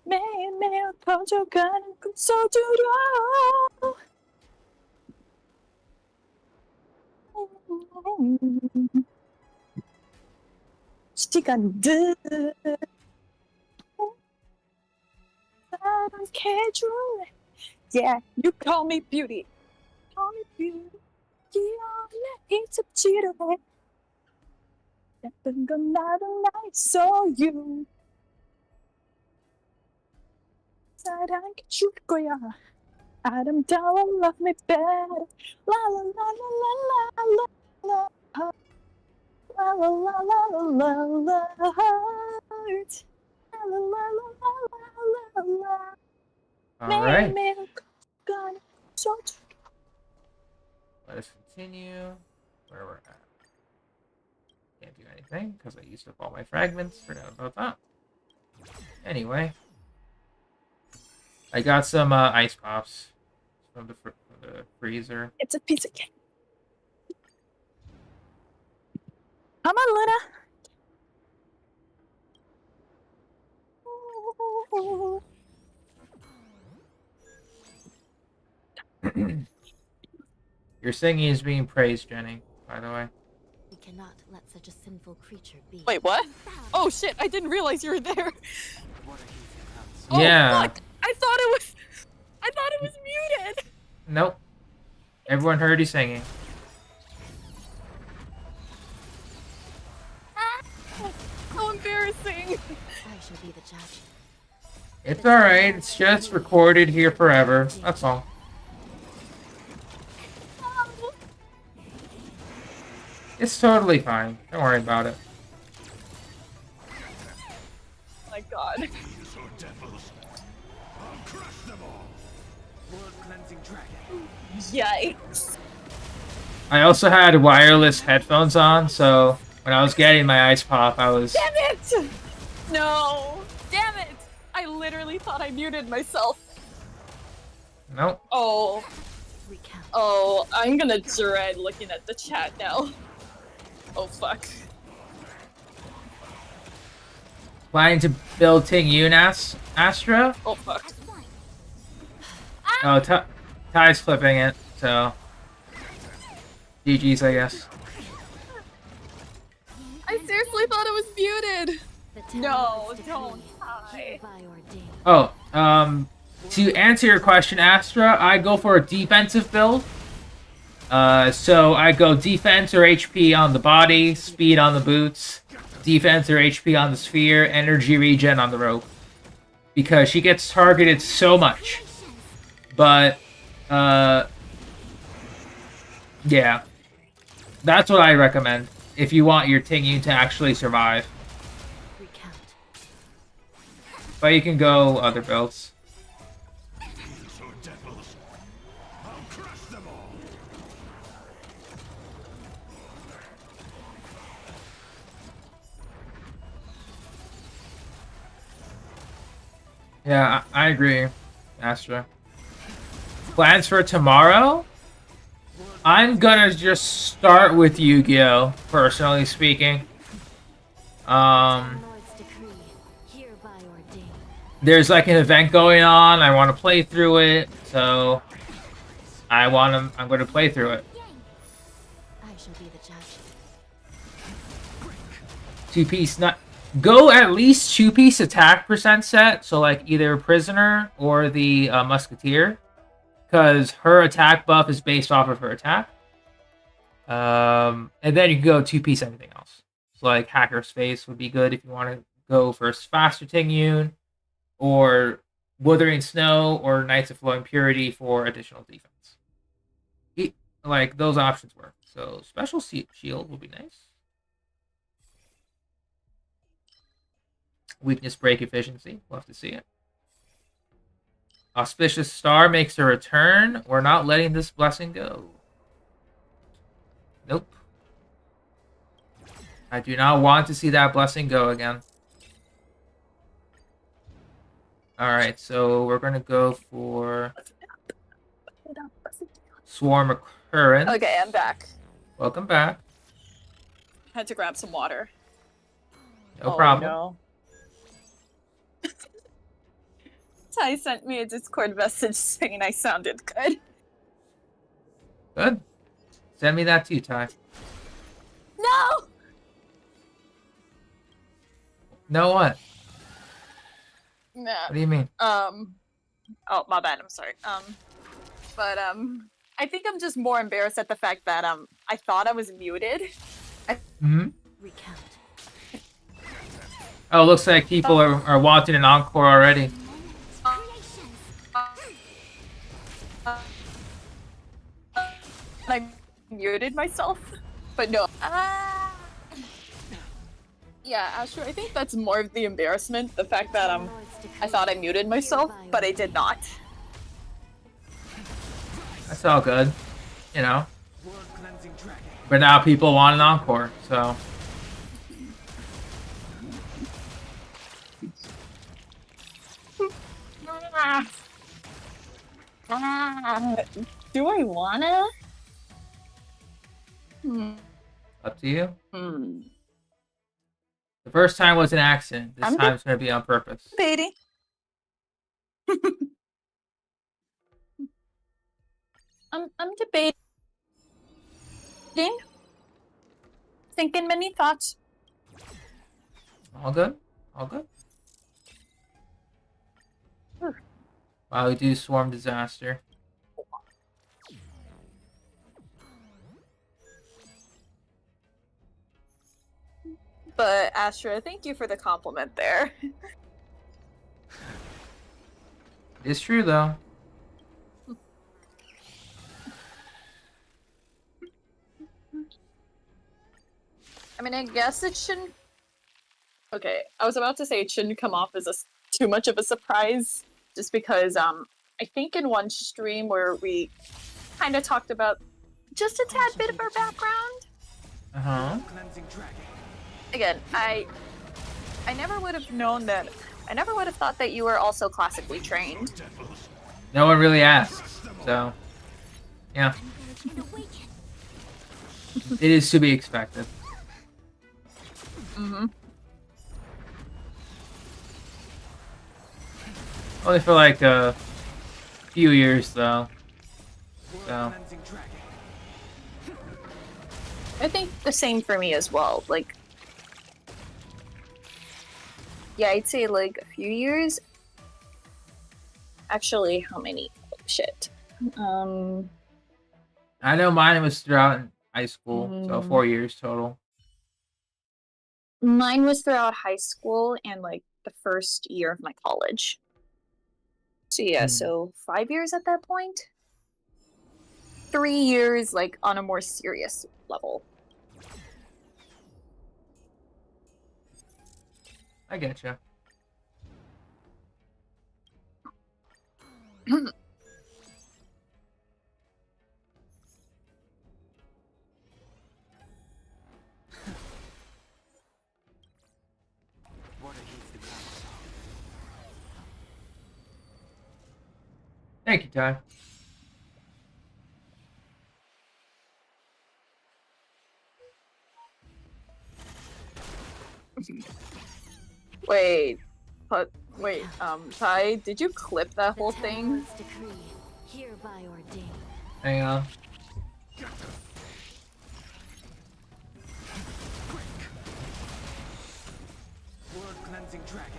매일매일 퍼져가는 꿈속으로 시간들 사랑해줄래. Yeah, you call me beauty. Call me beauty. 기억나 잊습지를 해. 예쁜 건 나도 나 so you. 사랑해줄 거야. 아름다워 love me better. La la la la la la la la. La la la la la la la. La la la la la la la. All right. So Let us continue where we're at. Can't do anything because I used up all my fragments. Forgot about that. Anyway, I got some ice pops from the freezer. it's a piece of cake. Come on, Luna. Your singing is being praised, Jenny, by the way. We cannot let such a sinful creature be. Wait, what? Oh shit, I didn't realize you were there. Yeah. Oh, fuck. I thought it was muted. Nope. Everyone heard you singing. How embarrassing. I shall be the judge. It's alright. It's just recorded here forever. That's all. It's totally fine. Don't worry about it. Oh my god. Yikes. I also had wireless headphones on, so when I was getting my ice pop, I was... Damn it! No! Damn it! I literally thought I muted myself. Nope. Oh. Oh, I'm gonna dread looking at the chat now. Oh fuck. Planning to build Ting Yun Astra? Oh fuck. Oh, Ty's flipping it, so... GG's, I guess. I seriously thought it was muted! No, don't Ty. Oh, to answer your question, Astra, I go for a defensive build. So I go defense or HP on the body, speed on the boots, defense or HP on the sphere, energy regen on the rope. Because she gets targeted so much. But, yeah. That's what I recommend, if you want your Ting Yun to actually survive. But you can go other builds. Yeah, I agree, Astra. Plans for tomorrow? I'm gonna just start with Yu-Gi-Oh, personally speaking. There's like an event going on. I want to play through it, so I'm going to play through it. I shall be the judge. 2-piece, not go at least 2-piece attack percent set. So like either prisoner or the musketeer, because her attack buff is based off of her attack. And then you can go 2-piece anything else. So like Hacker's Face would be good if you want to go for faster Tingyun, or Wuthering Snow, or Knights of Flowing Purity for additional defense. Like those options work. So special shield would be nice. Weakness break efficiency. We'll have to see it. Auspicious Star makes a return. We're not letting this blessing go. Nope. I do not want to see that blessing go again. Alright, so we're going to go for Swarm Occurrence. Okay, I'm back. Welcome back. Had to grab some water. No problem. No. Ty sent me a Discord message saying I sounded good. Good. Send me that too, Ty. No! No what? Nah. What do you mean? Oh, my bad. I'm sorry. But I think I'm just more embarrassed at the fact that I thought I was muted. Recount. Oh, looks like people are wanting an encore already. I muted myself, but no. Yeah, Astro, I think that's more of the embarrassment, the fact that I thought I muted myself, but I did not. That's all good, you know. But now people want an encore, so. Do I wanna? Up to you. The first time was an accident. This time's gonna be on purpose. Debating. I'm debating. Thinking many thoughts. All good? All good? Wow, we do Swarm Disaster. But Astra, thank you for the compliment there. It's true though. I mean, I guess it shouldn't. Okay, I was about to say it shouldn't come off as too much of a surprise, just because I think in one stream where we kind of talked about just a tad bit of our background. Again, I never would have known that. I never would have thought that you were also classically trained. No one really asks, so yeah. It is to be expected. Only for like a few years though. So I think the same for me as well. Like, yeah, I'd say like a few years. Actually, how many? Oh, shit. I know mine was throughout high school, so 4 years total. Mine was throughout high school and like the first year of my college. So yeah, so 5 years at that point. 3 years like on a more serious level. I get you. Thank you, Ty. Wait, Ty, did you clip that whole thing? Decree, hereby ordained. Hang on. Word cleansing dragon.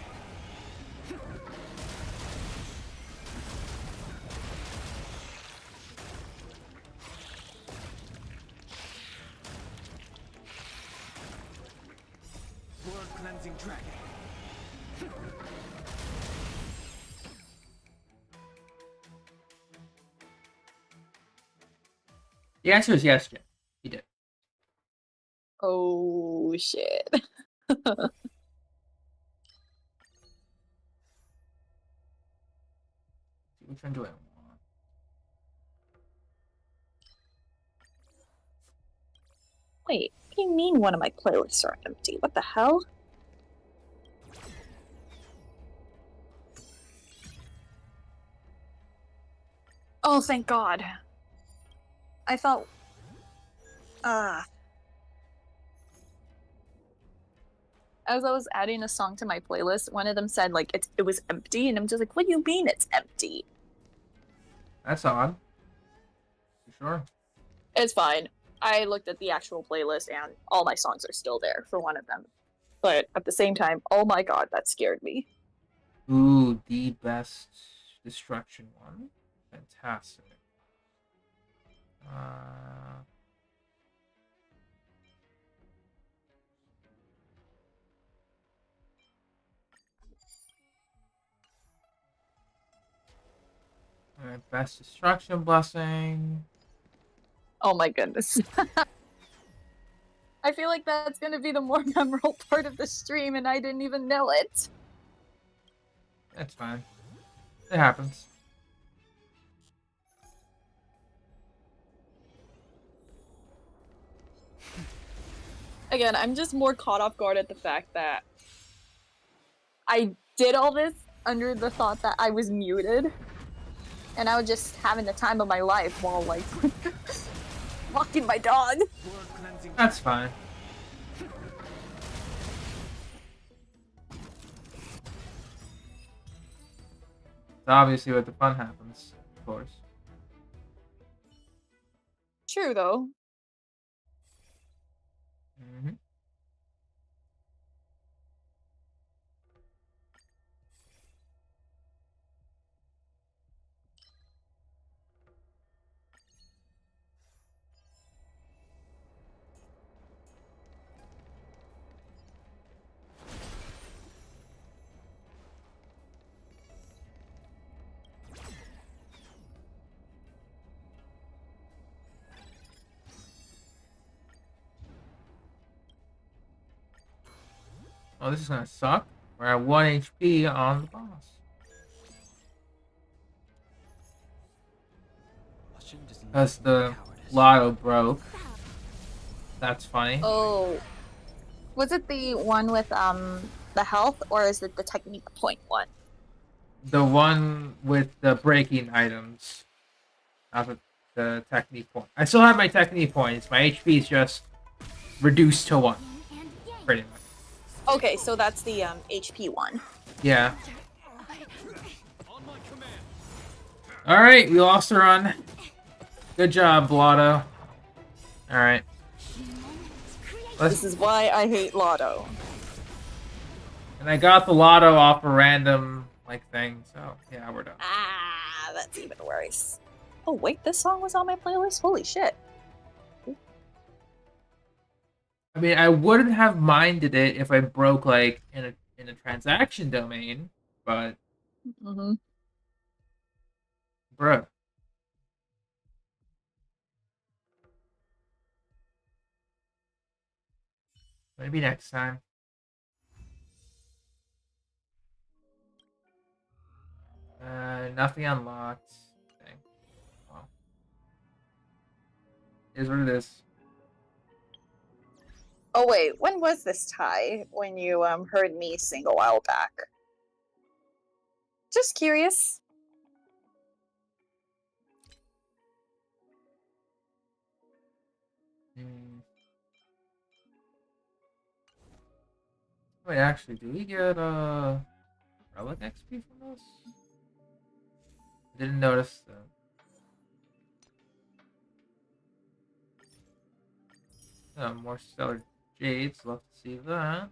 Word cleansing dragon. The answer is yes, Jim. He did. Oh shit. Which one do I want? Wait, what do you mean one of my playlists are empty? What the hell? Oh, thank God. I thought... As I was adding a song to my playlist, one of them said, like, it was empty, and I'm just like, what do you mean it's empty? That's odd. For sure. It's fine. I looked at the actual playlist, and all my songs are still there for one of them. But at the same time, oh my God, that scared me. Ooh, the best destruction one. Fantastic. Alright, best destruction blessing. Oh my goodness. I feel like that's gonna be the more memorable part of the stream, and I didn't even know it. That's fine. It happens. Again, I'm just more caught off guard at the fact that I did all this under the thought that I was muted, and I was just having the time of my life while, like, walking my dog. That's fine. It's obviously where the fun happens, of course. True, though. Mm-hmm. Oh, this is gonna suck. We're at 1 HP on the boss. Because the lotto broke. That's funny. Oh. Was it the one with, the health, or is it the technique point one? The one with the breaking items. Not the technique point. I still have my technique points. My HP is just reduced to 1. Pretty much. Okay, so that's the, HP one. Yeah. Alright, we lost the run. Good job, Blotto. Alright. This is why I hate Lotto. And I got the Lotto off a random, like, thing, so, yeah, we're done. Ah, that's even worse. Oh, wait, this song was on my playlist? Holy shit. I mean, I wouldn't have minded it if I broke, like, in a transaction domain, but... Mm-hmm. Bruh. Maybe next time. Nothing unlocked. Dang. Well. Here's what it is. Oh wait, when was this, Ty? When you heard me sing a while back? Just curious. Wait, actually, do we get relic XP from this? Didn't notice that. More stellar jades. Love to see that.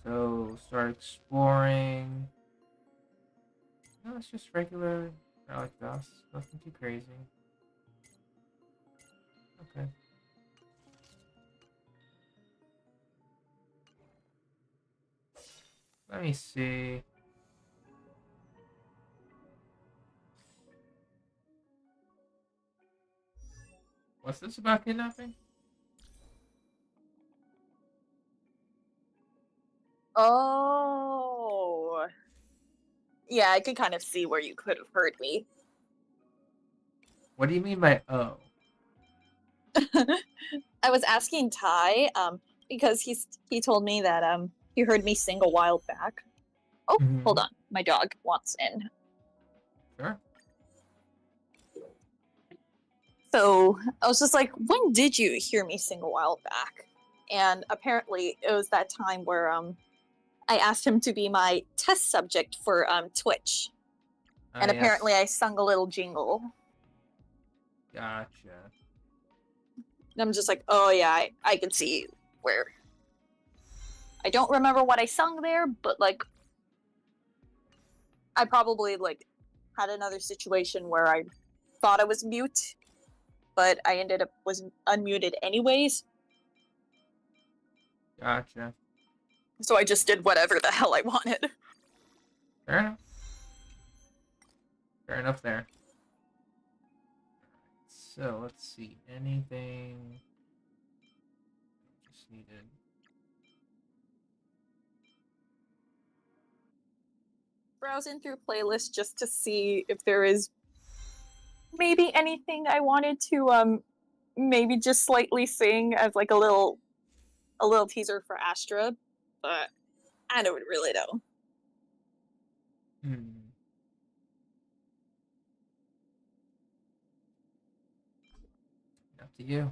So start exploring. No, it's just regular relic dust. Nothing too crazy. Okay. Let me see. What's this about kidnapping? Oh. Yeah, I could kind of see where you could have heard me. What do you mean by oh? I was asking Ty, because he told me that he heard me sing a while back. Oh, hold on. My dog wants in. Sure. So I was just like, when did you hear me sing a while back? And apparently it was that time where I asked him to be my test subject for Twitch. And apparently I sung a little jingle. Gotcha. And I'm just like, oh yeah, I can see where. I don't remember what I sung there, but like, I probably like had another situation where I thought I was mute, but I ended up was unmuted anyways. Gotcha. So I just did whatever the hell I wanted. Fair enough. Fair enough there. So let's see. Anything just needed. Browsing through playlists just to see if there is maybe anything I wanted to maybe just slightly sing as like a little teaser for Astra, but I don't really know. Up to you.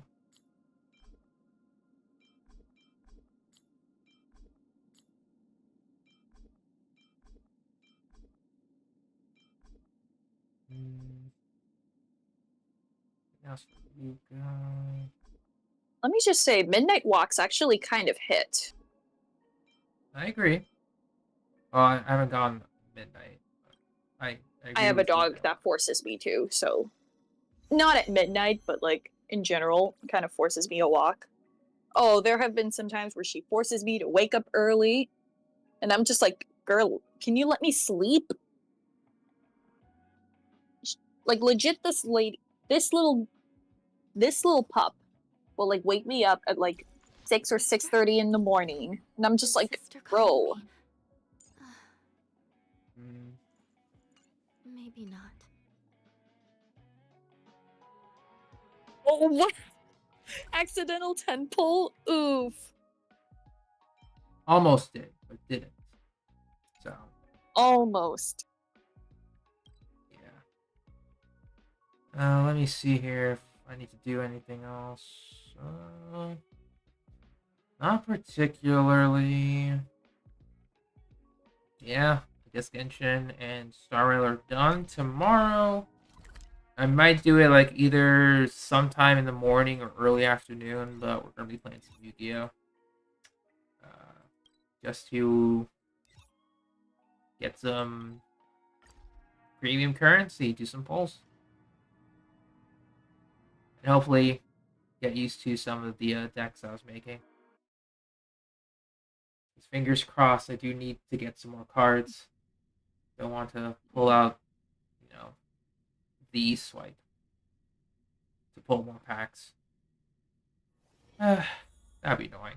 Else for you guys. Let me just say, Midnight Walks actually kind of hit. I agree. Well, I haven't gone midnight. I have a dog that forces me to, so not at midnight, but like in general, kind of forces me to walk. Oh, there have been some times where she forces me to wake up early, and I'm just like, girl, can you let me sleep? Like legit, this little pup will like wake me up at like 6 or 6:30 in the morning, and I'm just like, bro. Maybe not. Oh, what? Accidental 10 pull? Oof. Almost did, but didn't. So. Almost. Yeah. Let me see here if I need to do anything else. Not particularly. Yeah, I guess Genshin and Star Rail are done tomorrow. I might do it like either sometime in the morning or early afternoon, but we're gonna be playing some Yu-Gi-Oh! Just to get some premium currency, do some pulls, and hopefully get used to some of the decks I was making. Fingers crossed, I do need to get some more cards. Don't want to pull out, the swipe to pull more packs. That'd be annoying.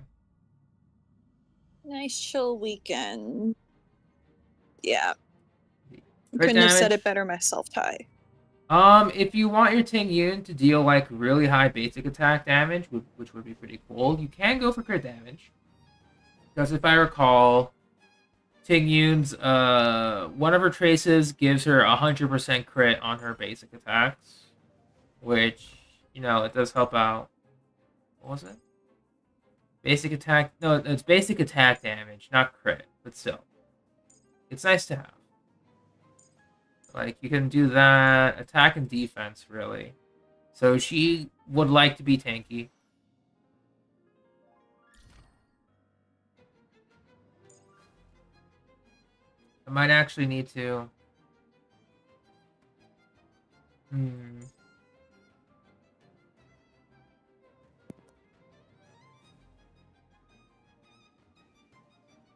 Nice chill weekend. Yeah. Crit Couldn't have damage. said it better myself, Ty. If you want your Ting Yun to deal like really high basic attack damage, which would be pretty cool, you can go for crit damage. Because if I recall, Ting Yun's one of her traces gives her 100% crit on her basic attacks, which you know, it does help out. What was it? Basic attack. No, it's basic attack damage, not crit, but still. It's nice to have. Like, you can do that. Attack and defense, really. So she would like to be tanky. I might actually need to...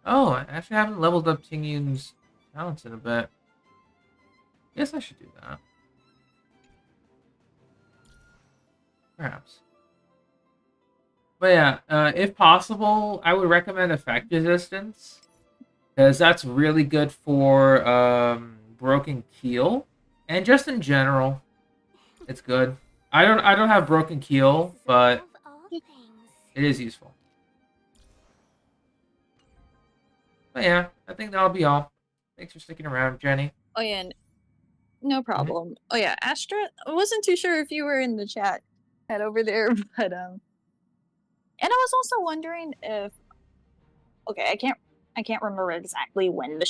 Oh, I actually haven't leveled up Tingyun's talents in a bit. Guess I should do that. Perhaps. But yeah, if possible, I would recommend effect resistance. Because that's really good for broken keel. And just in general, it's good. I don't have broken keel, but it is useful. But yeah, I think that'll be all. Thanks for sticking around, Jenny. Oh yeah, no problem. Oh yeah, Astra, I wasn't too sure if you were in the chat head over there, but and I was also wondering if okay, I can't remember exactly when the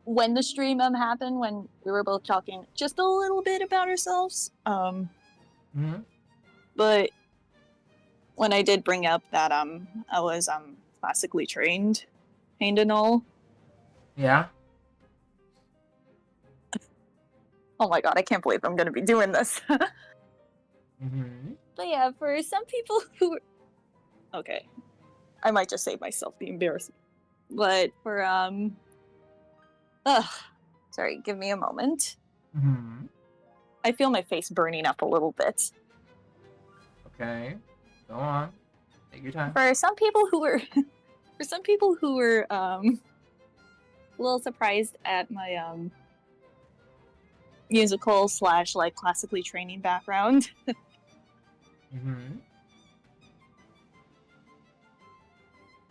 when the stream happened, when we were both talking just a little bit about ourselves. But when I did bring up that I was classically trained and all. Yeah. Oh my god, I can't believe I'm gonna be doing this. But yeah, for some people who okay. I might just save myself the embarrassment. But for sorry, give me a moment. I feel my face burning up a little bit. Okay. Go on. Take your time. For some people who were a little surprised at my musical / like classically training background.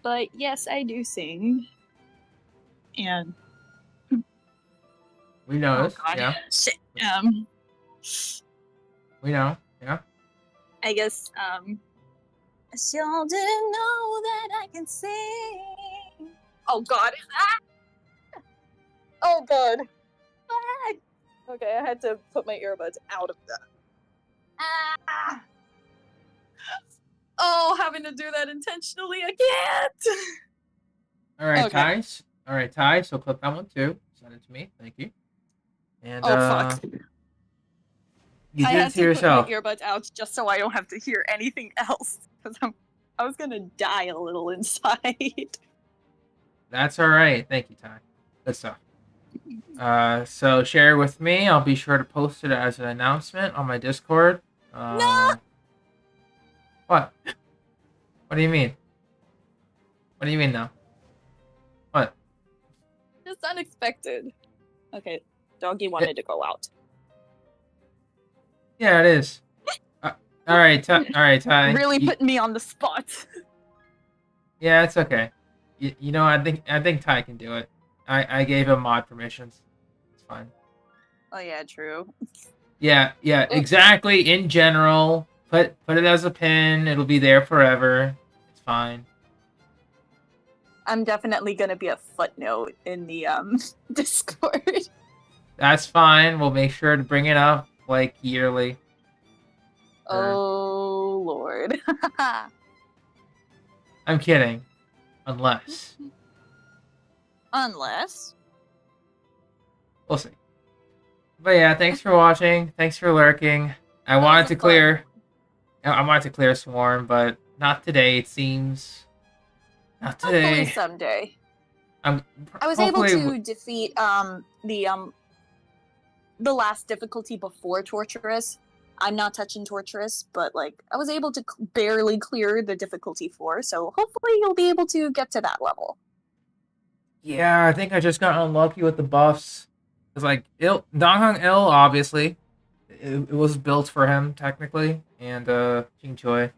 But yes, I do sing. And we noticed. Oh, yeah. Shit. We know. Yeah. I guess I sure didn't know that I can sing. Oh god. Ah! Oh god. Ah! Okay, I had to put my earbuds out of that. Ah! Oh, having to do that intentionally, I can't. All right, Okay. Ty. All right, Ty. So clip that one too. Send it to me. Thank you. And fuck. you I did had it to to yourself. put my earbuds out just so I don't have to hear anything else. Because I was gonna die a little inside. That's all right. Thank you, Ty. Good stuff. So share it with me. I'll be sure to post it as an announcement on my Discord. No! What? What do you mean? What do you mean now? What? Just unexpected. Okay, doggy wanted to go out. Yeah, it is. All right, Ty. Really putting me on the spot. Yeah, it's okay. You know, I think Ty can do it. I gave him mod permissions. It's fine. Oh yeah, true. Yeah, exactly. In general, put it as a pin. It'll be there forever. It's fine. I'm definitely gonna be a footnote in the Discord. That's fine. We'll make sure to bring it up like yearly. Oh lord. I'm kidding. Unless. Unless. We'll see. But yeah, thanks for watching. Thanks for lurking. I wanted to clear Swarm, but not today, it seems. Not today. Hopefully someday. I was able to defeat the last difficulty before Torturous. I'm not touching Torturous, but like I was able to barely clear the difficulty 4, so hopefully you'll be able to get to that level. Yeah, I think I just got unlucky with the buffs. It's like Donghong Il, obviously, it was built for him technically, and Jing Choi,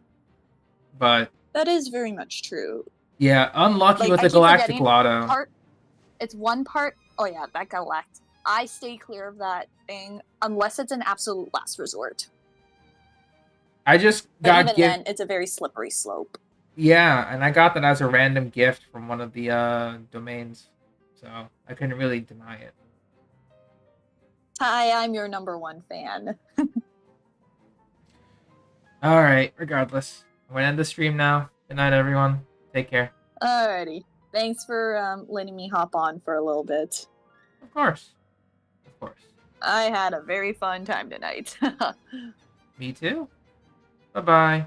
but that is very much true. Yeah, unlucky with the Galactic Lotto. It's one part. Oh yeah, that Galactic. I stay clear of that thing unless it's an absolute last resort. I just But got even gift. then, it's a very slippery slope. Yeah, and I got that as a random gift from one of the domains, so I couldn't really deny it. Hi, I'm your #1 fan. All right. Regardless, I'm gonna end the stream now. Good night, everyone. Take care. Alrighty. Thanks for letting me hop on for a little bit. Of course. Of course. I had a very fun time tonight. Me too. Bye-bye.